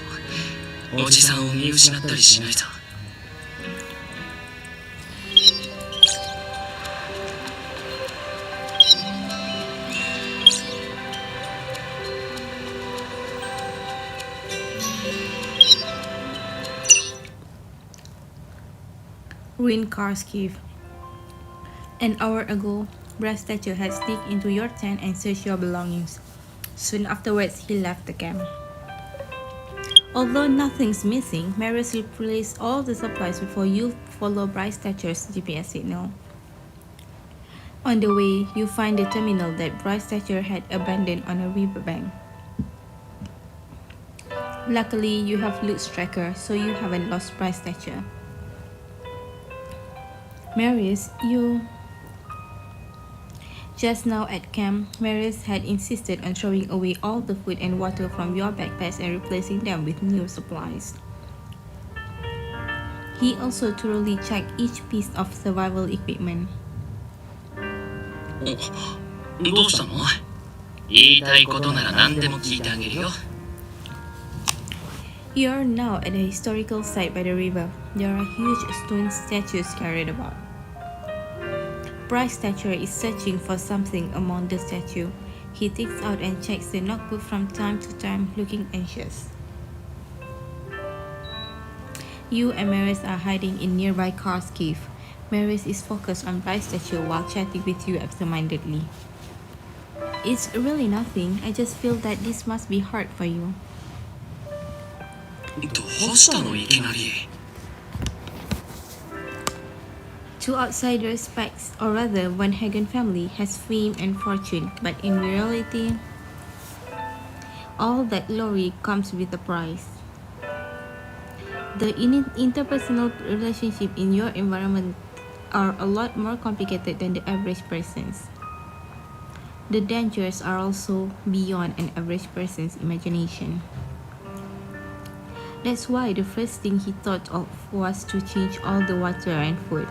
おじさんを見失ったりしないさ。Ruined Car's Cave. An hour ago, Bryce statue had sneaked into your tent and searched your belongings. Soon afterwards, he left the camp. Although nothing's missing, Maris will place all the supplies before you follow Bryce statue's GPS signal. On the way, you find the terminal that Bryce statue had abandoned on a riverbank. Luckily, you have Luke's tracker, so you haven't lost Bryce statue. Maris, you... Just now at camp, Maris had insisted on throwing away all the food and water from your backpacks and replacing them with new supplies. He also thoroughly checked each piece of survival equipment. どうしたの？言いたいことなら何でも聞いてあげるよ。 You are now at a historical site by the river. There are huge stone statues carried about. Bryce statue is searching for something among the statue. He takes out and checks the notebook from time to time, looking anxious. You and Maris are hiding in nearby Car's Cave. Maris is focused on Bryce statue while chatting with you absentmindedly. It's really nothing. I just feel that this must be hard for you. どうしたのいきなり。 To outsiders, Pax, or rather Van Hagen family, has fame and fortune, but in reality, all that glory comes with a price. The interpersonal relationship in your environment are a lot more complicated than the average person's. The dangers are also beyond an average person's imagination. That's why the first thing he thought of was to change all the water and food.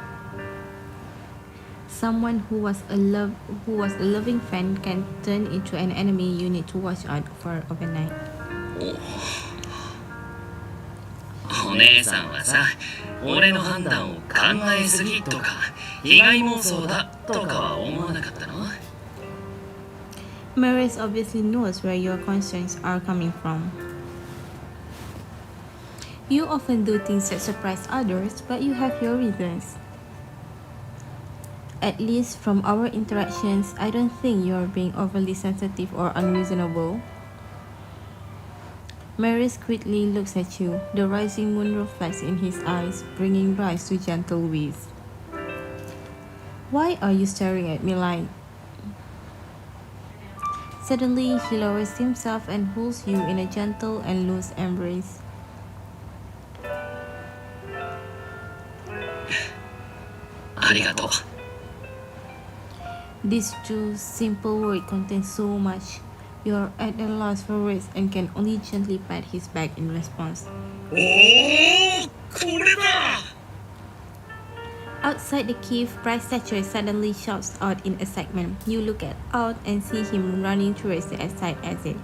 Someone who was a loving friend can turn into an enemy you need to watch out for overnight. お姉さんはさ、俺の判断を考えすぎとか被害妄想だとかは思わなかったの？ Maris obviously knows where your concerns are coming from. You often do things that surprise others, but you have your reasons. At least from our interactions, I don't think you are being overly sensitive or unreasonable. Maris quickly looks at you. The rising moon reflects in his eyes, bringing Bryce to gentle ways. Why are you staring at me like... Suddenly, he lowers himself and holds you in a gentle and loose embrace. ありがとう。 These two simple words contain so much. You're at a loss for words and can only gently pat his back in response. おお、これだ。 Outside the cave, Bright Statue suddenly shouts out in excitement. You look out and see him running towards the side exit.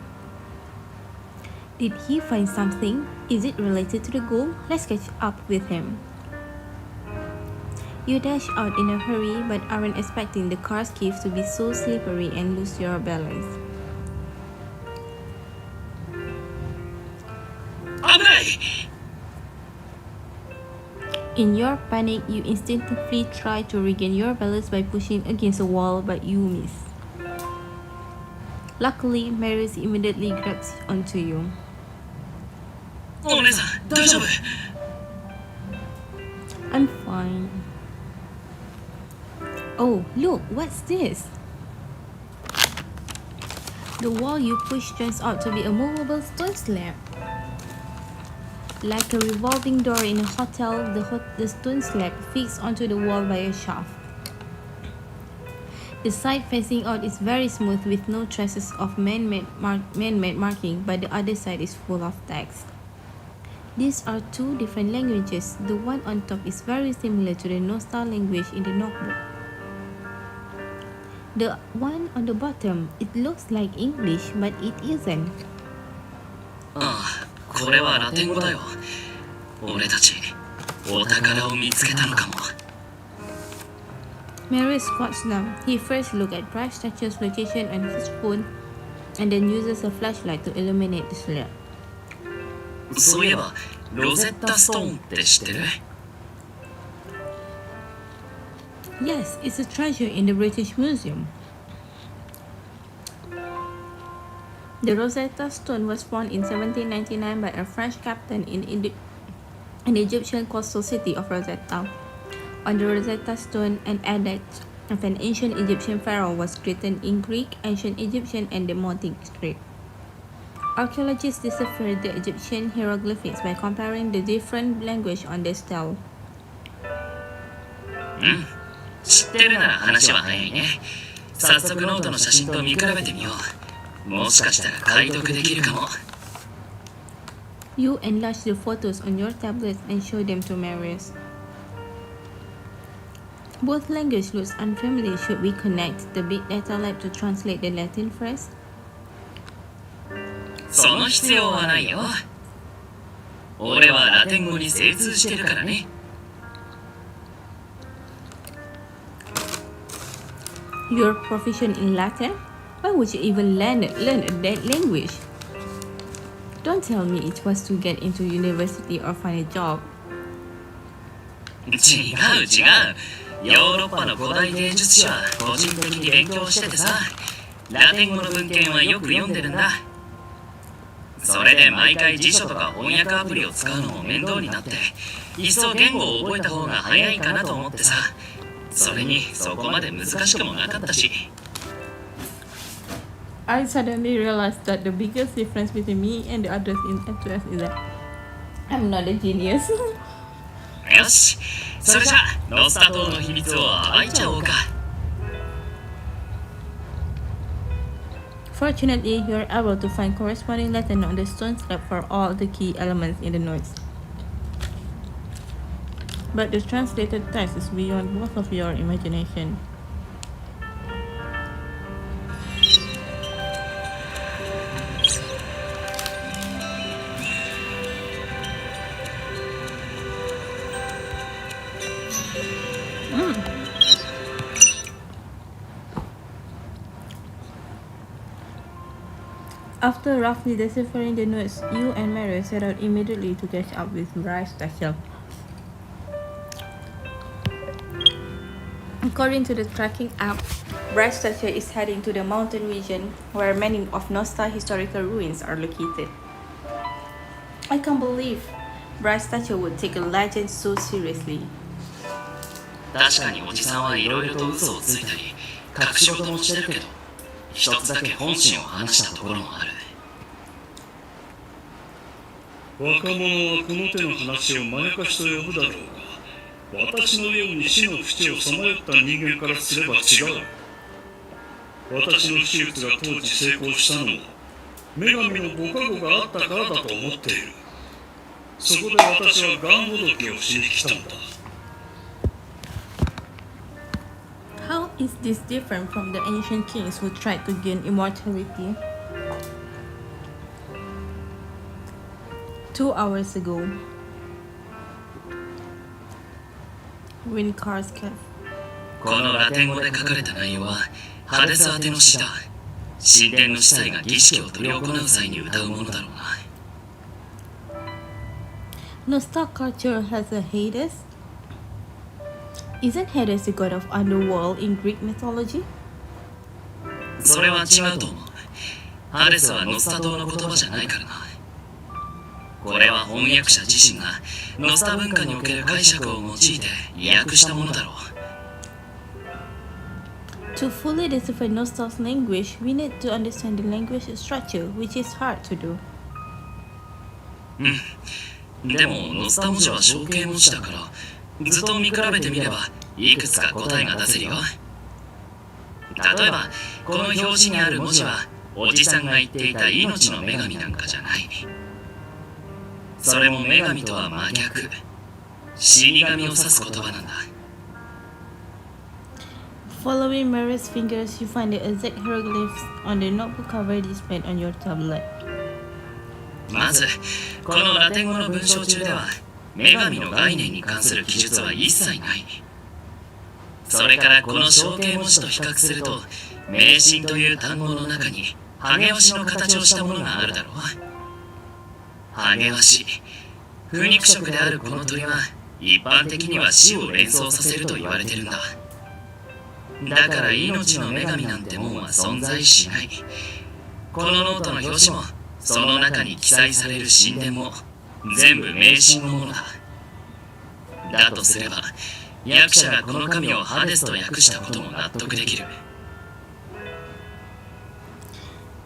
Did he find something? Is it related to the goal? Let's catch up with him. You dash out in a hurry but aren't expecting the car's cave to be so slippery and lose your balance. 危ない。 In your panic, you instinctively try to regain your balance by pushing against a wall, but you miss. Luckily, Marius immediately grabs onto you. お姉さん、大丈夫？ I'm fine. Oh, look, what's this? The wall you push turns out to be a movable stone slab. Like a revolving door in a hotel, the stone slab fixed onto the wall by a shaft. The side facing out is very smooth with no traces of man-made marking, but the other side is full of text. These are two different languages. The one on top is very similar to the Nostar language in the notebook. The one on the bottom, it looks like English, but it isn't. ああ、これはラテン語だよ。俺たち、お宝を見つけたのかも。Marius squats down. He first looks at Bright Statue's location on his phone and then uses a flashlight to illuminate the slab. そういえば、ロゼッタストーンって知ってる？ Yes, it's a treasure in the British Museum. The Rosetta Stone was found in 1799 by a French captain in an Egyptian coastal city of Rosetta. On the Rosetta Stone, an edict of an ancient Egyptian pharaoh was written in Greek, Ancient Egyptian, and Demotic script. Archaeologists deciphered the Egyptian hieroglyphics by comparing the different language on the stele. 知ってるなら話は早いね。早速ノートの写真と見比べてみよう。もしかしたら解読できるかも。You enlarge the photos on your tablets and show them to Marius. Both languages look unfamiliar. Should we connect the big data lab to translate the Latin first? その必要はないよ。俺はラテン語に精通してるからね。You're proficient in Latin? Why would you even learn that language? Don't tell me it was to get into university or find a job. 違う違う。ヨーロッパの古代芸術史は個人的に勉強しててさ、ラテン語の文献はよく読んでるんだ。それで毎回辞書とか翻訳アプリを使うのも面倒になって、いっそ言語を覚えた方が早いかなと思ってさ、それにそこまで難しくもなかったし。I suddenly realized that the biggest difference between me and the others in S2S is that I'm not a genius. よし、それじゃあノスタ島の秘密を暴いちゃおうか。Fortunately, you're able to find corresponding Latin on the stone slab for all the key elements in the notes. But the translated text is beyond both of your imagination. After roughly deciphering the notes, you and Mary set out immediately to catch up with Bright Statue. According to the tracking app, Bright Statue is heading to the mountain region where many of Nostar historical ruins are located. I can't believe Bright Statue would take a legend so seriously. 確かにおじさんはいろいろと嘘をついたり隠し事もしてるけど、一つだけ本心を話したところもある。若者はこの手の話をまやかしと呼ぶだろうが、私のように死の淵をさまよった人間からすれば違う。私の手術が当時成功したのは女神のご加護があったからだと思っている。そこで私はがんほどきをしに来たんだ。 How is this different from the ancient kings who tried to gain immortality? 2 hours ago, Wincar's Cafe. このラテン語で書かれた内容はハデス宛ての詩だ。神殿の司祭が儀式を執り行う際に歌うものだろうな。No star culture has a Hades. Isn't Hades the god of underworld in Greek mythology? それは違うと思う。ハデスはノスタ島の言葉じゃないからな。これは翻訳者自身がノスタ文化における解釈を用いて意訳したものだろう。To fully decipher Nostal's language, we need to understand the language structure, which is hard to do. でもノスタ文字は象形文字だから図と見比べてみればいくつか答えが出せるよ。例えばこの表示にある文字はおじさんが言っていた命の女神なんかじゃない。それも女神とは真逆、死神を指す言葉なんだ。Following Mary's fingers, you find the exact hieroglyphs on the notebook cover displayed on your tablet. まずこのラテン語の文章中では女神の概念に関する記述は一切ない。それからこの象形文字と比較すると迷信という単語の中にハゲワシの形をしたものがあるだろう。ハゲワシ、腐肉食であるこの鳥は一般的には死を連想させると言われてるんだ。だから命の女神なんてもんは存在しない。このノートの表紙もその中に記載される神殿も全部迷信のものだ。だとすれば訳者がこの神をハデスと訳したことも納得できる。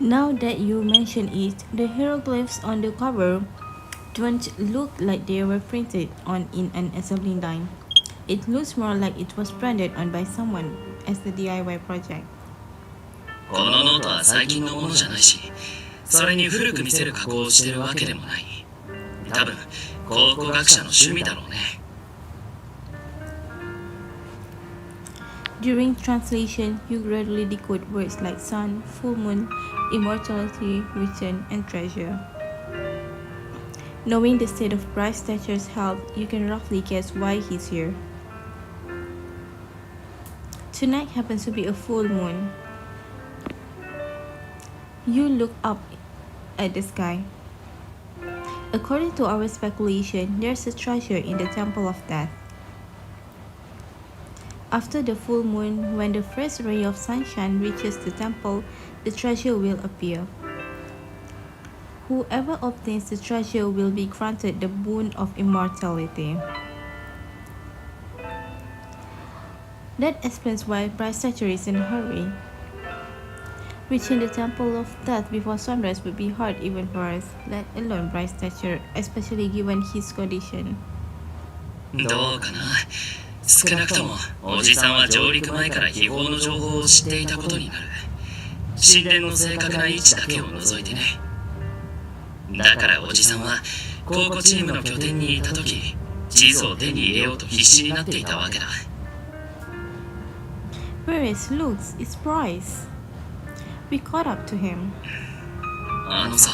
Now that you mention it, the hieroglyphs on the cover don't look like they were printed on in an assembly line. It looks more like it was branded on by someone as a DIY project. このノートは最近のものじゃないし、それに古く見せる加工をしてるわけでもない。多分考古学者の趣味だろうね。During translation, you gradually decode words like sun, full moon, immortality, return, and treasure. Knowing the state of Bryce Thatcher's health, you can roughly guess why he's here. Tonight happens to be a full moon. You look up at the sky. According to our speculation, there's a treasure in the Temple of Death. After the full moon, when the first ray of sunshine reaches the temple, the treasure will appear. Whoever obtains the treasure will be granted the boon of immortality. That explains why Bryce Thatcher is in a hurry. Reaching the Temple of Death before sunrise would be hard even for us, let alone Bryce Thatcher, especially given his condition. どうかな。少なくともおじさんは上陸前から秘宝の情報を知っていたことになる。神殿の正確な位置だけを除いてね。だからおじさんは考古チームの拠点にいた時、地図を手に入れようと必死になっていたわけだ。Whereas looks, it's Bryce. We caught up to him. あのさ、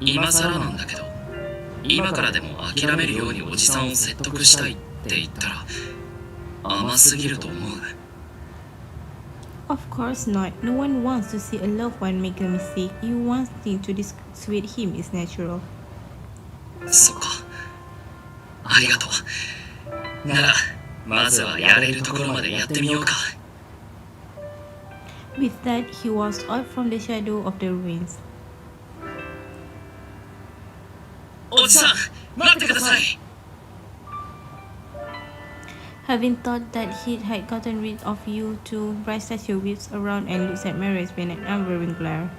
今更なんだけど、今からでも諦めるようにおじさんを説得したいって言ったら甘すぎると思う。Of course not. No one wants to see a loved one make a mistake. You wanting to dissuade him is natural. そっか。ありがとう。なら、まずはやれるところまでやってみようか。With that, he was out from the shadow of the ruins. おじさん、待ってください。Having thought that he had gotten rid of you two, bright statue whips around and looks at Marius with an unwavering glare.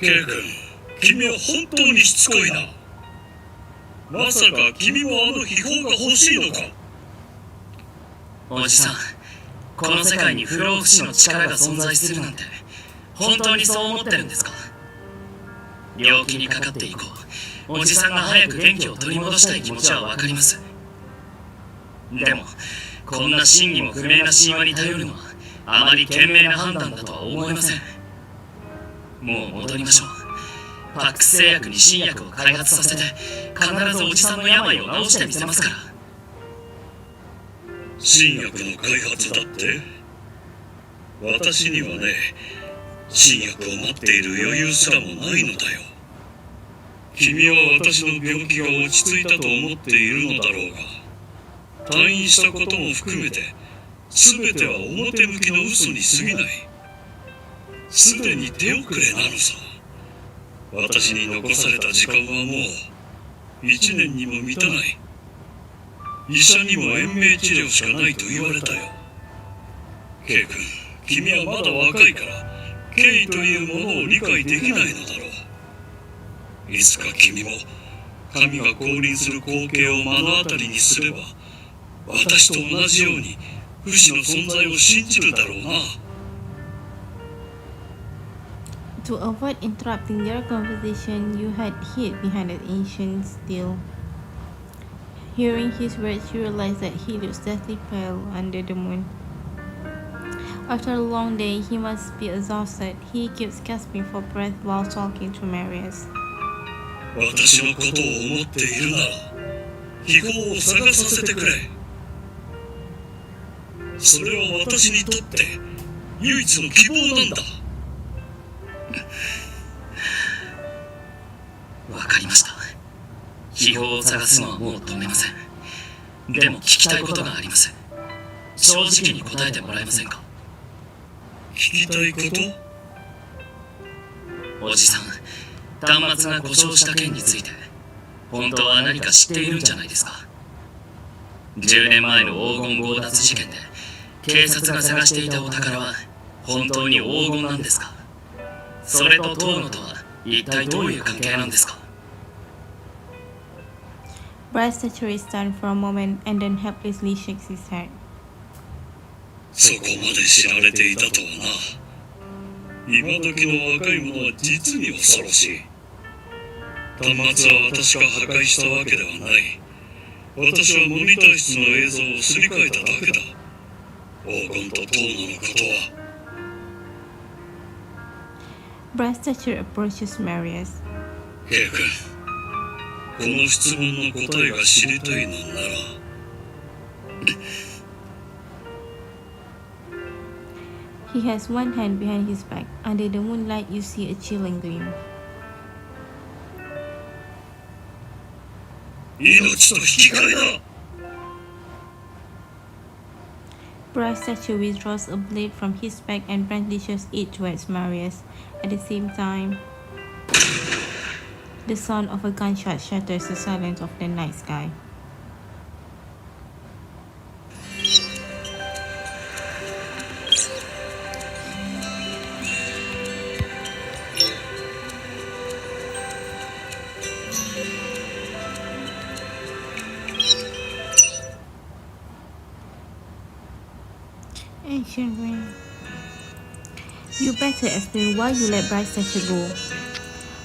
K 君、君は本当にしつこいな。まさか君もあの秘宝が欲しいのか。おじさん、この世界に不老不死の力が存在するなんて本当にそう思ってるんですか。病気にかかって以降、おじさんが早く元気を取り戻したい気持ちはわかります。でもこんな真偽も不明な神話に頼るのはあまり賢明な判断だとは思えません。もう戻りましょう。パックス製薬に新薬を開発させて必ずおじさんの病を治してみせますから。新薬の開発だって。私にはね、新薬を待っている余裕すらもないのだよ。君は私の病気が落ち着いたと思っているのだろうが、退院したことも含めて全ては表向きの嘘に過ぎない。すでに手遅れなのさ。私に残された時間はもう1年にも満たない。医者にも延命治療しかないと言われたよ。K 君、君はまだ若いから敬意というものを理解できないのだろう。いつか君も神が降臨する光景を目の当たりにすれば、私と同じように不死の存在を信じるだろうな。To avoid interrupting their conversation, you had hid behind an ancient steel. Hearing his words, you realized that he looks deathly pale under the moon. After a long day, he must be exhausted. He keeps gasping for breath while talking to Marius. 私のことを思っているなら、秘宝を探させてくれ。それは私にとって唯一の希望なんだ。わかりました。秘宝を探すのはもう止めません。でも聞きたいことがあります。正直に答えてもらえませんか。聞きたいこと？おじさん、端末が故障した件について本当は何か知っているんじゃないですか。10年前の黄金強奪事件で警察が探していたお宝は本当に黄金なんですか。それと遠野とは一体どういう関係なんですか。Bright statue is stunned for a moment and then helplessly shakes his head. そこまで知られていたとはな。今時の若い者は実に恐ろしい。端末は私が破壊したわけではない。私はモニター室の映像をすり替えただけだ。黄金と遠野のことは。Bright statue approaches Marius. K 君、この質問の答えが知りたいのなら。He has one hand behind his back. Under the moonlight, you see a chilling gleam. 命と引き換えだ。Bright statue withdraws a blade from his back and brandishes it towards Marius. At the same time, the sound of a gunshot shatters the silence of the night sky. Ancient Ring. You better explain why you let Bright Statue go.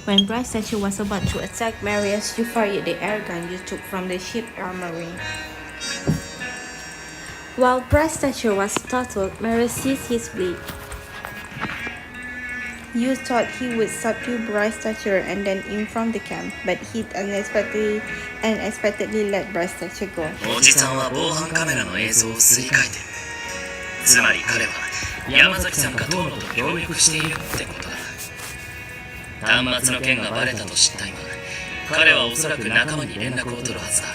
When Bright Statue was about to attack Marius, you fired the air gun you took from the ship armory. While Bright Statue was startled, Marius seized his blade. You thought he would subdue Bright Statue and then inform the camp, but he unexpectedly let Bright Statue go. おじさんは防犯カメラの映像をすり替えてる。つまり彼は山崎さんが遠野と協力しているってことだ。端末の件がバレたと知った今、彼はおそらく仲間に連絡を取るはずだ。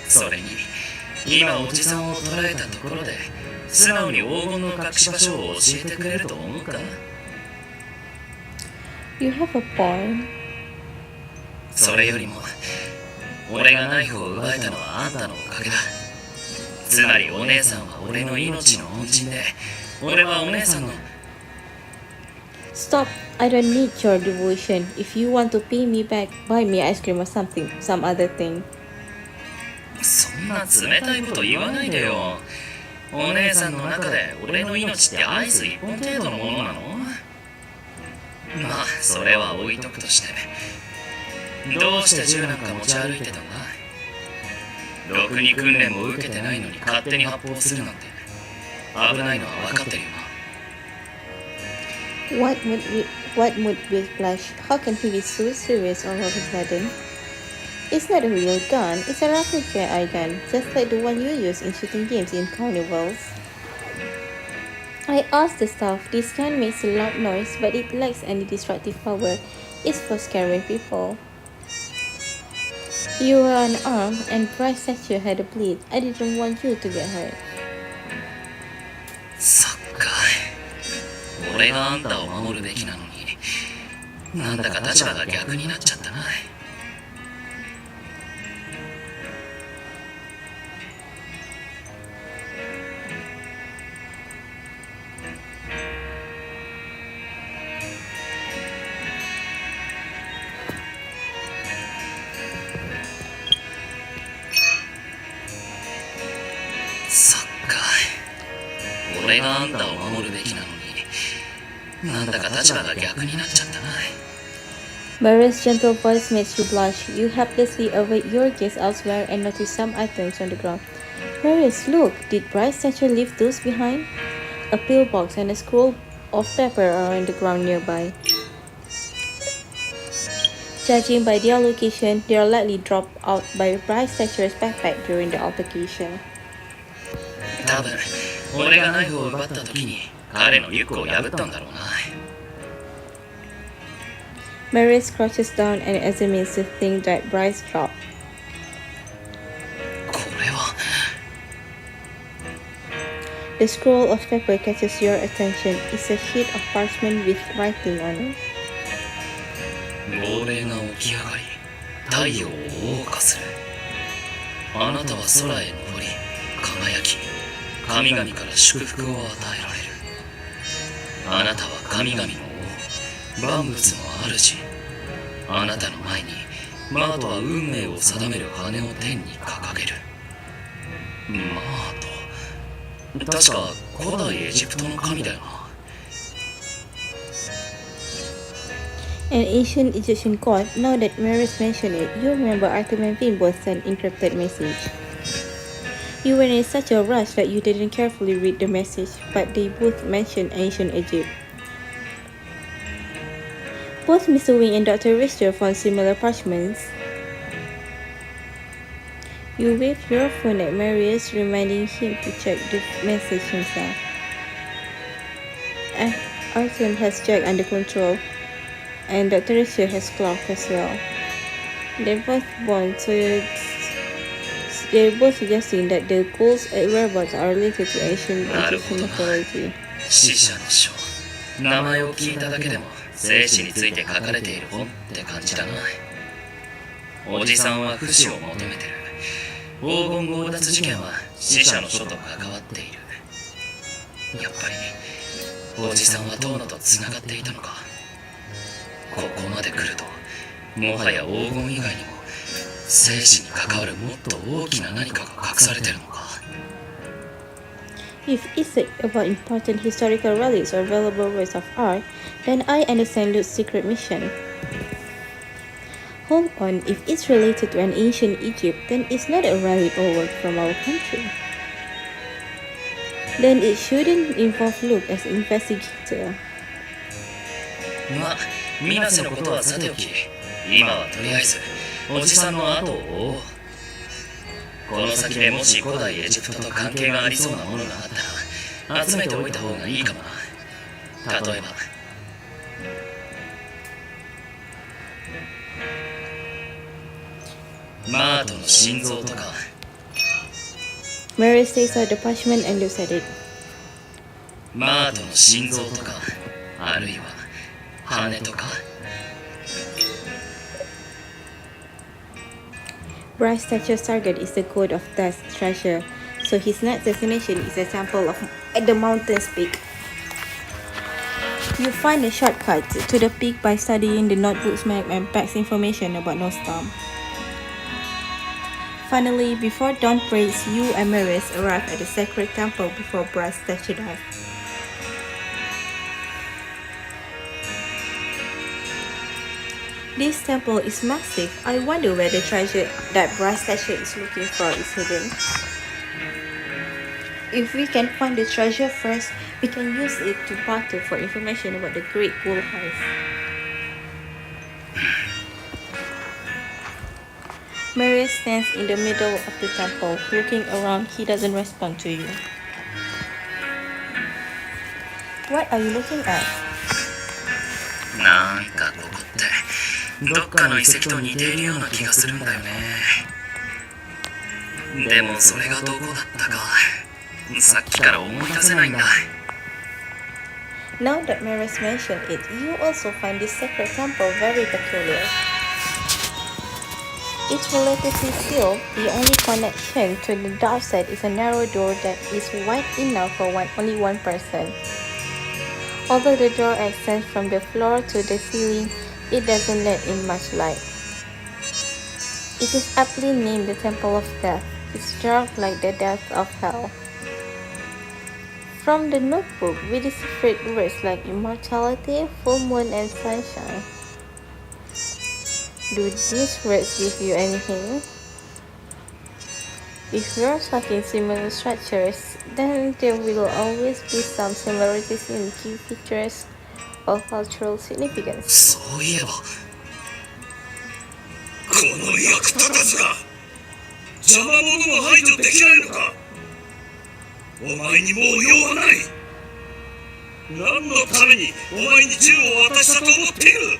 それに今おじさんを捕らえたところで素直に黄金の隠し場所を教えてくれると思うか。 You have a point. それよりも俺がナイフを奪えたのはあんたのおかげだ。つまりお姉さんは俺の命の恩人で、俺はお姉さんの。 Stop. I don't need your devotion. If you want to pay me back, buy me ice cream or something, some other thing. そんな冷たいこと言わないでよ。お姉さんの中で俺の命ってアイス1本程度のものなの？まあそれは置いとくとして、どうして銃なんか持ち歩いてたんだ？ろくに訓練も受けてないのに勝手に発砲するなんて危ないのは分かってるよな。 What mood with Blush? How can he be so serious all of a sudden? It's not a real gun, it's a replica eye gun, just like the one you use in shooting games in carnivals. I asked the staff, this gun makes a loud noise, but it lacks any destructive power. It's for scaring people. You were unarmed, and Bryce said you had a bleed. I didn't want you to get hurt. そっか。俺があんたを守るべきなのに、なんだか立場が逆になっちゃったな。そっか。俺があんたを守るべきなのに、なんだか立場が逆になっちゃったな。 Maria's gentle voice makes you blush. You helplessly avert your gaze elsewhere and notice some items on the ground. Marius, look! Did Bryce statue leave those behind? A pillbox and a scroll of paper are on the ground nearby. Judging by their location, they are likely dropped out by Bryce statue's backpack during the altercation. 多分俺がナイフを奪った時に彼のリュックを破ったんだろうな。 Marius crouches down and examines the thing that Bryce dropped. これは The scroll of paper catches your attention. It's a sheet of parchment with writing on it. 亡霊が起き上がり太陽を謳歌する。あなたは空へ昇り輝き、神々から祝福を与えられる。あなたは神々の王、万物の主。あなたの前にマートは運命を定める羽を天に掲げる。マート、確か古代エジプトの神だよな。 An ancient Egyptian god. Now that Marius mentioned it, you remember Arthur and Finn both sent encrypted message. You were in such a rush that you didn't carefully read the message, but they both mentioned ancient Egypt. Both Mr. Wing and Dr. Richter found similar parchments. You waved your phone at Marius, reminding him to check the message himself. Arthur has Jack under control, and Dr. Richter has Clark as well. They're both born, so they're both suggesting that the ghouls at whereabouts are related to ancient Egyptian mythology. 死者の書、名前を聞いただけでも生死について書かれている本って感じだな。おじさんは不死を求めてる。黄金強奪事件は死者の書と関わっている。やっぱりおじさんは遠野とつながっていたのか。ここまで来るともはや黄金以外にも生死に関わるもっと大きな何かが隠されてるのか。 If it's about important historical relics or valuable works of art, then I understand Luke's secret mission. Hold on, if it's related to an ancient Egypt, then it's not a relic or work from our country. Then it shouldn't involve Luke as investigator. まあ、水瀬のことはさておき、今はとりあえずおじさんの後を追おう。この先でもし古代エジプトと関係がありそうなものがあったら集めておいた方がいいかもな。例えばマートの心臓とか。 Marius takes out the parchment and looks at it. マートの心臓とか、あるいは羽とか。Brass statue's target is the god of death treasure, so his next destination is a temple at the mountain's peak. You find a shortcut to the peak by studying the notebook's map and packs information about Nostam. Finally, before dawn breaks, you and Maris arrive at the sacred temple before Brass statue dies. This temple is massive. I wonder where the treasure that Brass statue is looking for is hidden. If we can find the treasure first, we can use it to battle for information about the Great Wolf Heist. Maris stands in the middle of the temple. Looking around, he doesn't respond to you. What are you looking at? なんかここってどっかの遺跡と似ているような気がするんだよね。でもそれがどこだったかさっきから思い出せないんだ。 Now that Maris mentioned it, you also find this sacred temple very peculiar. It's relatively sealed. The only connection to the dark side is a narrow door that is wide enough for only one person. Although the door extends from the floor to the ceiling, it doesn't let in much light. It is aptly named the Temple of Death. It's dark like the depths of hell. From the notebook, we deciphered words like immortality, full moon, and sunshine. Do these words give you any hint? If you're talking similar structures, then there will always be some similarities in key features or cultural significance. そういえばこの役立たずが邪魔者を排除できないのか。お前にもう用はない。何のためにお前に銃を渡したと思っている。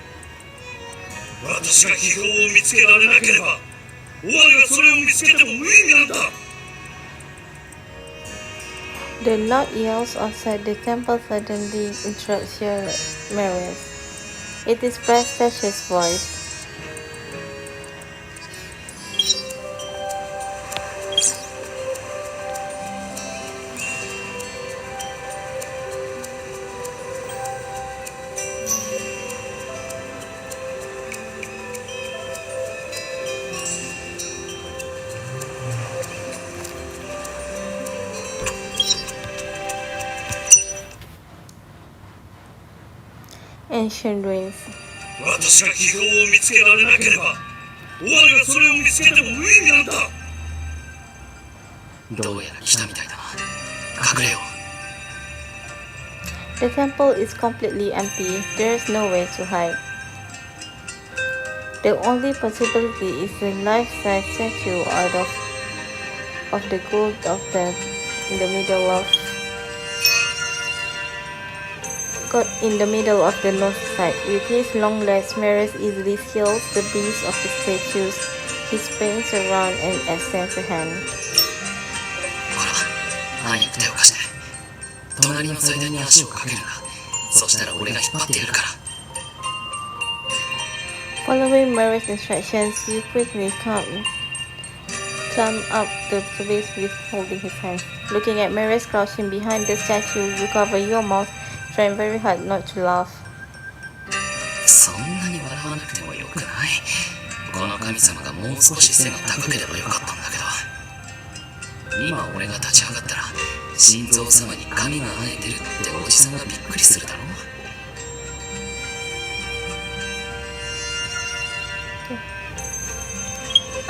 私が秘宝を見つけられなければお前がそれを見つけても無意味なんだ。 The loud yells outside the temple suddenly interrupt your Maris. It is Brass Statue's voice. Ancient ruins. 私が秘宝を見つけられなければお前がそれを見つけても無意味なんだ。どうやら来たみたいだな。隠れよう。 The temple is completely empty. There is no way to hide. The only possibility is a life-size statue of the god of death in the middle of the north side. With his long legs, Maris easily scales the base of the statues. He spins around and extends a hand. ほら、早く手を貸して。隣の祭壇に足をかけるな。そしたら俺が引っ張ってやるから。 Following Maris' instructions, you quickly climb up the base with holding his hands. Looking at Maris crouching behind the statue, you cover your mouth, trying very hard not to laugh. そんなに笑わなくてもよくない。この神様がもう少し背が高ければよかったんだけど。今俺が立ち上がったら心臓様に神が生えてるっておじさんがびっくりするだろう。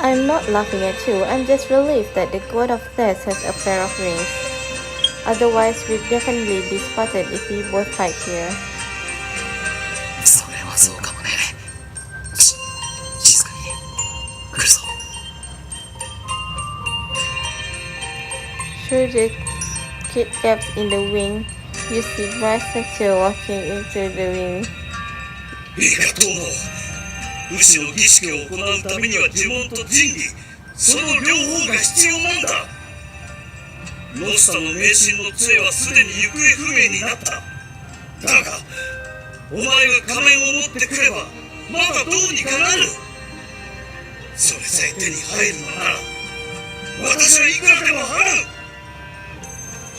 I'm not laughing at you, I'm just relieved that the god of death has a pair of wings. Otherwise, we'd definitely be spotted if we both hide here. それはそうかもね。静かに来るぞ。 Through the gaps in the wing, you see Brass statue walking into the wing. いいか友、武士の儀式を行うためには呪文と仁義、その両方が必要なんだ。ノスタの迷信の杖はすでに行方不明になった。だがお前が仮面を持ってくればまだどうにかなる。それさえ手に入るのなら私はいくらでも払う。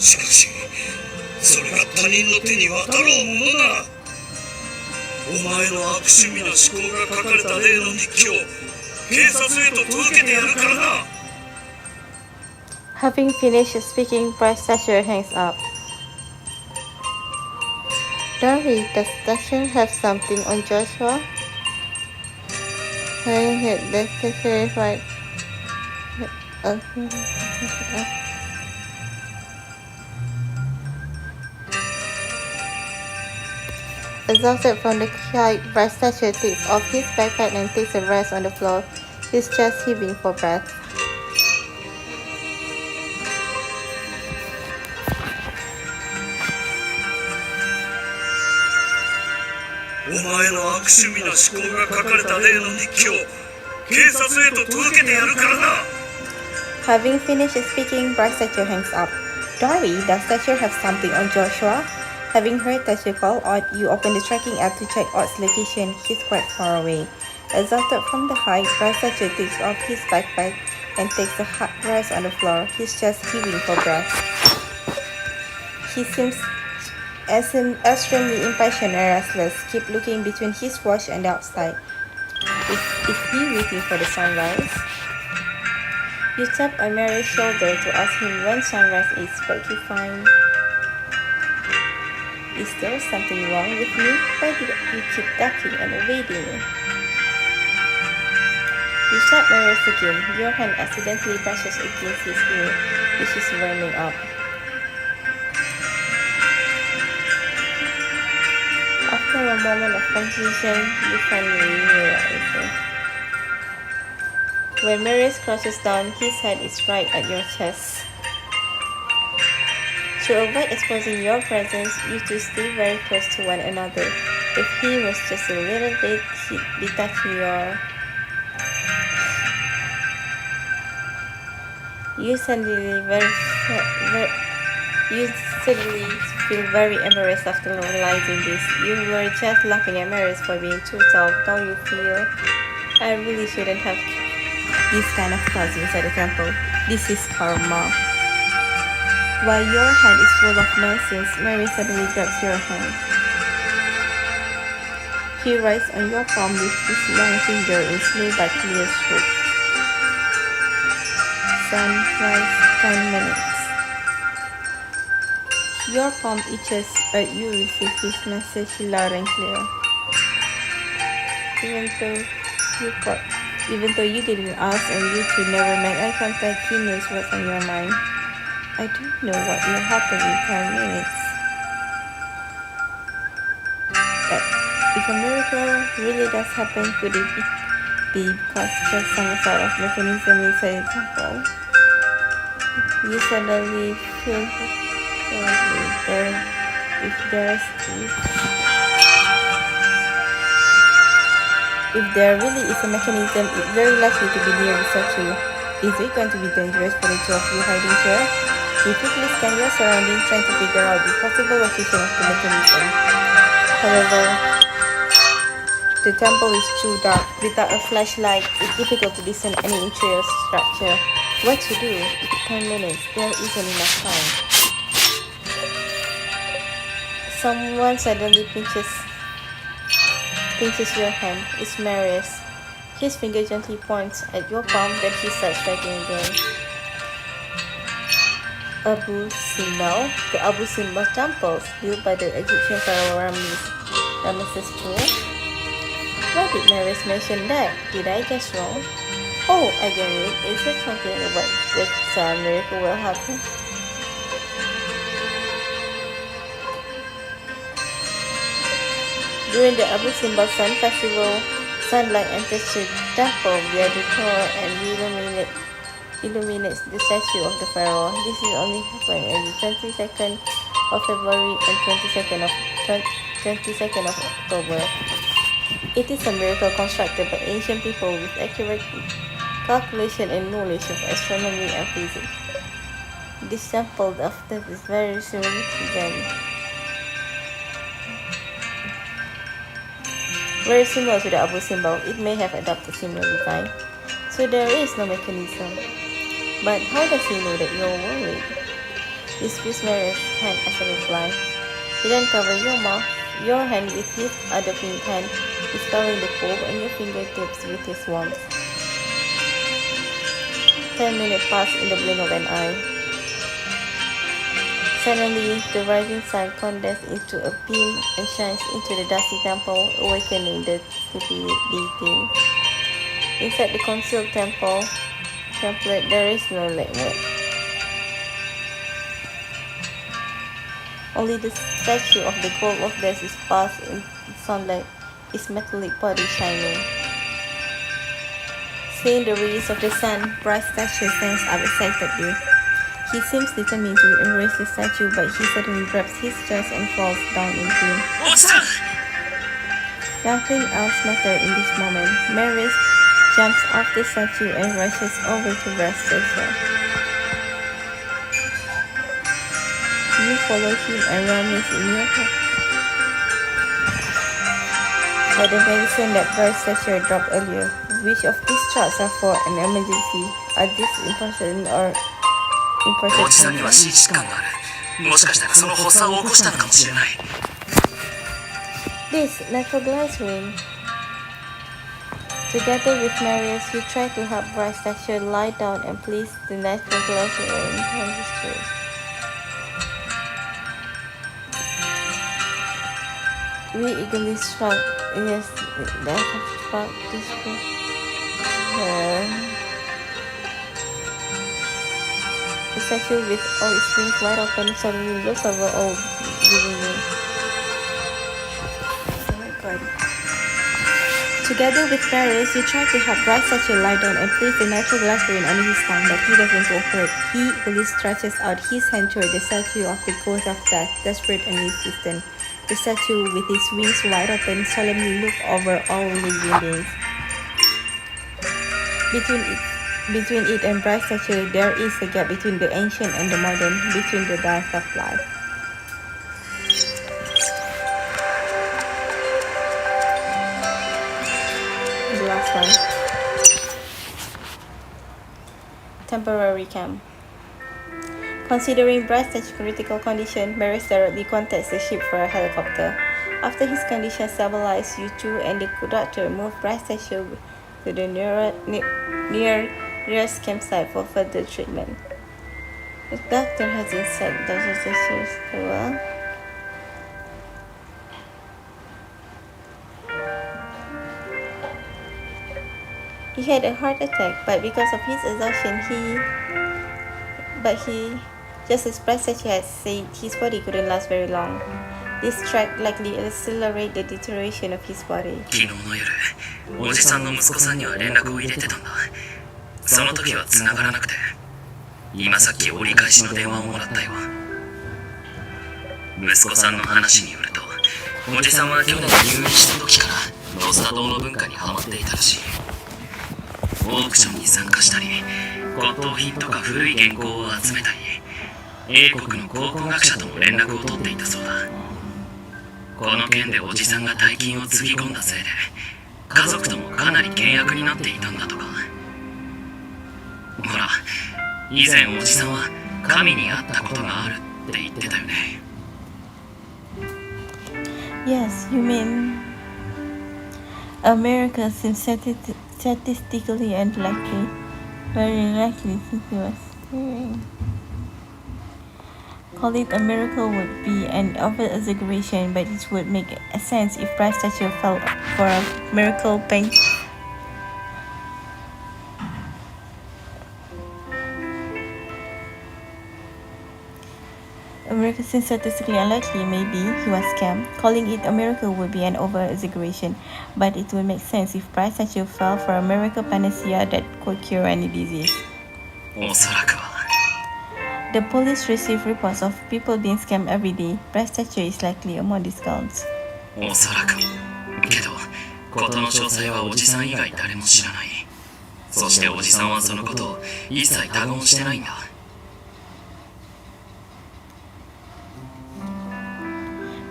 しかしそれが他人の手に渡ろうものなら、お前の悪趣味な思考が書かれた例の日記を警察へと届けてやるからな。 Having finished speaking, Bryce Thatcher hangs up. Dory, does Thatcher have something on Joshua? Having heard that Thatcher is right. Exhausted from the hike, Bryce Thatcher takes off his backpack and takes a rest on the floor, his chest heaving for breath. お前の悪趣味な思考が書かれた例の日記を警察へと届けてやるからな。 Having finished speaking, Bryce Thatcher hangs up. Dory, does Thatcher have something on Joshua? Having heard Thatcher call Odd, you open the tracking app to check Odd's location. He's quite far away. Exhausted from the hike, Bryce Thatcher takes off his backpack and takes a hard rest on the floor, his chest heaving for breath. He seems extremely impatient and restless, keep looking between his watch and the outside. Is he waiting for the sunrise? You tap on Mary's shoulder to ask him when sunrise is, but you find... Is there something wrong with me? Why do you keep ducking and evading me? You tap Mary's again. Your hand accidentally brushes against his ear, which is warming up. After a moment of confusion, you finally realize it. When Marius crouches down, his head is right at your chest. To avoid exposing your presence, you two stay very close to one another. If he was just a little bit, he'd be touching your... You suddenly feel very embarrassed after realizing this. You were just laughing at Marius for being too tall. Don't you feel? I really shouldn't have this kind of thoughts inside the temple. This is karma. While your hand is full of nonsense, Mary suddenly grabs your hand. He writes on your palm with his long finger in slow but clear strokes. Sunrise, 10 minutes. Your palm itches, but you receive his message loud and clear. Even though you didn't ask and you two never made eye contact, he knows what's on your mind. I don't know what will happen in 10 minutes. If a miracle really does happen, could it be because there's some sort of mechanism inside the temple? You suddenly feel if there really is a mechanism, it's very likely to be near research. Is it going to be dangerous for the two of you hiding here? You quickly scan your surroundings trying to figure out the possible location of the mechanism. However, the temple is too dark. Without a flashlight, it's difficult to discern any interior structure. What to do? 10 minutes. There isn't enough time. Someone suddenly pinches your hand. It's Marius. His finger gently points at your palm, then he starts writing again. Abu Simbel, the Abu Simbel temples built by the Egyptian pharaoh Ramesses II. Why did Marius mention that? Did I guess wrong? Oh, I get it. Is it something about that miracle will happen? During the Abu Simbel Sun Festival, sunlight enters the temple via the door and illuminates the statue of the pharaoh. This is only happening on the 22nd of February and 22nd of October. It is a miracle constructed by ancient people with accurate calculation and knowledge of astronomy and physics. This temple of death is very soon then. Very similar to the Abu Simbel, it may have adopted similar design. So there is no mechanism. But how does he know that you're worried? Disputes Mary's hand as a reply. He then covers your hand with his other pink hand, dispelling the cold on your fingertips with his warmth. 10 minutes pass in the blink of an eye. Suddenly, the rising sun condenses into a beam and shines into the dusty temple, awakening the sleepy deity. Inside the concealed template, there is no light. Only the statue of the god of death is passed in sunlight, its metallic body shining. Seeing the rays of the sun, bright statue stands up excitedly. He seems determined to embrace the statue, but he suddenly grabs his chest and falls down in pain. Nothing else matters in this moment. Maris jumps off the statue and rushes over to Brad's statue. You follow him and Ramis in your car. But the medicine that Brad's statue dropped earlier. Which of these charts are for an emergency? Are these important or おじさんには心疾患がある。もしかしたらその発作を起こしたのかもしれない。This natural glass ring. Together with Marius, you try to help Bryce statue lie down and place the natural glass ring on his face. We eagerly struck. Yes, that have struck this way. The statue with all its wings wide open suddenly looks over all living room. Oh my god. Together with Paris, you try to help Bryce statue lie down and place the natural glass ring under his tongue, but he doesn't cooperate. He eagerly stretches out his hand toward the statue of the ghost of death, desperate and insistent. The statue, with its wings wide open, solemnly looks over all living beings. Between it and Bryce's statue, there is a gap between the ancient and the modern, between the death of life. The last one. Temporary camp. Considering Bryce's statue's critical condition, Maris directly contacts the ship for a helicopter. After his condition stabilizes, you two and the conductor move Bryce's statue to the nearest campsite for further treatment. The doctor has said Dr. Statue's well. He had a heart attack, but because of his exhaustion, just as Bryce's statue had said, his body couldn't last very long. This track likely accelerated the deterioration of his body. 昨日の夜、おじさんの息子さんには連絡を入れてたんだ。その時は繋がらなくて、今さっき折り返しの電話をもらったよ。息子さんの話によると、おじさんは去年入院した時からノスタ島の文化にハマっていたらしい。オークションに参加したり、骨董品とか古い原稿を集めたり、英国の考古学者とも連絡を取っていたそうだ。この件でおじさんが大金をつぎ込んだせいで、家族ともかなり険悪になっていたんだとか。ほら、以前おじさんは神に会ったことがあるって言ってたよね。Yes, you mean America seems statistically unlikely, very likely since he was hearing. Call it a miracle would be an over-exaggeration, but it would make sense if Bryce's statue fell for a miracle bank. America seems statistically unlikely, maybe he was scammed. Calling it a miracle would be an over-exaggeration, but it would make sense if Bryce's statue fell for a miracle panacea that could cure any disease. おそらくは。The police receive reports of people being scammed every day. Bryce's statue is likely among these counts. おそらく。けど、事の詳細はおじさん以外誰も知らない。そしておじさんはそのことを一切他言してないんだ。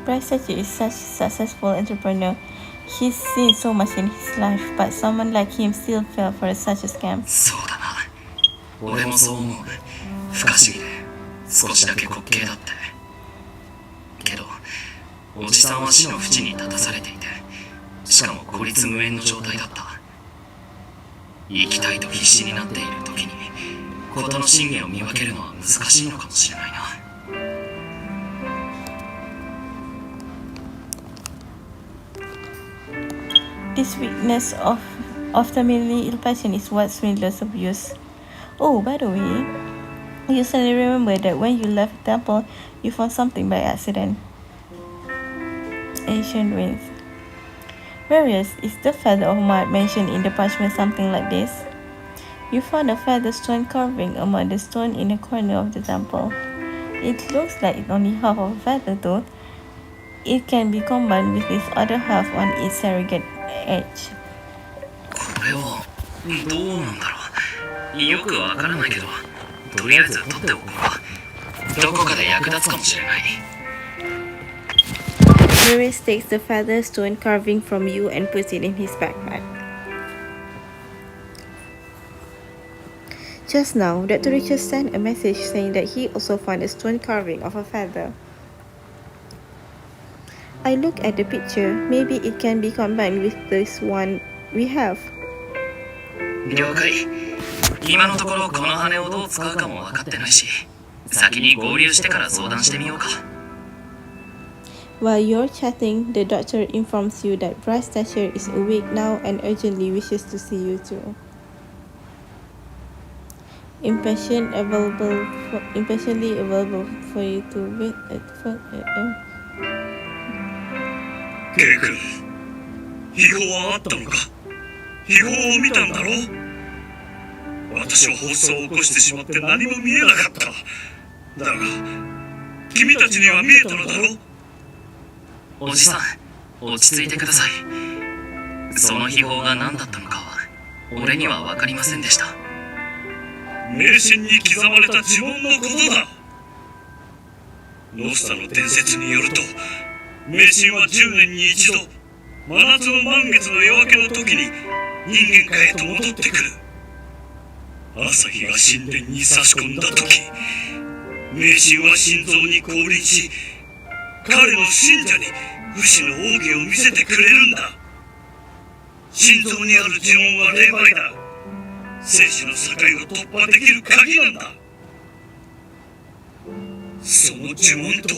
Bryce's statue is such a successful entrepreneur. He's seen so much in his life, but someone like him still fell for such a scam. そうだな。俺もそう思う。不可思議で、少しだけ滑稽だって。けど、おじさんは死の淵に立たされていて、しかも孤立無援の状態だった。生きたいと必死になっている時に、事の真偽を見分けるのは難しいのかもしれないな。This weakness of the merely ill passion is what swindlers abuse. Oh, by the way, you suddenly remember that when you left the temple, you found something by accident. Ancient ruins. Marius, is the feather of mud mentioned in the parchment something like this? You found a feather stone carving among the stone in the corner of the temple. It looks like it's only half of a feather though. It can be combined with its other half on its surrogate edge. これはどうなんだろう。よくわからないけど、とりあえず取っておこうか。どこかで役立つかもしれない。Marius takes the feather stone carving from you and puts it in his backpack. Just now, Dr. Richard sent a message saying that he also found a stone carving of a feather. I look at the picture. Maybe it can be combined with this one we have. 了解。今のところこの羽をどう使うかも分かってないし、先に合流してから相談してみようか。While you're chatting, the doctor informs you that Bryce Thatcher is awake now and urgently wishes to see you too. Impatiently available for you to wait at ケイ君、秘宝はあったのか？秘宝を見たんだろう？私は発作を起こしてしまって何も見えなかった。だが、君たちには見えたのだろう？おじさん、落ち着いてください。その秘宝が何だったのかは、俺には分かりませんでした。迷信に刻まれた呪文のことだ。ノスタの伝説によると、迷信は10年に一度、真夏の満月の夜明けの時に人間界へと戻ってくる。朝日が神殿に差し込んだ時、迷信は心臓に降臨し、彼の信者に不死の奥義を見せてくれるんだ。心臓にある呪文は霊媒だ。生死の境を突破できる鍵なんだ。その呪文と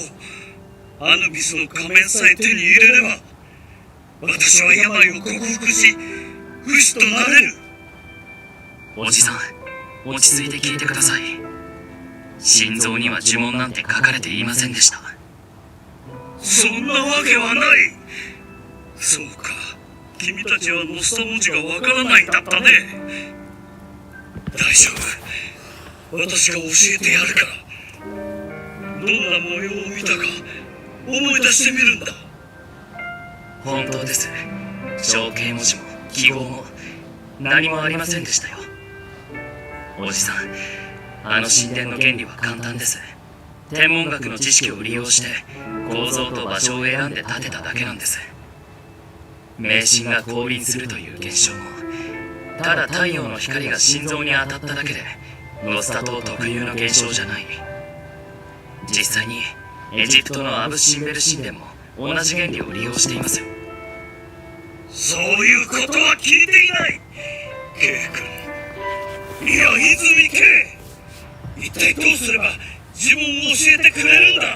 アヌビスの仮面さえ手に入れれば、私は病を克服し、不死となれる。おじさん、落ち着いて聞いてください。心臓には呪文なんて書かれていませんでした。そんなわけはない。そうか、君たちはノスタ文字がわからないんだったね。大丈夫、私が教えてやるから。どんな模様を見たか思い出してみるんだ。本当です。象形文字も記号も何もありませんでしたよ。おじさん、あの神殿の原理は簡単です。天文学の知識を利用して構造と場所を選んで建てただけなんです。迷信が降臨するという現象も、ただ太陽の光が心臓に当たっただけでノスタ島特有の現象じゃない。実際にエジプトのアブ・シンベル神殿も同じ原理を利用していますよ。そういうことは聞いていない。ケイ君、いや泉ケイ、一体どうすれば自分を教えてくれるんだ。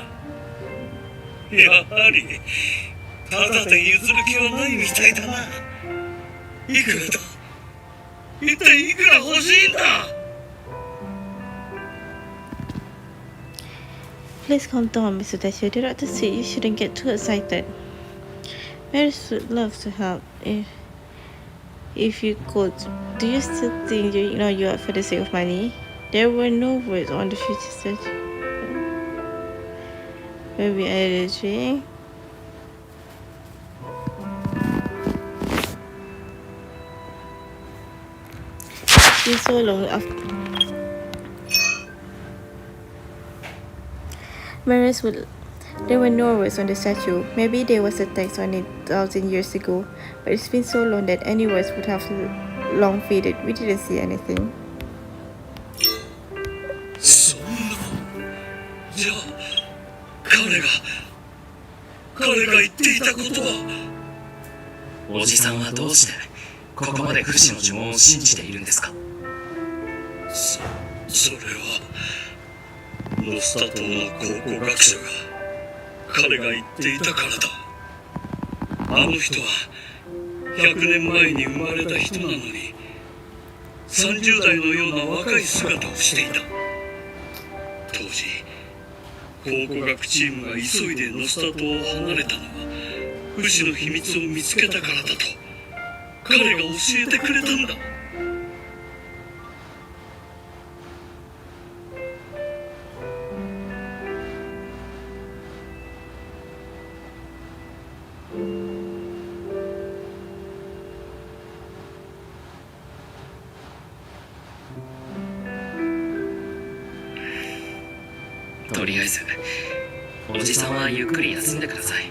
やはりただで譲る気はないみたいだな。いくらだ、一体いくら欲しいんだ。Please calm down, Mr. Thatcher. The doctor said you shouldn't get too excited. Marius would love to help if you could. Do you still think you know you are for the sake of money? There were no words on the future search. Maybe I did dream. It's been so long after. There were no words on the statue. Maybe there was a text on it 1,000 years ago, but it's been so long that any words would have long faded. We didn't see anything. そんな。じゃあ彼が言っていたことは。おじさんはどうしてここまで不死の呪文を信じているんですか？それはノスタ島の考古学者が彼が言っていたからだ。あの人は100年前に生まれた人なのに30代のような若い姿をしていた。当時考古学チームが急いでノスタ島を離れたのは不死の秘密を見つけたからだと彼が教えてくれたんだ。とりあえずおじさんはゆっくり休んでください。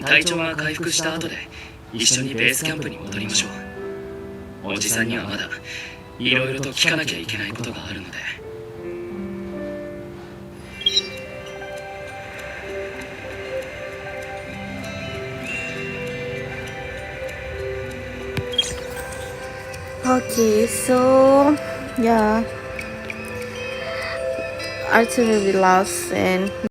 体調が回復した後で一緒にベースキャンプに戻りましょう。おじさんにはまだいろいろと聞かなきゃいけないことがあるので。Okay, so yeah, Arthur will be lost and